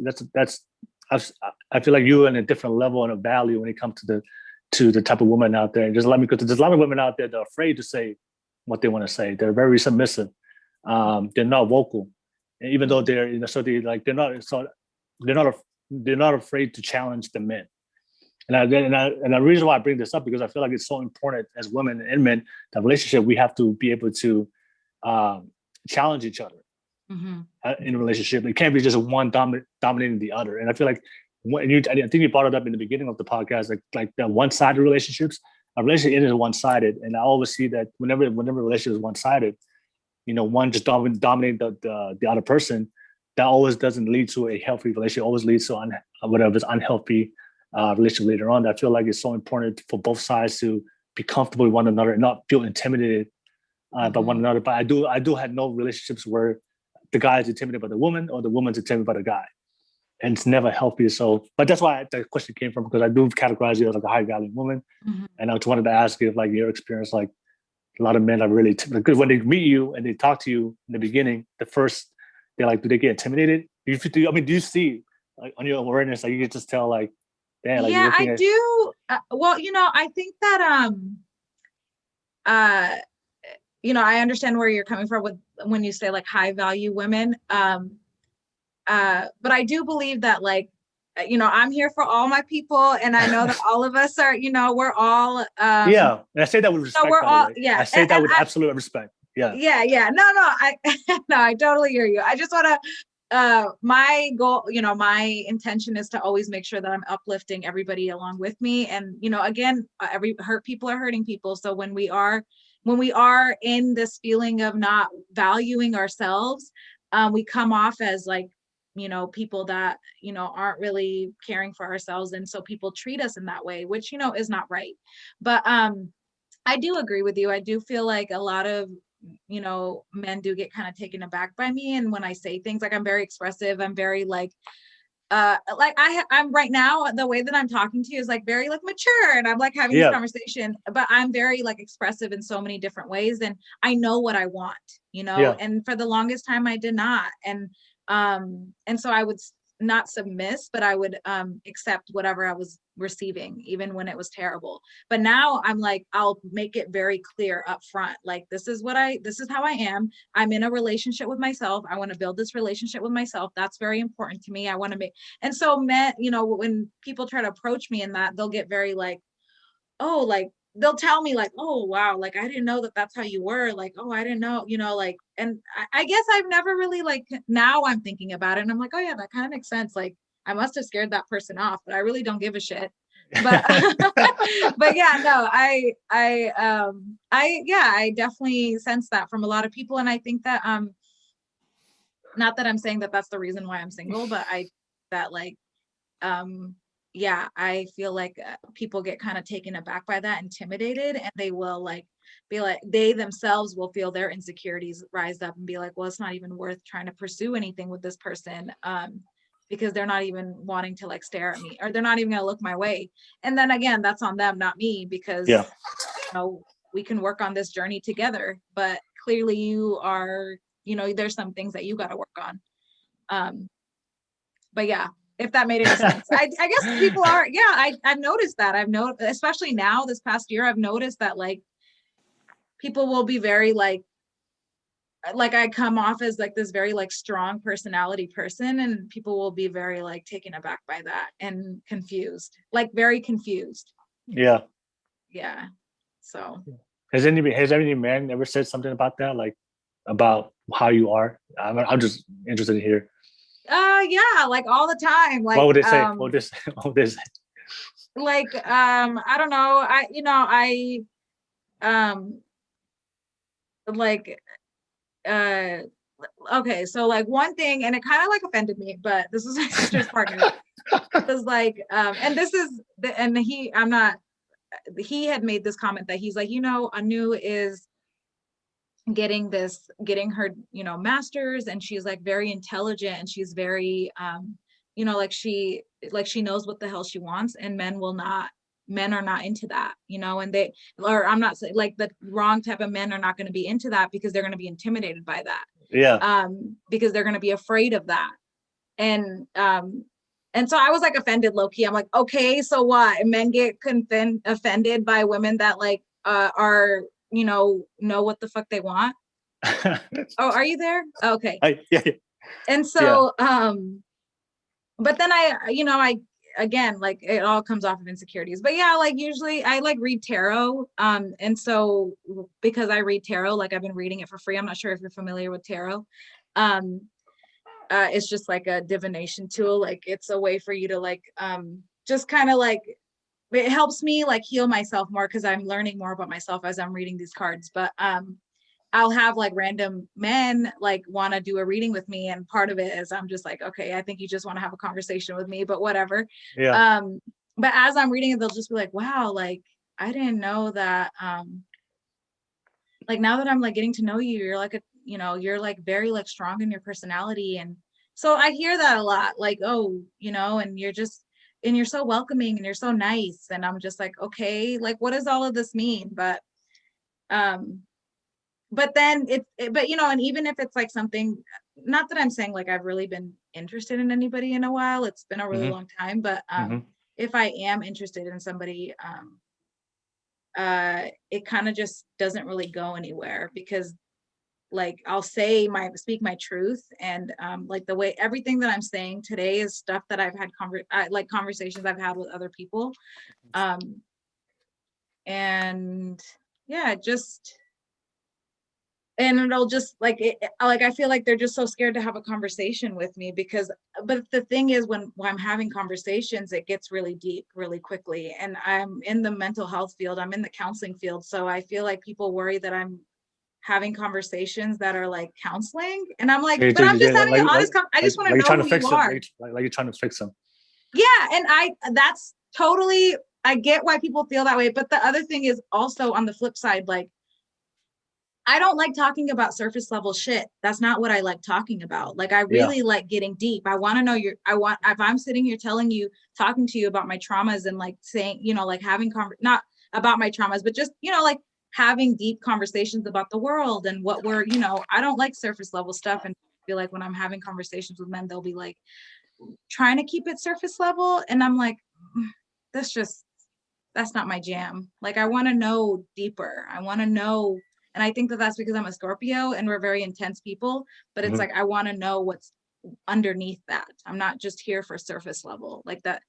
I feel like you're in a different level and a value when it comes to the type of woman out there. And just let me, because there's a lot of women out there that are afraid to say what they want to say. They're very submissive. They're not vocal, and even though they're they're not afraid to challenge the men. And the reason why I bring this up because I feel like it's so important as women and men, the relationship, we have to be able to challenge each other in a relationship. It can't be just one dominating the other. And I feel like I think you brought it up in the beginning of the podcast, like the one-sided relationships. A relationship is one-sided, and I always see that whenever a relationship is one-sided, one just dominate the other person. That always doesn't lead to a healthy relationship. Always leads to unhealthy relationship later on. I feel like it's so important for both sides to be comfortable with one another and not feel intimidated by one another. But I do have no relationships where the guy is intimidated by the woman or the woman's intimidated by the guy, and it's never healthy. So, but that's why the question came from, because I do categorize you as like a high value woman, and I just wanted to ask you if like your experience, like a lot of men are really because when they meet you and they talk to you in the beginning, they're like, do they get intimidated? Do you see like on your awareness, like you can just tell like, damn, like yeah, I do. Well, I think that I understand where you're coming from when you say like high value women. But I do believe that like I'm here for all my people, and I know that all of us are, we're all yeah. And I say that with respect, so we're by the all, way. yeah. I say that with absolute respect. Yeah. Yeah. No, I no, I totally hear you. I just want to my goal, my intention is to always make sure that I'm uplifting everybody along with me. And, again, every hurt people are hurting people. So when we are in this feeling of not valuing ourselves, we come off as like, people that, aren't really caring for ourselves. And so people treat us in that way, which, is not right. But I do agree with you. I do feel like a lot of men do get kind of taken aback by me, and when I say things, like I'm very expressive, I'm very like I'm right now, the way that I'm talking to you is like very like mature, and I'm like having this conversation, but I'm very like expressive in so many different ways, and I know what I want, and for the longest time I did not. And so I would not submiss, but I would accept whatever I was receiving, even when it was terrible. But now I'm like, I'll make it very clear up front, like this is how I am. I'm in a relationship with myself. I want to build this relationship with myself. That's very important to me. I want to make, and so men, when people try to approach me in that, they'll get very like, oh, like they'll tell me like, oh wow, like I didn't know that that's how you were, like, oh, I didn't know, like, and I guess I've never really, like, now I'm thinking about it and I'm like, oh yeah, that kind of makes sense, like I must have scared that person off, but I really don't give a shit. But but yeah, no, I definitely sense that from a lot of people. And I think that not that I'm saying that that's the reason why I'm single, but um yeah, I feel like people get kind of taken aback by that, intimidated, and they will like be like, they themselves will feel their insecurities rise up and be like, well, it's not even worth trying to pursue anything with this person, because they're not even wanting to like stare at me, or they're not even going to look my way. And then again, that's on them, not me, because we can work on this journey together, but clearly you are, there's some things that you got to work on. But yeah, if that made any sense. I guess people are, I've noticed that. Especially now this past year, I've noticed that like people will be very like I come off as like this very like strong personality person, and people will be very like taken aback by that and confused, like very confused. Yeah. So has any man ever said something about that, like about how you are? I'm just interested to hear. Yeah, like all the time. Like what would they say? What would they say? Like I don't know, like okay, so like one thing, and it kind of like offended me, but this was my sister's partner. It was like and this is and he had made this comment that he's like, Anu is getting her, master's, and she's like very intelligent, and she's very like she knows what the hell she wants, and men are not into that, and I'm not saying like the wrong type of men are not going to be into that, because they're going to be intimidated by that. Because they're going to be afraid of that. And so I was like offended low key. I'm like, okay, so what? Men get offended by women that like are, know what the fuck they want. Oh, are you there? Okay. Yeah. And so but then I again, like it all comes off of insecurities. But yeah, like usually I like read tarot. And so because I read tarot, like I've been reading it for free. I'm not sure if you're familiar with tarot. It's just like a divination tool. Like it's a way for you to like just kind of like, it helps me like heal myself more, because I'm learning more about myself as I'm reading these cards. But I'll have like random men like want to do a reading with me, and part of it is I'm just like, okay, I think you just want to have a conversation with me, but whatever. But as I'm reading it, they'll just be like, wow, like I didn't know that like now that I'm like getting to know you, you're like you're like very like strong in your personality. And so I hear that a lot, like, oh, and you're so welcoming and you're so nice. And I'm just like, okay, like what does all of this mean? But then but and even if it's like something, not that I'm saying like I've really been interested in anybody in a while, it's been a really long time, but if I am interested in somebody, it kind of just doesn't really go anywhere, because like I'll speak my truth, and like the way everything that I'm saying today is stuff that I've had like conversations I've had with other people, and yeah, just, and it'll just like like I feel like they're just so scared to have a conversation with me because, but the thing is when I'm having conversations, it gets really deep really quickly, and I'm in the mental health field, I'm in the counseling field, so I feel like people worry that I'm having conversations that are like counseling, and I'm like, but I'm just having an honest I just want to you're know trying to who fix you them, are. like you're trying to fix them. Yeah, and that's totally, I get why people feel that way, but the other thing is also on the flip side, like I don't like talking about surface level shit. That's not what I like talking about. Like I really like getting deep. I want to know if I'm sitting here telling you, talking to you about my traumas and like saying, you know, like having not about my traumas, but just, you know, like having deep conversations about the world and what we're, you know, I don't like surface level stuff. And I feel like when I'm having conversations with men, they'll be like trying to keep it surface level. And I'm like, that's not my jam. Like I want to know deeper. I want to know, and I think that that's because I'm a Scorpio and we're very intense people, but it's like I want to know what's underneath that. I'm not just here for surface level like that.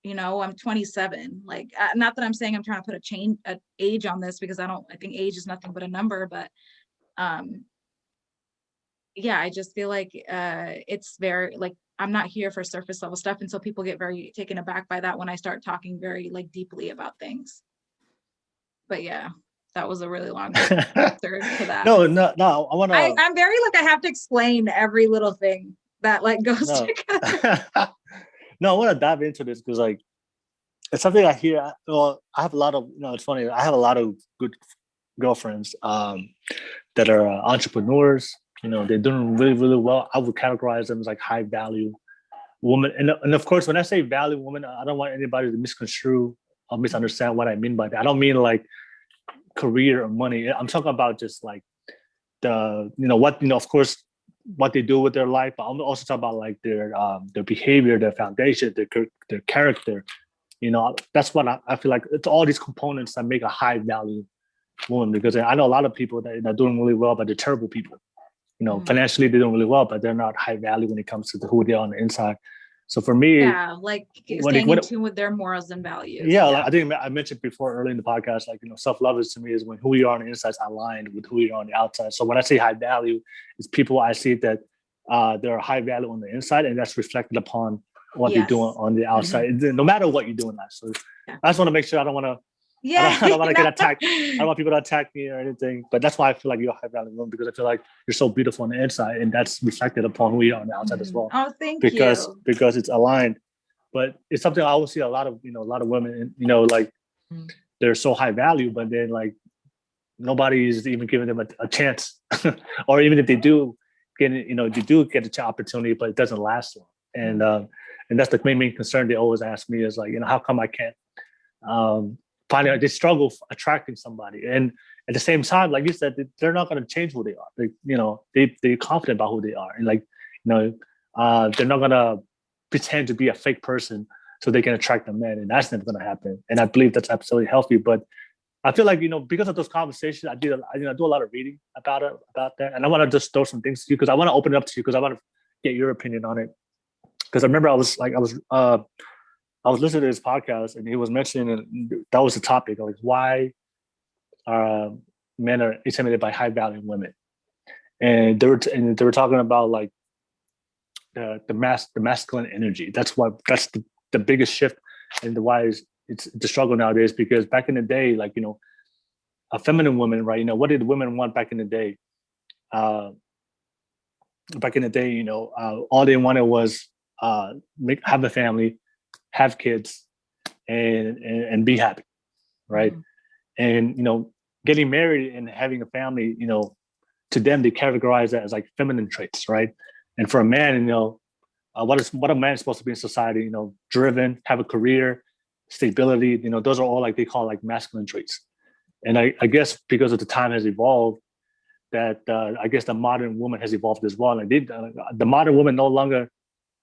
You know, I'm 27. Like not that I'm saying I'm trying to put a age on this, because I think age is nothing but a number, but yeah, I just feel like it's very like I'm not here for surface level stuff, and so people get very taken aback by that when I start talking very like deeply about things. But yeah, that was a really long answer to that. No, I want to. I'm very like I have to explain every little thing that like goes together. No, I want to dive into this because like it's something I hear. Well, I have a lot of, you know, it's funny. I have a lot of good girlfriends that are entrepreneurs. You know, they're doing really, really well. I would categorize them as like high value women. And of course, when I say value women, I don't want anybody to misconstrue or misunderstand what I mean by that. I don't mean like career or money. I'm talking about just like the, you know, what, you know, of course, what they do with their life. But I'm also talking about like their behavior, their foundation, their character. You know, that's what I feel like. It's all these components that make a high value woman, because I know a lot of people that are doing really well, but they're terrible people. You know, financially they're doing really well, but they're not high value when it comes to who they are on the inside. So for me, yeah, like staying in tune with their morals and values. Yeah, like I think I mentioned before early in the podcast, like, you know, self-love is to me is when who you are on the inside is aligned with who you are on the outside. So when I say high value, it's people I see that they're high value on the inside, and that's reflected upon what they're doing on the outside, no matter what you're doing. So I just want to make sure I don't want to. Yeah, I don't want to get attacked. I don't want people to attack me or anything. But that's why I feel like you're a high value woman, because I feel like you're so beautiful on the inside, and that's reflected upon who you are on the outside as well. Oh, thank you. Because it's aligned. But it's something I always see a lot of women, you know, like they're so high value, but then like nobody is even giving them a chance, or even if they do get, you know, you do get an opportunity, but it doesn't last long. And that's the main concern they always ask me is like, you know, how come I can't find out? They struggle attracting somebody, and at the same time, like you said, they're not going to change who they are. They, you know, they're confident about who they are, and like, you know, they're not going to pretend to be a fake person so they can attract the men, and that's never going to happen. And I believe that's absolutely healthy. But I feel like, you know, because of those conversations, I do a lot of reading about that, and I want to just throw some things to you because I want to open it up to you because I want to get your opinion on it. Because I remember I was listening to this podcast and he was mentioning, and that was the topic, like why men are intimidated by high value women, and they were talking about like the masculine energy. That's the biggest shift, and why it's the struggle nowadays. Because back in the day, like, you know, a feminine woman, right? You know, what did women want back in the day? You know, all they wanted was have a family, have kids, and be happy, right? And, you know, getting married and having a family, you know, to them they categorize that as like feminine traits, right? And for a man, you know, what a man is supposed to be in society, you know, driven, have a career, stability, you know, those are all like they call like masculine traits. And I guess because of the time has evolved, that I guess the modern woman has evolved as well. And the modern woman no longer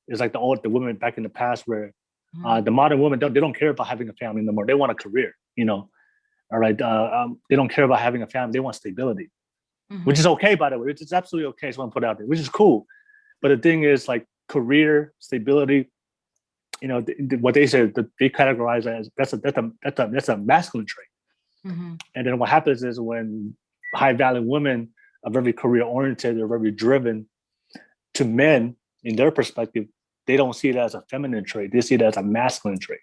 is like the women back in the past, where the modern women they don't care about having a family no more. They want a career, you know. All right, they don't care about having a family. They want stability. which is okay, by the way. It's absolutely okay. So I'm put out there, which is cool. But the thing is, like, career stability, what they say, they categorize as that's a masculine trait. Mm-hmm. And then what happens is when high value women are very career oriented, they're very driven, to men, in their perspective, they don't see it as a feminine trait. They see it as a masculine trait.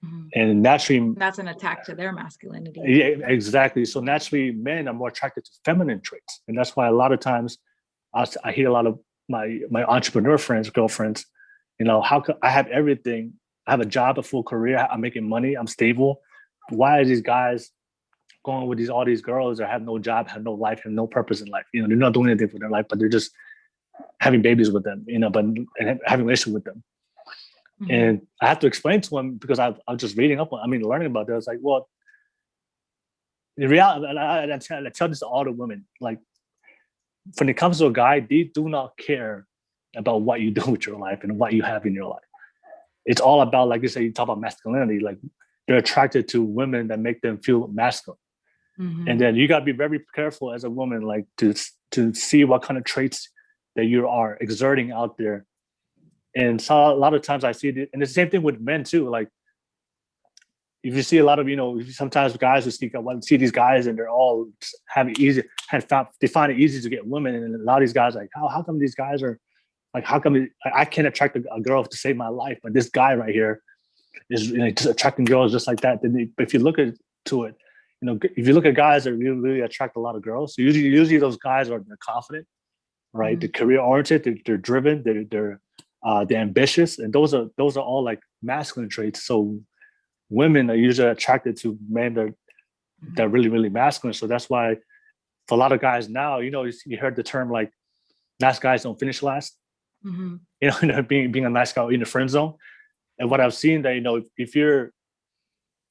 Mm-hmm. And naturally, that's an attack to their masculinity. Yeah, exactly. So naturally, men are more attracted to feminine traits. And that's why a lot of times I hear a lot of my entrepreneur friends, girlfriends, how could I have everything? I have a job, a full career, I'm making money, I'm stable. Why are these guys going with all these girls that have no job, have no life, have no purpose in life? They're not doing anything for their life, but they're just having babies with them, but and having a relationship with them. Mm-hmm. And I have to explain to them, because I was just reading up on, learning about that. I was like, well, in reality, I tell this to all the women, like, when it comes to a guy, they do not care about what you do with your life and what you have in your life. It's all about, like you say, you talk about masculinity, like they're attracted to women that make them feel masculine. Mm-hmm. And then you got to be very careful as a woman, like to see what kind of traits that you are exerting out there. And so a lot of times I see it, and it's the same thing with men too. Like, if you see a lot of, sometimes guys who see these guys and they're all they find it easy to get women. And a lot of these guys are like, how come these guys are like, how come I can't attract a girl to save my life, but this guy right here is just attracting girls just like that. Then if you look to it, if you look at guys that really, really attract a lot of girls, so usually those guys they're confident, right? Mm-hmm. They're career oriented, they're driven, they're ambitious, and those are all like masculine traits. So women are usually attracted to men that are really, really masculine. So that's why for a lot of guys now, you heard the term like nice guys don't finish last. Mm-hmm. Being a nice guy in the friend zone. And what I've seen that, if you're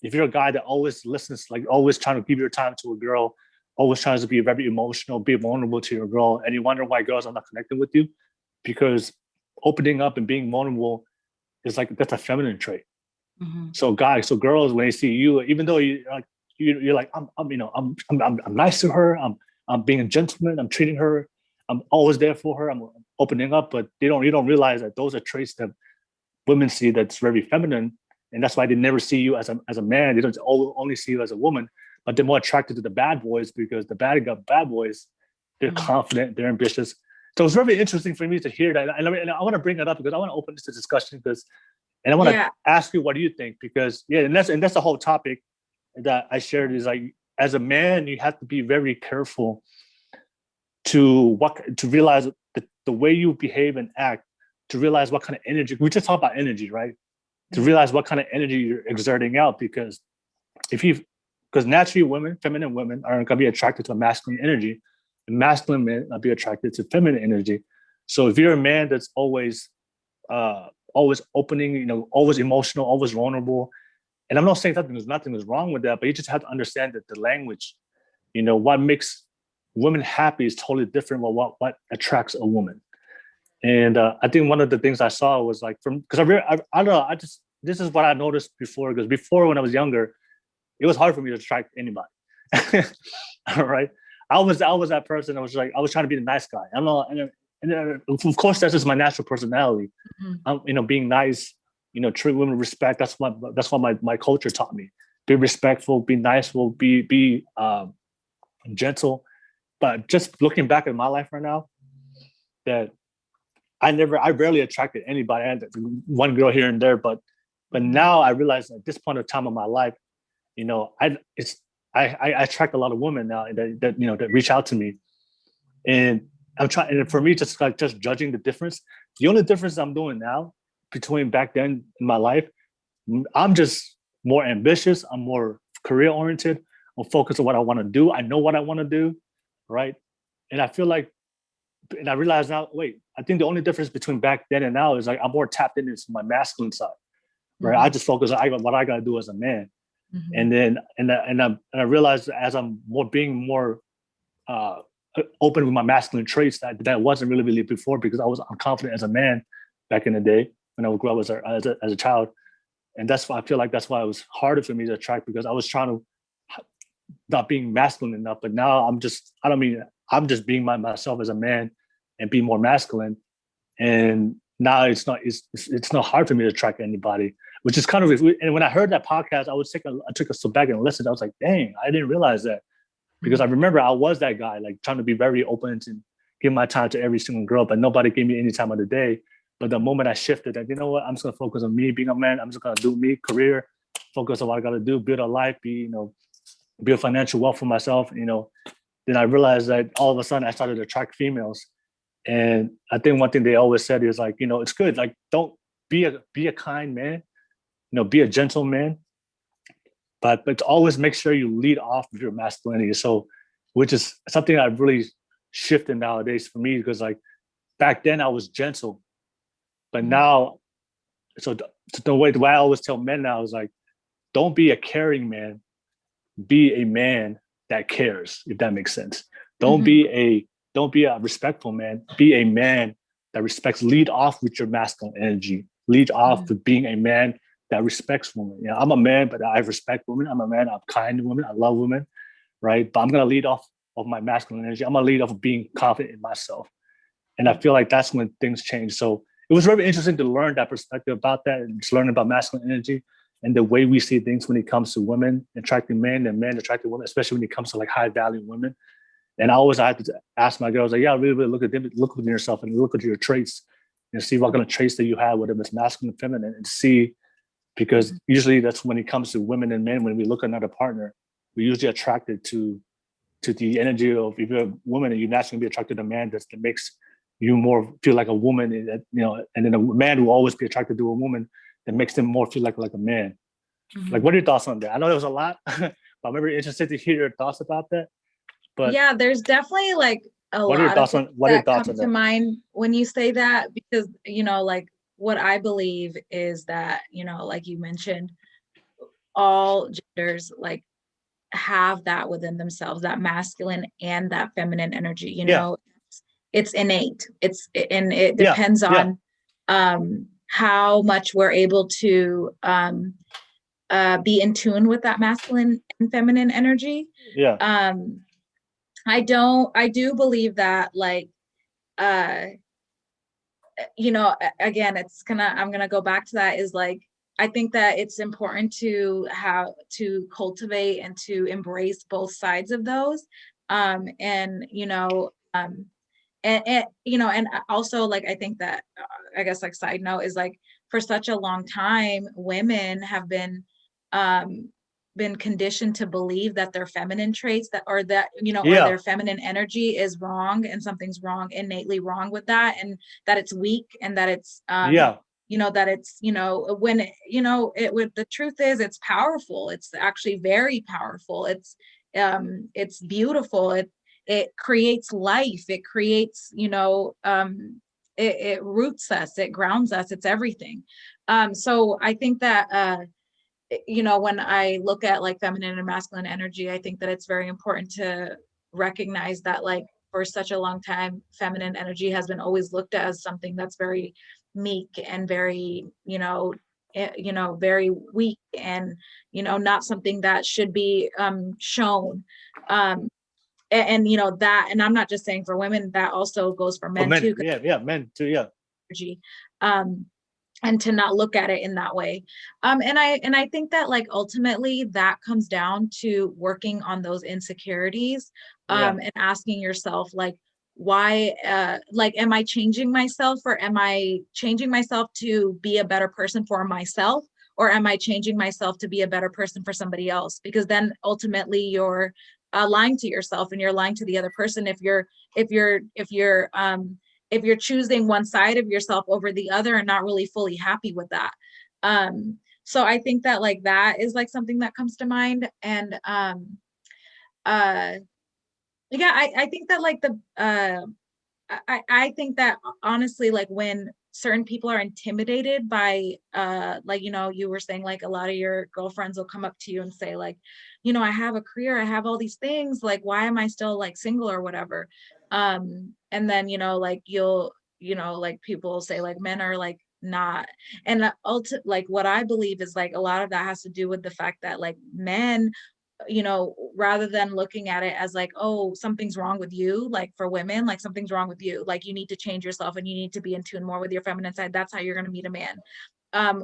a guy that always listens, like always trying to give your time to a girl, always trying to be very emotional, be vulnerable to your girl, and you wonder why girls are not connecting with you, because opening up and being vulnerable is like, that's a feminine trait. Mm-hmm. So girls, when they see you, even though you're like, I'm nice to her, I'm being a gentleman, I'm treating her, I'm always there for her, I'm opening up, but you don't realize that those are traits that women see that's very feminine, and that's why they never see you as a man. They don't only see you as a woman, but they're more attracted to the bad boys, because the bad boys, they're mm-hmm. confident, they're ambitious. So it's very interesting for me to hear that, and I want to bring it up because I want to open this to discussion, and I want to ask you, what do you think? Because and that's the whole topic that I shared, is like, as a man, you have to be very careful to realize the way you behave and act, to realize what kind of energy. We just talk about energy, right? To realize what kind of energy you're exerting out, because naturally feminine women are going to be attracted to a masculine energy, and masculine men are be attracted to feminine energy. So if you're a man that's always opening, always emotional, always vulnerable, and I'm not saying that nothing is wrong with that, but you just have to understand that the language, what makes women happy is totally different from what attracts a woman. And I think one of the things I saw was like, because I don't know, this is what I noticed before, because before, when I was younger, it was hard for me to attract anybody. All right, I was that person. I was trying to be the nice guy. I don't know, and of course that's just my natural personality. Mm-hmm. Being nice, treat women with respect. That's what my culture taught me. Be respectful, be nice, be gentle. But just looking back at my life right now, that I rarely attracted anybody. I had one girl here and there, but now I realize at this point of time of my life, I attract a lot of women now that reach out to me, and I'm trying. And for me, just judging the difference, the only difference I'm doing now between back then in my life, I'm just more ambitious. I'm more career oriented. I'm focused on what I want to do. I know what I want to do, right? And I feel like, and I realize now, wait, I think the only difference between back then and now is like I'm more tapped into my masculine side, right? Mm-hmm. I just focus on what I got to do as a man. Mm-hmm. And then, and I realized as I'm being more open with my masculine traits, that wasn't really before, because I was unconfident as a man back in the day when I would grow up as a child. And that's why I feel like that's why it was harder for me to attract, because I was trying to not being masculine enough. But now I don't mean I'm just being myself as a man and being more masculine. And now it's not hard for me to attract anybody, which is kind of, and when I heard that podcast, I took a step back and listened. I was like, dang, I didn't realize that, because I remember I was that guy, like trying to be very open to give my time to every single girl, but nobody gave me any time of the day. But the moment I shifted, like, you know what, I'm just gonna focus on me being a man. I'm just gonna do me, career, focus on what I gotta do, build a life, build financial wealth for myself. Then I realized that all of a sudden I started to attract females. And I think one thing they always said is like, it's good. Like, don't be a kind man, be a gentleman, but always make sure you lead off with your masculinity. So, which is something I've really shifted nowadays for me, because like back then I was gentle, but now, so the way I always tell men now is like, don't be a caring man, be a man that cares, if that makes sense. Don't be a respectful man, be a man that respects. Lead off with your masculine energy. Lead off with being a man that respects women. I'm a man, but I respect women. I'm a man, I'm kind to women, I love women, right? But I'm gonna lead off of my masculine energy. I'm gonna lead off of being confident in myself. And I feel like that's when things change. So it was very interesting to learn that perspective about that, and just learning about masculine energy and the way we see things when it comes to women attracting men and men attracting women, especially when it comes to like high value women. And I had to ask my girls, like, yeah, really look at them, look within yourself and look at your traits and see what kind of traits that you have, whether it's masculine, feminine, and see, because usually that's when it comes to women and men, when we look at another partner, we're usually attracted to the energy of, if you're a woman, and you're naturally be attracted to a man that makes you more feel like a woman, and then a man will always be attracted to a woman that makes them more feel like a man. Like, what are your thoughts on that? I know there was a lot, but I'm very interested to hear your thoughts about that. But yeah, there's definitely like a what are your lot thoughts of on what are your that thoughts come on to that? mind when you say that, because like what I believe is that like you mentioned, all genders like have that within themselves, that masculine and that feminine energy. Yeah, It's innate. And it yeah, depends yeah, on how much we're able to be in tune with that masculine and feminine energy. yeah, um I do believe that, like, uh again, I'm gonna go back to that, is like, I think that it's important to have to cultivate and to embrace both sides of those. And and also, like, I think that, I guess, like, side note is like, for such a long time, women have been conditioned to believe that their feminine traits, or yeah, their feminine energy is wrong, and something's wrong, innately wrong with that, and that it's weak, and that it's yeah, that it's when the truth is, it's powerful. It's actually very powerful. It's beautiful. It creates life. It creates, it roots us, it grounds us, it's everything. So I think that when I look at like feminine and masculine energy, I think that it's very important to recognize that, like, for such a long time, feminine energy has been always looked at as something that's very meek and very, very weak, and not something that should be shown. That, and I'm not just saying for women, that also goes for for men men, too, yeah, men too, yeah, energy. Um, and to not look at it in that way. And I think that, like, ultimately that comes down to working on those insecurities, yeah, and asking yourself, like, why, like, am I changing myself, or am I changing myself to be a better person for myself, or am I changing myself to be a better person for somebody else? Because then ultimately you're lying to yourself, and you're lying to the other person, if you're choosing one side of yourself over the other and not really fully happy with that. So I think that, like, that is like something that comes to mind. And uh yeah, I think that, like, I think that, honestly, like, when certain people are intimidated by, like, you were saying, like, a lot of your girlfriends will come up to you and say, like, I have a career, I have all these things, like, why am I still, like, single or whatever? And then, like, like, people will say, like, men are, like, not. And like, what I believe is, like, a lot of that has to do with the fact that, like, men rather than looking at it as like, oh, something's wrong with you, like for women, like something's wrong with you, like you need to change yourself and you need to be in tune more with your feminine side. That's how you're going to meet a man.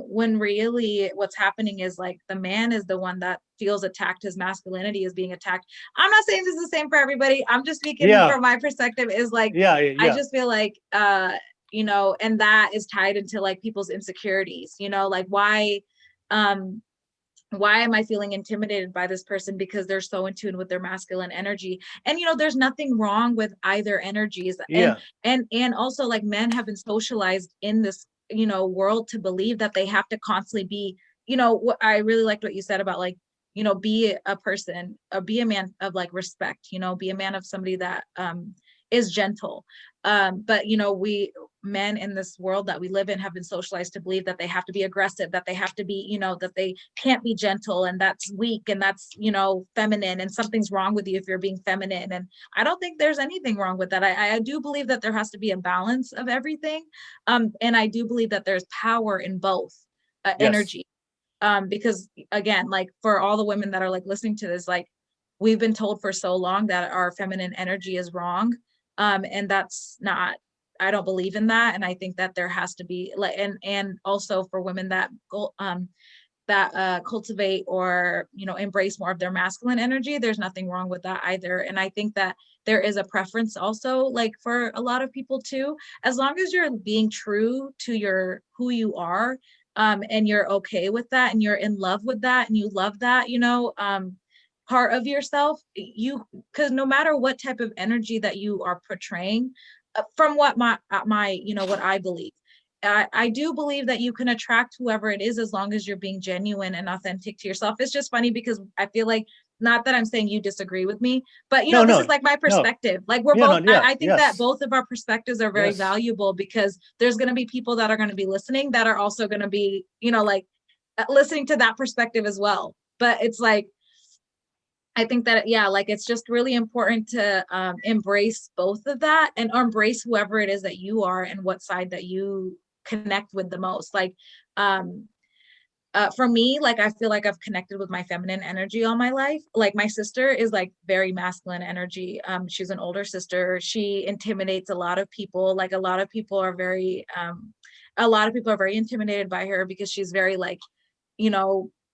When really what's happening is like the man is the one that feels attacked. His masculinity is being attacked. I'm not saying this is the same for everybody. I'm just speaking from my perspective is like, I just feel like, and that is tied into like people's insecurities, like why am I feeling intimidated by this person? Because they're so in tune with their masculine energy. And there's nothing wrong with either energies. And also like men have been socialized in this, world to believe that they have to constantly be, what I really liked what you said about like, be a person, be a man of like respect, be a man of somebody that is gentle. But we men in this world that we live in have been socialized to believe that they have to be aggressive, that they have to be, that they can't be gentle, and that's weak, and that's feminine, and something's wrong with you if you're being feminine. And I don't think there's anything wrong with that. I do believe that there has to be a balance of everything, and I do believe that there's power in both energy, because again, like for all the women that are like listening to this, like we've been told for so long that our feminine energy is wrong, and that's not, I don't believe in that. And I think that there has to be like, and also for women that go, cultivate or, embrace more of their masculine energy, there's nothing wrong with that either. And I think that there is a preference also, like for a lot of people too, as long as you're being true to who you are, and you're okay with that, and you're in love with that, and you love that, part of yourself, because no matter what type of energy that you are portraying, from what my what I believe, I do believe that you can attract whoever it is as long as you're being genuine and authentic to yourself. It's just funny because I feel like, not that I'm saying you disagree with me, but this is like my perspective. Like we're both, I think that both of our perspectives are very valuable, because there's going to be people that are going to be listening that are also going to be, like listening to that perspective as well. But it's like, I think that, like it's just really important to embrace both of that, and embrace whoever it is that you are and what side that you connect with the most. Like, for me, like I feel like I've connected with my feminine energy all my life. Like my sister is like very masculine energy. She's an older sister. She intimidates a lot of people. Like a lot of people are very intimidated by her, because she's very like,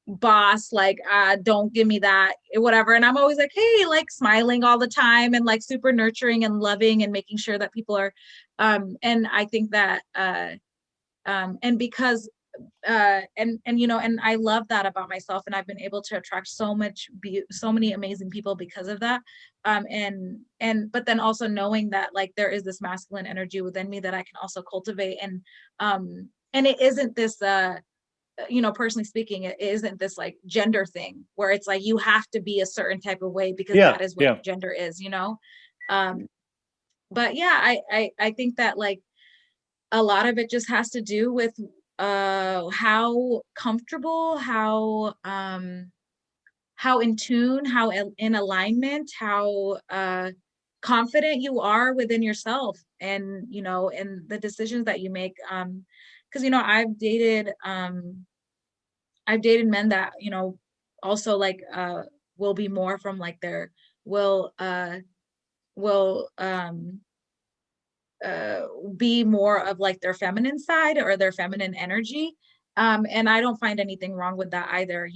boss, like don't give me that, whatever. And I'm always like, hey, like smiling all the time, and like super nurturing and loving, and making sure that people are and I think that and because and I love that about myself, and I've been able to attract so many amazing people because of that, but then also knowing that like there is this masculine energy within me that I can also cultivate, and it isn't this personally speaking, it isn't this like gender thing where it's like you have to be a certain type of way because that is what gender is, but I think that like a lot of it just has to do with how comfortable, how in tune, how in alignment, how confident you are within yourself, and and the decisions that you make, because I've dated men that, also like will be more from like their will be more of like their feminine side or their feminine energy. And I don't find anything wrong with that either,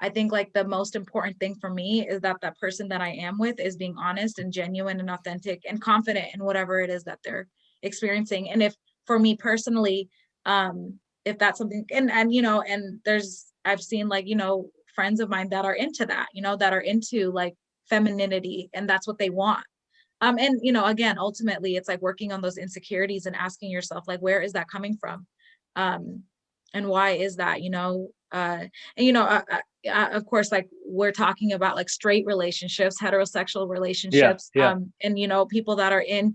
I think like the most important thing for me is that that person that I am with is being honest and genuine and authentic and confident in whatever it is that they're experiencing. And if, for me personally, if that's something, and I've seen like, friends of mine that are into that, that are into like femininity, and that's what they want. And again, ultimately it's like working on those insecurities and asking yourself, like, where is that coming from? And why is that, and of course, like we're talking about like straight relationships, heterosexual relationships, and people that are in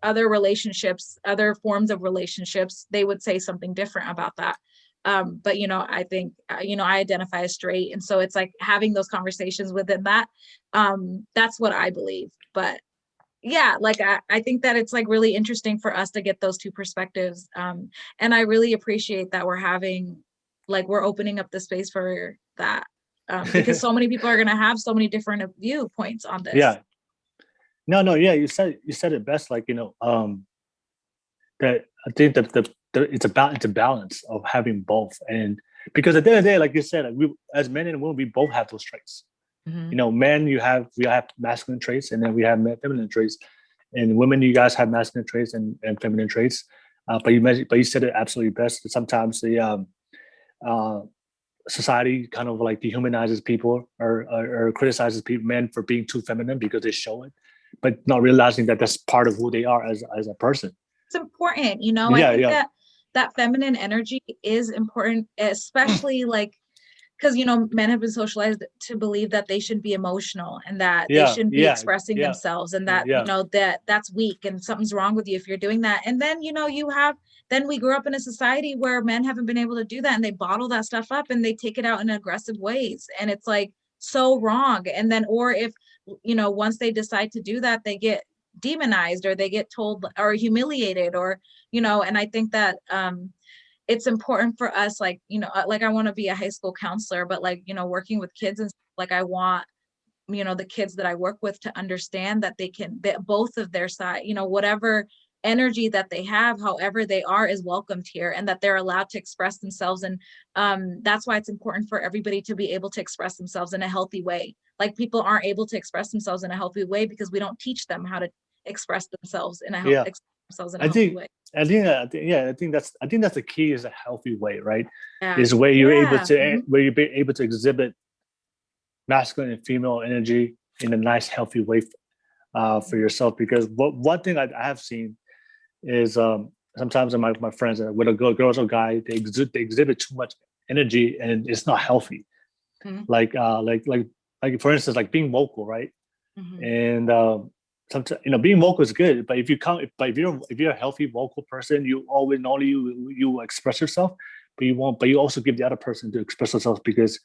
other relationships, other forms of relationships, they would say something different about that. But I think I identify as straight, and so it's like having those conversations within that. That's what I believe. But yeah, like I think that it's like really interesting for us to get those two perspectives. And I really appreciate that we're opening up the space for that. Because so many people are gonna have so many different viewpoints on this. Yeah. No, yeah, you said it best. Like, that I think that it's a balance of having both, and because at the end of the day, like you said, like we as men and women, we both have those traits. Mm-hmm. Men, we have masculine traits, and then we have feminine traits, and women, you guys have masculine traits and feminine traits. But you said it absolutely best. That sometimes the uh, society kind of like dehumanizes people or criticizes people, men for being too feminine because they show it, but not realizing that that's part of who they are as a person. It's important, I Yeah, think yeah, that feminine energy is important, especially like because men have been socialized to believe that they should be emotional and that they yeah, shouldn't be yeah, expressing yeah, themselves, and that yeah, that's weak and something's wrong with you if you're doing that. And then then we grew up in a society where men haven't been able to do that, and they bottle that stuff up and they take it out in aggressive ways, and it's like so wrong. And then, or if once they decide to do that, they get demonized or they get told or humiliated, or and I think that it's important for us, like like I want to be a high school counselor, but like working with kids and stuff, like I want the kids that I work with to understand that that both of their side, whatever energy that they have, however they are, is welcomed here, and that they're allowed to express themselves. And that's why it's important for everybody to be able to express themselves in a healthy way. Like people aren't able to express themselves in a healthy way because we don't teach them how to express themselves in a yeah. I healthy think way. yeah, I think that's the key, is a healthy way, right? Yeah, Is where you're able yeah. to where you're able to exhibit masculine and female energy in a nice, healthy way for yourself. Because one thing I have seen is sometimes in my friends, with a girls or guy, they exhibit too much energy and it's not healthy. Mhm. Like for instance, like being vocal, right? Mhm. And sometimes being vocal is good, but if you're a healthy vocal person, you always not only you express yourself, but you also give the other person to express themselves, because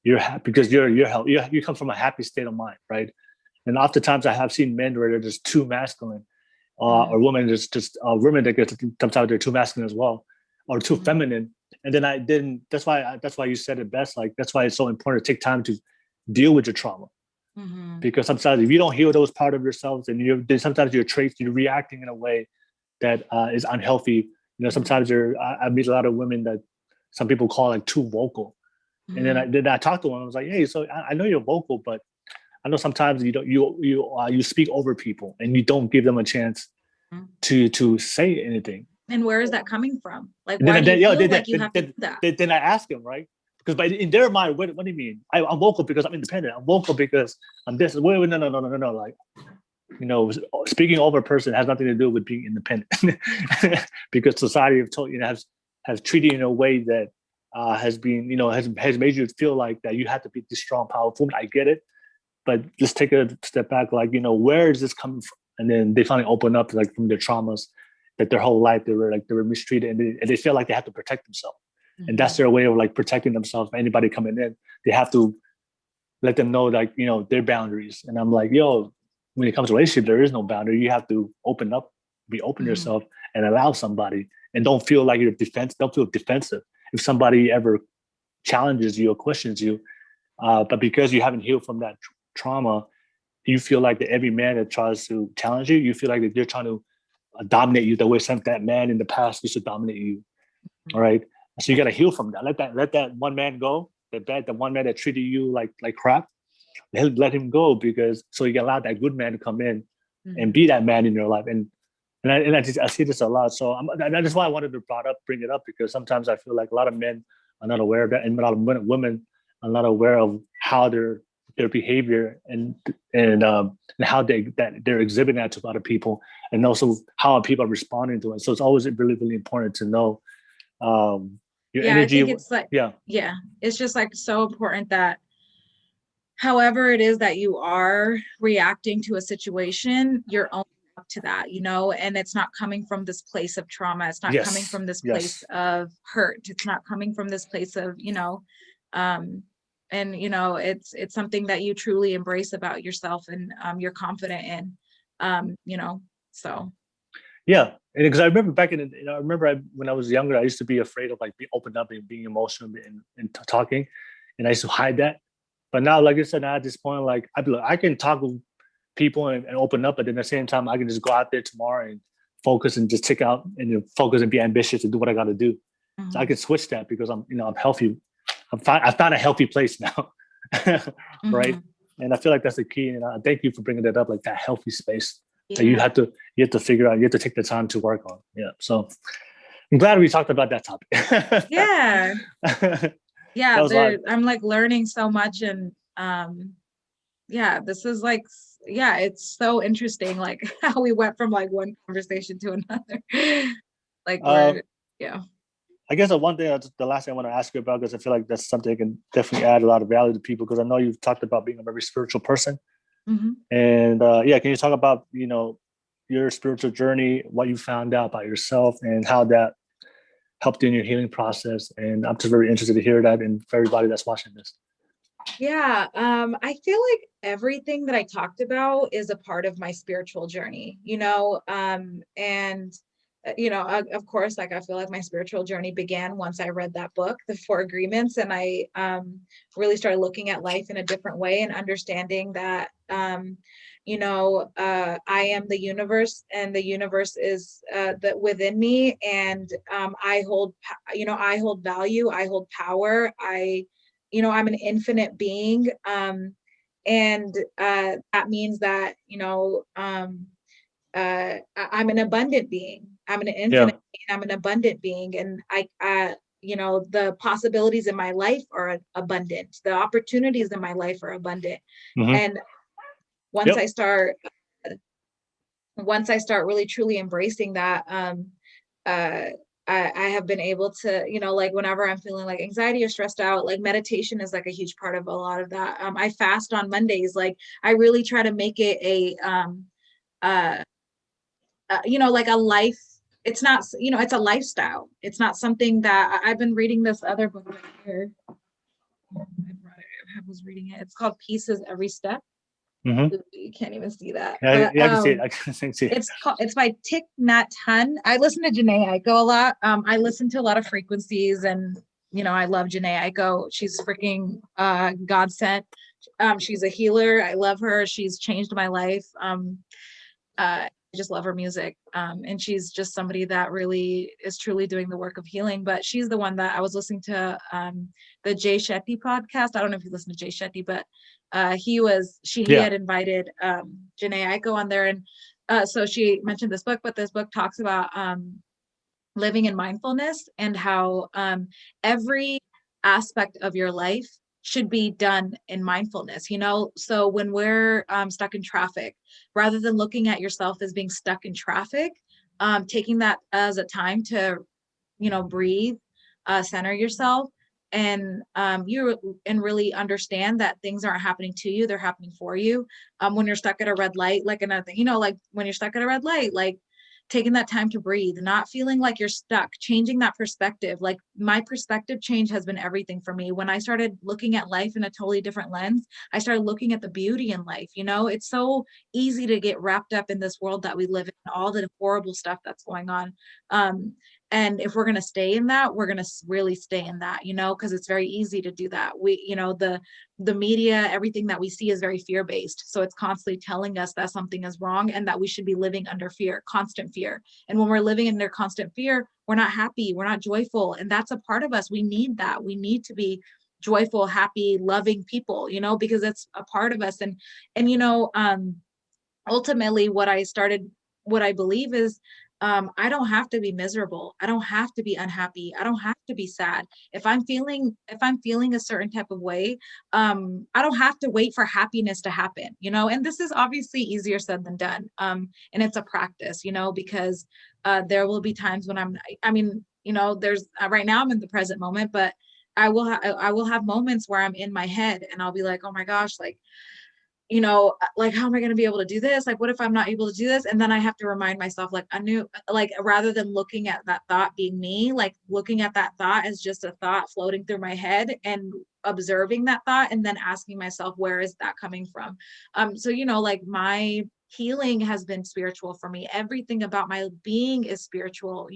you're happy, because you're healthy, you come from a happy state of mind, right? And oftentimes I have seen men where they're just too masculine, Mhm. or women women that get, sometimes they're too masculine as well, or too Mhm. feminine. And then that's why you said it best. Like that's why it's so important to take time to deal with your trauma, Mhm. because sometimes if you don't heal those part of yourselves, and then sometimes your traits, you're reacting in a way that is unhealthy. Mhm. Sometimes I meet a lot of women that some people call like too vocal, and then Mhm. I talked to one. I was like, hey, so I know you're vocal, but I know sometimes you don't you speak over people and you don't give them a chance Mhm. to say anything. And where is that coming from? Like, And why do you then yo, feel like you have to do that? then I ask him, right? Because in their mind, what do you mean? I'm vocal because I'm independent. I'm vocal because I'm this. Wait, no. Like, speaking over a person has nothing to do with being independent, because society have told has treated you in a way that has been has made you feel like that you have to be this strong, powerful. I get it, but just take a step back, like, where is this coming from? And then they finally open up, like, from their traumas, that their whole life they were mistreated, and they feel like they have to protect themselves, and that's Mhm. their way of like protecting themselves. Anybody coming in, they have to let them know, like, their boundaries. And I'm like, yo, when it comes to relationship, there is no boundary. You have to open up, be open Mhm. yourself, and allow somebody, and don't feel like don't feel defensive if somebody ever challenges you or questions you. But because you haven't healed from that trauma, you feel like that every man that tries to challenge you, you feel like that they're trying to dominate you the way some that man in the past used to dominate you. All right. So you got to heal from that. Let that one man go. The one man that treated you like crap. Let him go, because so you can allow that good man to come in and Mhm. be that man in your life. I see this a lot. So that's why I wanted to bring it up, because sometimes I feel like a lot of men are not aware of that, and a lot of women are not aware of how their behavior and how they're exhibiting that to other people, and also how people are responding to it. So it's always really important to know um, your Yeah, I think energy. it's like, Yeah. yeah, it's just like so important that however it is that you are reacting to a situation, you're owning up to that, and it's not coming from this place of trauma. It's not coming Yes. from this place Yes. of hurt. It's not coming from this place of, um, and it's something that you truly embrace about yourself, and you're confident in. So. Yeah, because I remember back when I was younger, I used to be afraid of like being opened up and being emotional and talking, and I used to hide that. But now, like I said, now at this point, like I can talk with people and open up, but then at the same time, I can just go out there tomorrow and focus and just tick out and focus and be ambitious and do what I got to do. So I can switch that because I'm healthy. I found a healthy place now, right? And I feel like that's the key. And I thank you for bringing that up, like that healthy space that you have to figure out. You have to take the time to work on. Yeah. So I'm glad we talked about that topic. Yeah. I'm like learning so much, and this is like, it's so interesting, like how we went from like one conversation to another. Like I guess the last thing I want to ask you about, because I feel like that's something that can definitely add a lot of value to people, because I know you've talked about being a very spiritual person. And can you talk about, your spiritual journey, what you found out about yourself and how that helped you in your healing process? And I'm just very interested to hear that, and for everybody that's watching this. Yeah, I feel like everything that I talked about is a part of my spiritual journey, and of course, like I feel like my spiritual journey began once I read that book, The Four Agreements, and I really started looking at life in a different way and understanding that I am the universe, and the universe is that within me, and I hold value, I hold power, I'm an infinite being, and that means that I'm an abundant being. I'm an infinite being. I'm an abundant being, and the possibilities in my life are abundant. The opportunities in my life are abundant. And once I start really truly embracing that, I have been able to, like whenever I'm feeling like anxiety or stressed out, like meditation is like a huge part of a lot of that. I fast on Mondays. Like I really try to make it like a life. It's not, it's a lifestyle. It's not something that I've been reading this other book right here. I was reading it. It's called Pieces Every Step. You can't even see that. Yeah, I can see it. I can see it. It's by Thich Nhat Hanh. I listen to Janae Aiko a lot. I listen to a lot of frequencies, and I love Janae Aiko. She's freaking God sent. She's a healer. I love her. She's changed my life. I just love her music. And she's just somebody that really is truly doing the work of healing. But she's the one that I was listening to the Jay Shetty podcast. I don't know if you listen to Jay Shetty, but he had invited Janae Aiko on there. And so she mentioned this book, but this book talks about living in mindfulness, and how every aspect of your life should be done in mindfulness. So when we're stuck in traffic, rather than looking at yourself as being stuck in traffic, taking that as a time to breathe, center yourself, and really understand that things aren't happening to you, they're happening for you. When you're stuck at a red light, like another thing, like when you're stuck at a red light, like taking that time to breathe, not feeling like you're stuck, changing that perspective. Like my perspective change has been everything for me. When I started looking at life in a totally different lens, I started looking at the beauty in life. It's so easy to get wrapped up in this world that we live in, all the horrible stuff that's going on. And if we're going to stay in that, we're going to really stay in that, because it's very easy to do that. The media, everything that we see is very fear-based. So it's constantly telling us that something is wrong and that we should be living under fear, constant fear. And when we're living under constant fear, we're not happy, we're not joyful. And that's a part of us. We need that. We need to be joyful, happy, loving people, because it's a part of us. And ultimately what I believe is, I don't have to be miserable. I don't have to be unhappy. I don't have to be sad. If I'm feeling a certain type of way, I don't have to wait for happiness to happen, and this is obviously easier said than done. And it's a practice, because there will be times when there's right now I'm in the present moment, but I will have moments where I'm in my head and I'll be like, oh my gosh, like, like, how am I going to be able to do this? Like, what if I'm not able to do this? And then I have to remind myself, like, rather than looking at that thought being me, like looking at that thought as just a thought floating through my head and observing that thought and then asking myself, where is that coming from? So, like my healing has been spiritual for me. Everything about my being is spiritual,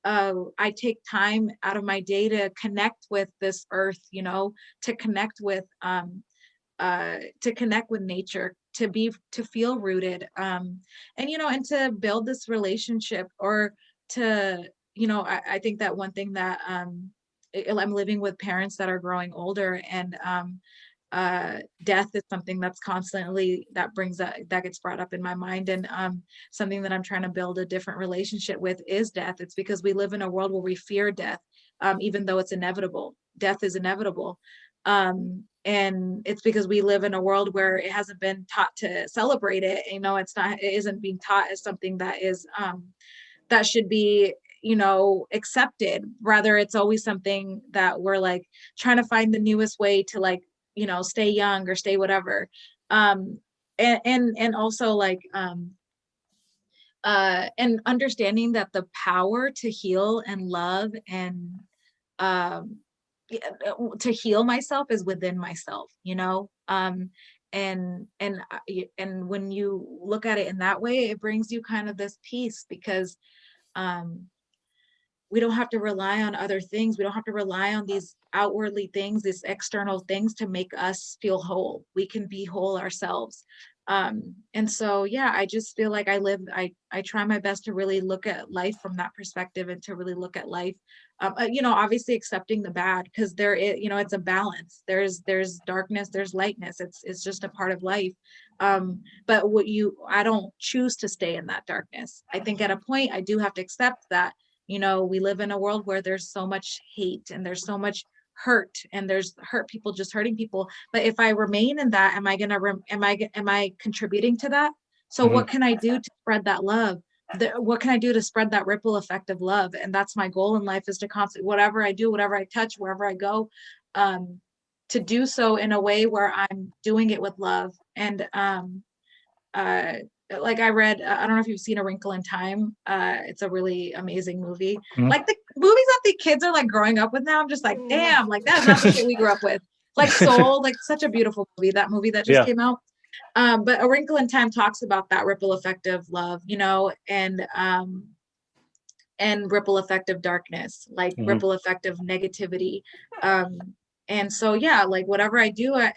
I take time out of my day to connect with this earth, to connect with nature, to feel rooted, and to build this relationship, or to, I think that one thing that I'm living with parents that are growing older, and death is something that's constantly that gets brought up in my mind, and something that I'm trying to build a different relationship with is death. It's because we live in a world where we fear death, even though it's inevitable. Death is inevitable. And it's because we live in a world where it hasn't been taught to celebrate it. It isn't being taught as something that is that should be, accepted. Rather, it's always something that we're like trying to find the newest way to, like, stay young or stay whatever. And also, like, and understanding that the power to heal and love and um to heal myself is within myself, and when you look at it in that way, it brings you kind of this peace, because um we don't have to rely on other things. We don't have to rely on these outwardly things, these external things, to make us feel whole. We can be whole ourselves. And so, yeah, I just feel like I try my best to really look at life from that perspective, and to really look at life, obviously accepting the bad, because there is, it's a balance. There's darkness, there's lightness. It's just a part of life. But I don't choose to stay in that darkness. I think at a point I do have to accept that, we live in a world where there's so much hate, and there's so much hurt, and there's hurt people just hurting people. But if I remain in that, am I contributing to that? So Mm-hmm. what can I do to spread that love? What can I do to spread that ripple effect of love? And that's my goal in life, is to constantly, whatever I do, whatever I touch, wherever I go, to do so in a way where I'm doing it with love. And uh like I read, I don't know if you've seen A Wrinkle in Time. It's a really amazing movie. Mm-hmm. Like the movies that the kids are like growing up with now, I'm just like, damn, like that is not the shit we grew up with. Like Soul, like such a beautiful movie, that movie that just Yeah. came out. But A Wrinkle in Time talks about that ripple effect of love, and ripple effect of darkness, like Mm-hmm. ripple effect of negativity. And so, yeah, like whatever I do, and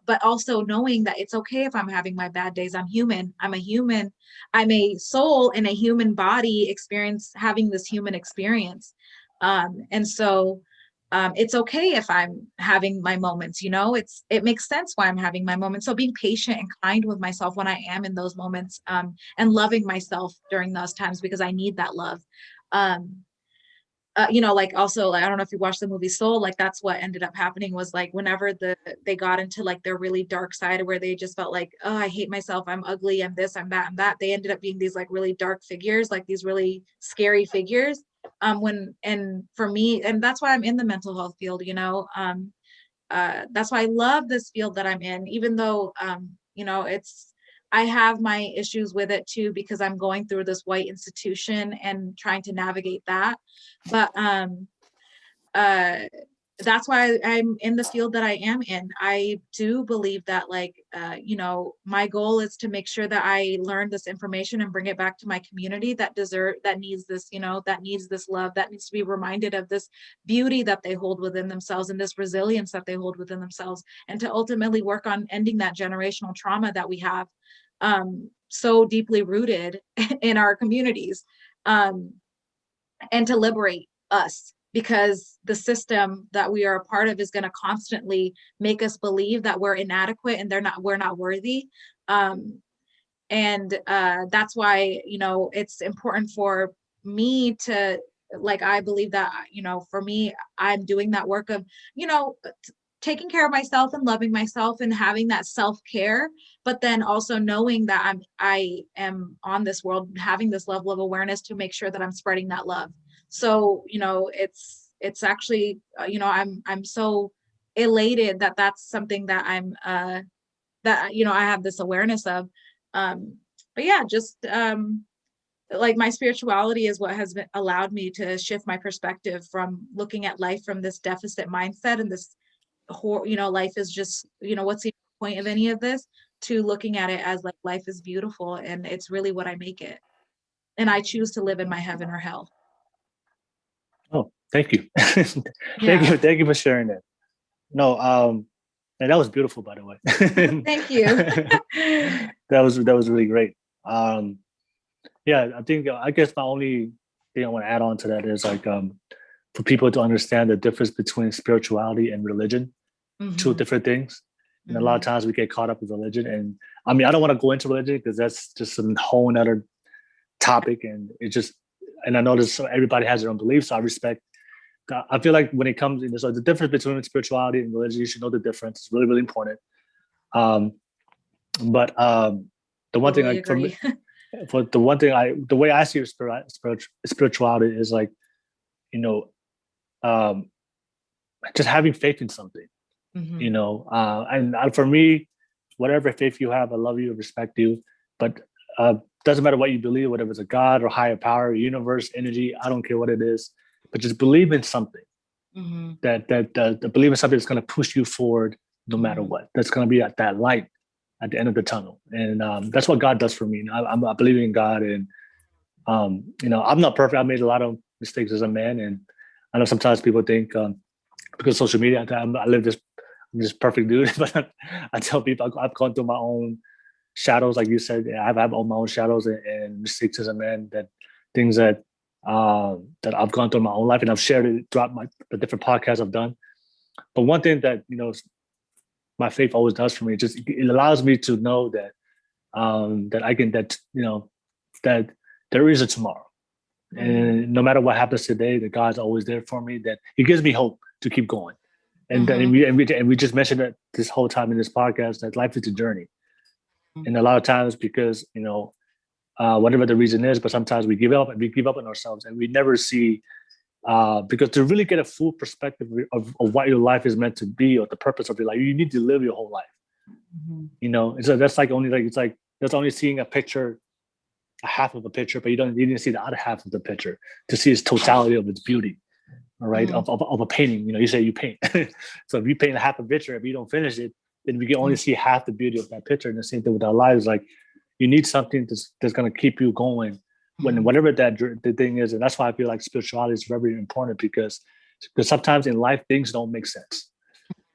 but also knowing that it's okay if I'm having my bad days. I'm human. I'm a human. I'm a soul in a human body, having this human experience. And so, it's okay if I'm having my moments, it makes sense why I'm having my moments. So being patient and kind with myself when I am in those moments, and loving myself during those times, because I need that love. Um, like also, like, I don't know if you watched the movie Soul, like that's what ended up happening, was like whenever they got into like their really dark side, where they just felt like, oh, I hate myself, I'm ugly, I'm this, I'm that, I'm that. They ended up being these like really dark figures, like these really scary figures. And for me, and that's why I'm in the mental health field, that's why I love this field that I'm in, even though, I have my issues with it too, because I'm going through this white institution and trying to navigate that. But uh, that's why I'm in the field that I am in. I do believe that, like, my goal is to make sure that I learn this information and bring it back to my community that needs this, that needs this love, that needs to be reminded of this beauty that they hold within themselves, and this resilience that they hold within themselves, and to ultimately work on ending that generational trauma that we have, so deeply rooted in our communities, um, and to liberate us, because the system that we are a part of is going to constantly make us believe that we're inadequate and we're not worthy. And that's why, it's important for me to, like, I believe that, for me, I'm doing that work of, taking care of myself and loving myself and having that self-care, but then also knowing that I am on this world, having this level of awareness to make sure that I'm spreading that love. So, it's actually, I'm so elated that that's something that I have this awareness of. But yeah, just like my spirituality is what has allowed me to shift my perspective from looking at life from this deficit mindset and this, life is just, what's the point of any of this, to looking at it as like life is beautiful and it's really what I make it. And I choose to live in my heaven or hell. Oh, thank you. Yeah. Thank you for sharing that. No, and that was beautiful, by the way. Thank you. That was really great. Yeah, I guess my only thing I want to add on to that is like for people to understand the difference between spirituality and religion, two different things. And a lot of times we get caught up with religion. And I mean, I don't want to go into religion because that's just a whole other topic. And and I know that everybody has their own beliefs. So I respect. I feel like when it comes in, so the difference between spirituality and religion, you should know the difference. It's really, really important. But the one thing Totally agree. the way I see spirituality is like, just having faith in something, and for me, whatever faith you have, I love you, respect you, but doesn't matter what you believe, whatever it's a God or higher power, universe, energy, I don't care what it is, but just believe in something that believe in something that's going to push you forward no matter what. That's going to be at that light at the end of the tunnel. And that's what God does for me. I believe in God, and I'm not perfect. I made a lot of mistakes as a man, and I know sometimes people think because of social media, I live I'm this perfect dude. But I tell people I've gone through my own shadows, like you said. I've had all my own shadows and mistakes as a man. That things that I've gone through in my own life, and I've shared it throughout the different podcasts I've done. But one thing that my faith always does for me, it allows me to know that that there is a tomorrow, and no matter what happens today, that God's always there for me. That He gives me hope to keep going, and we just mentioned that this whole time in this podcast that life is a journey, and a lot of times because whatever the reason is, but sometimes we give up on ourselves, and we never see. Because to really get a full perspective of what your life is meant to be or the purpose of your life, you need to live your whole life. So that's like that's only seeing a picture, a half of a picture, but you didn't see the other half of the picture to see its totality of its beauty. All right, of a painting. You say you paint. So if you paint a half a picture, if you don't finish it, then we can only see half the beauty of that picture. And the same thing with our lives. Like you need something that's going to keep you going. When whatever the thing is, and that's why I feel like spirituality is very important because sometimes in life things don't make sense.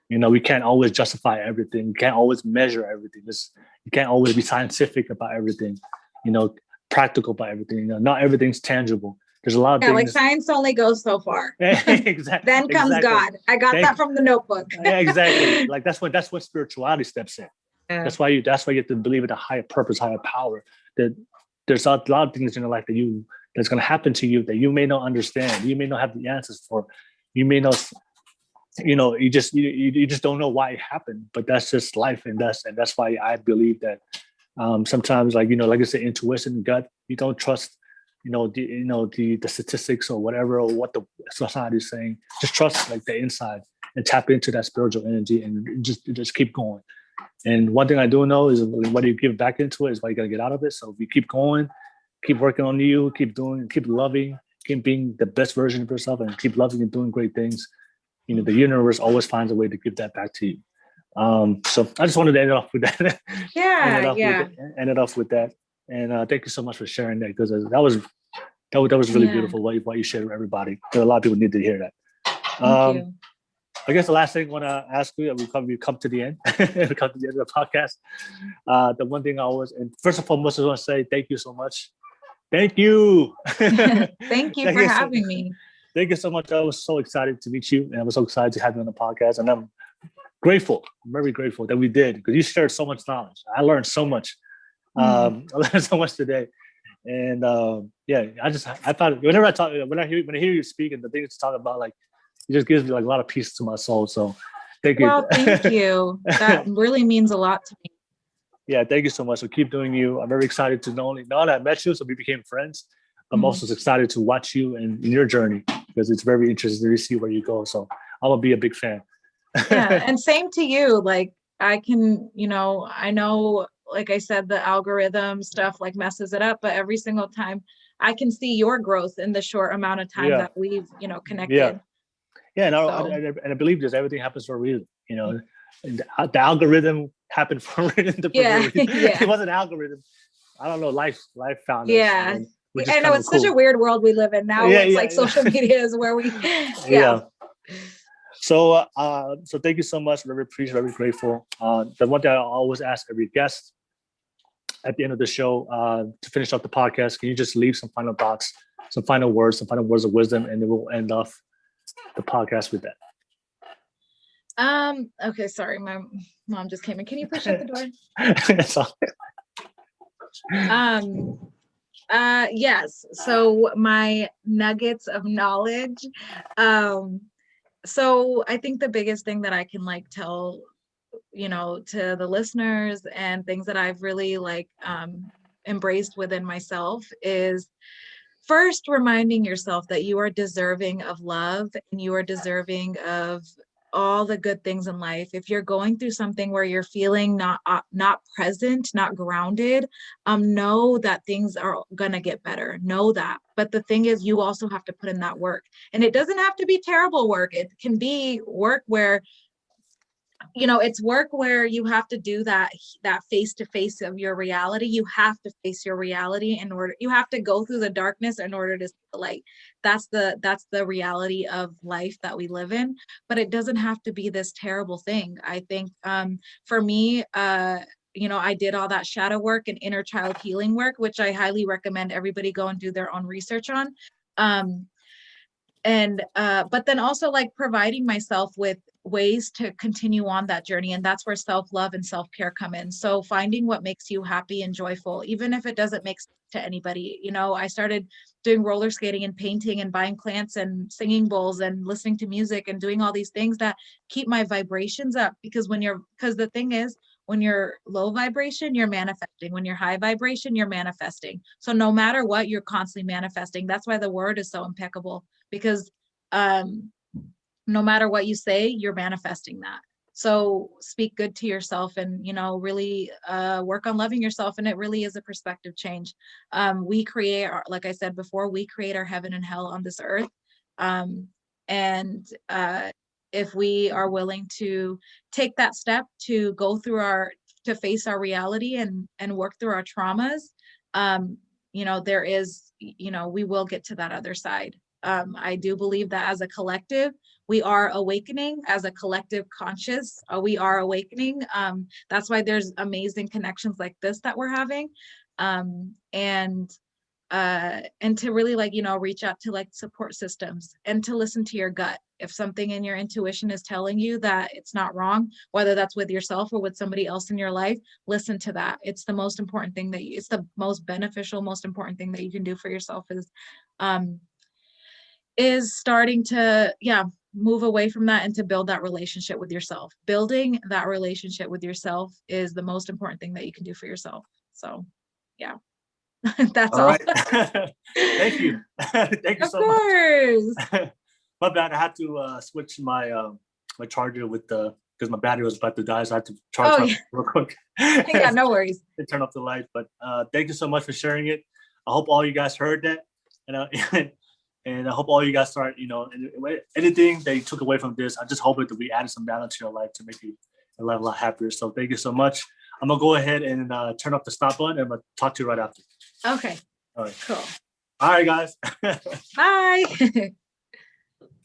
We can't always justify everything. We can't always measure everything. You can't always be scientific about everything. Practical about everything. Not everything's tangible. There's a lot of things. Like science only goes so far. Exactly. Then comes God. I got that from the Notebook. Yeah, exactly. Like that's when spirituality steps in. Yeah. That's why you have to believe in a higher purpose, higher power. That there's a lot of things in your life that's going to happen to you that you may not understand. You may not have the answers for. You may not, you just don't know why it happened. But that's just life, and that's why I believe that sometimes, like I said, intuition, gut. You don't trust, the statistics or whatever or what the society is saying. Just trust like the inside and tap into that spiritual energy and just keep going. And one thing I do know is whether you give back into it is what you got to get out of it. So if you keep going, keep working on you, keep doing, keep loving, keep being the best version of yourself, and keep loving and doing great things, the universe always finds a way to give that back to you. So I just wanted to end it off with that. End it off with that. And thank you so much for sharing that, because that was really beautiful what you shared with everybody. A lot of people need to hear that. Thank you. I guess the last thing I want to ask you, we come to the end. We come to the end of the podcast. The one thing and first and foremost, I want to say thank you so much. Thank you. Thank you for having me. Thank you so much. I was so excited to meet you, and I was so excited to have you on the podcast. And I'm grateful. I'm very grateful that we did, because you shared so much knowledge. I learned so much. I learned so much today. And I thought when I hear you speak and the things to talk about, like, it just gives me like a lot of peace to my soul. So thank you. Well, thank you. That really means a lot to me. Yeah, thank you so much. So keep doing you. I'm very excited to not only that I met you, so we became friends. I'm also excited to watch you and in your journey, because it's very interesting to see where you go. So I'm gonna be a big fan. Yeah, and same to you. Like I can, I know, like I said, the algorithm stuff like messes it up, but every single time I can see your growth in the short amount of time that we've, connected. Yeah, and I believe this. Everything happens for a reason. The algorithm happened for a reason. Yeah. It wasn't an algorithm. I don't know. Life found us. Yeah. Which is I know it's such a weird world we live in now. It's like social media is where we, yeah. So, so thank you so much. Very appreciative, very grateful. The one thing I always ask every guest at the end of the show, to finish up the podcast, can you just leave some final thoughts, some final words of wisdom, and then we'll end off the podcast with that. Okay, sorry, my mom just came in. Can you push up the door? That's all. Yes. So my nuggets of knowledge. So I think the biggest thing that I can like tell, to the listeners and things that I've really like embraced within myself is first reminding yourself that you are deserving of love and you are deserving of all the good things in life. If you're going through something where you're feeling not present, not grounded, know that things are gonna get better. Know that. But the thing is, you also have to put in that work, and it doesn't have to be terrible work. It can be work where it's work where you have to do that face to face of your reality. You have to face your reality you have to go through the darkness in order to see the light. That's the reality of life that we live in, but it doesn't have to be this terrible thing. I think for me, I did all that shadow work and inner child healing work, which I highly recommend everybody go and do their own research on. But then also like providing myself with ways to continue on that journey. And that's where self-love and self-care come in. So finding what makes you happy and joyful, even if it doesn't make sense to anybody. I started doing roller skating and painting and buying plants and singing bowls and listening to music and doing all these things that keep my vibrations up. Because the thing is, when you're low vibration, you're manifesting. When you're high vibration, you're manifesting. So no matter what, you're constantly manifesting. That's why the word is so impeccable, because no matter what you say, you're manifesting that. So speak good to yourself and, really work on loving yourself. And it really is a perspective change. We create, like I said before, we create our heaven and hell on this earth. If we are willing to take that step to go through to face our reality and work through our traumas, there is, we will get to that other side. I do believe that as a collective, we are awakening. As a collective conscious, we are awakening. That's why there's amazing connections like this that we're having. And to really reach out to support systems and to listen to your gut. If something in your intuition is telling you that it's not wrong, whether that's with yourself or with somebody else in your life, listen to that. It's the most important thing it's the most beneficial, most important thing that you can do for yourself is starting to, move away from that and to build that relationship with yourself. Building that relationship with yourself is the most important thing that you can do for yourself. So, yeah. That's all. Right. Thank you. Thank you so much. Of course. My bad. I had to switch my charger because my battery was about to die, so I had to charge it real quick. Yeah, no worries. And turn off the light. But thank you so much for sharing it. I hope all you guys heard that, and I hope all you guys start, anything that you took away from this. I just hope that we added some balance to your life to make you a lot happier. So thank you so much. I'm gonna go ahead and turn off the stop button, and I'm gonna talk to you right after. Okay. All right. Cool. All right, guys. Bye.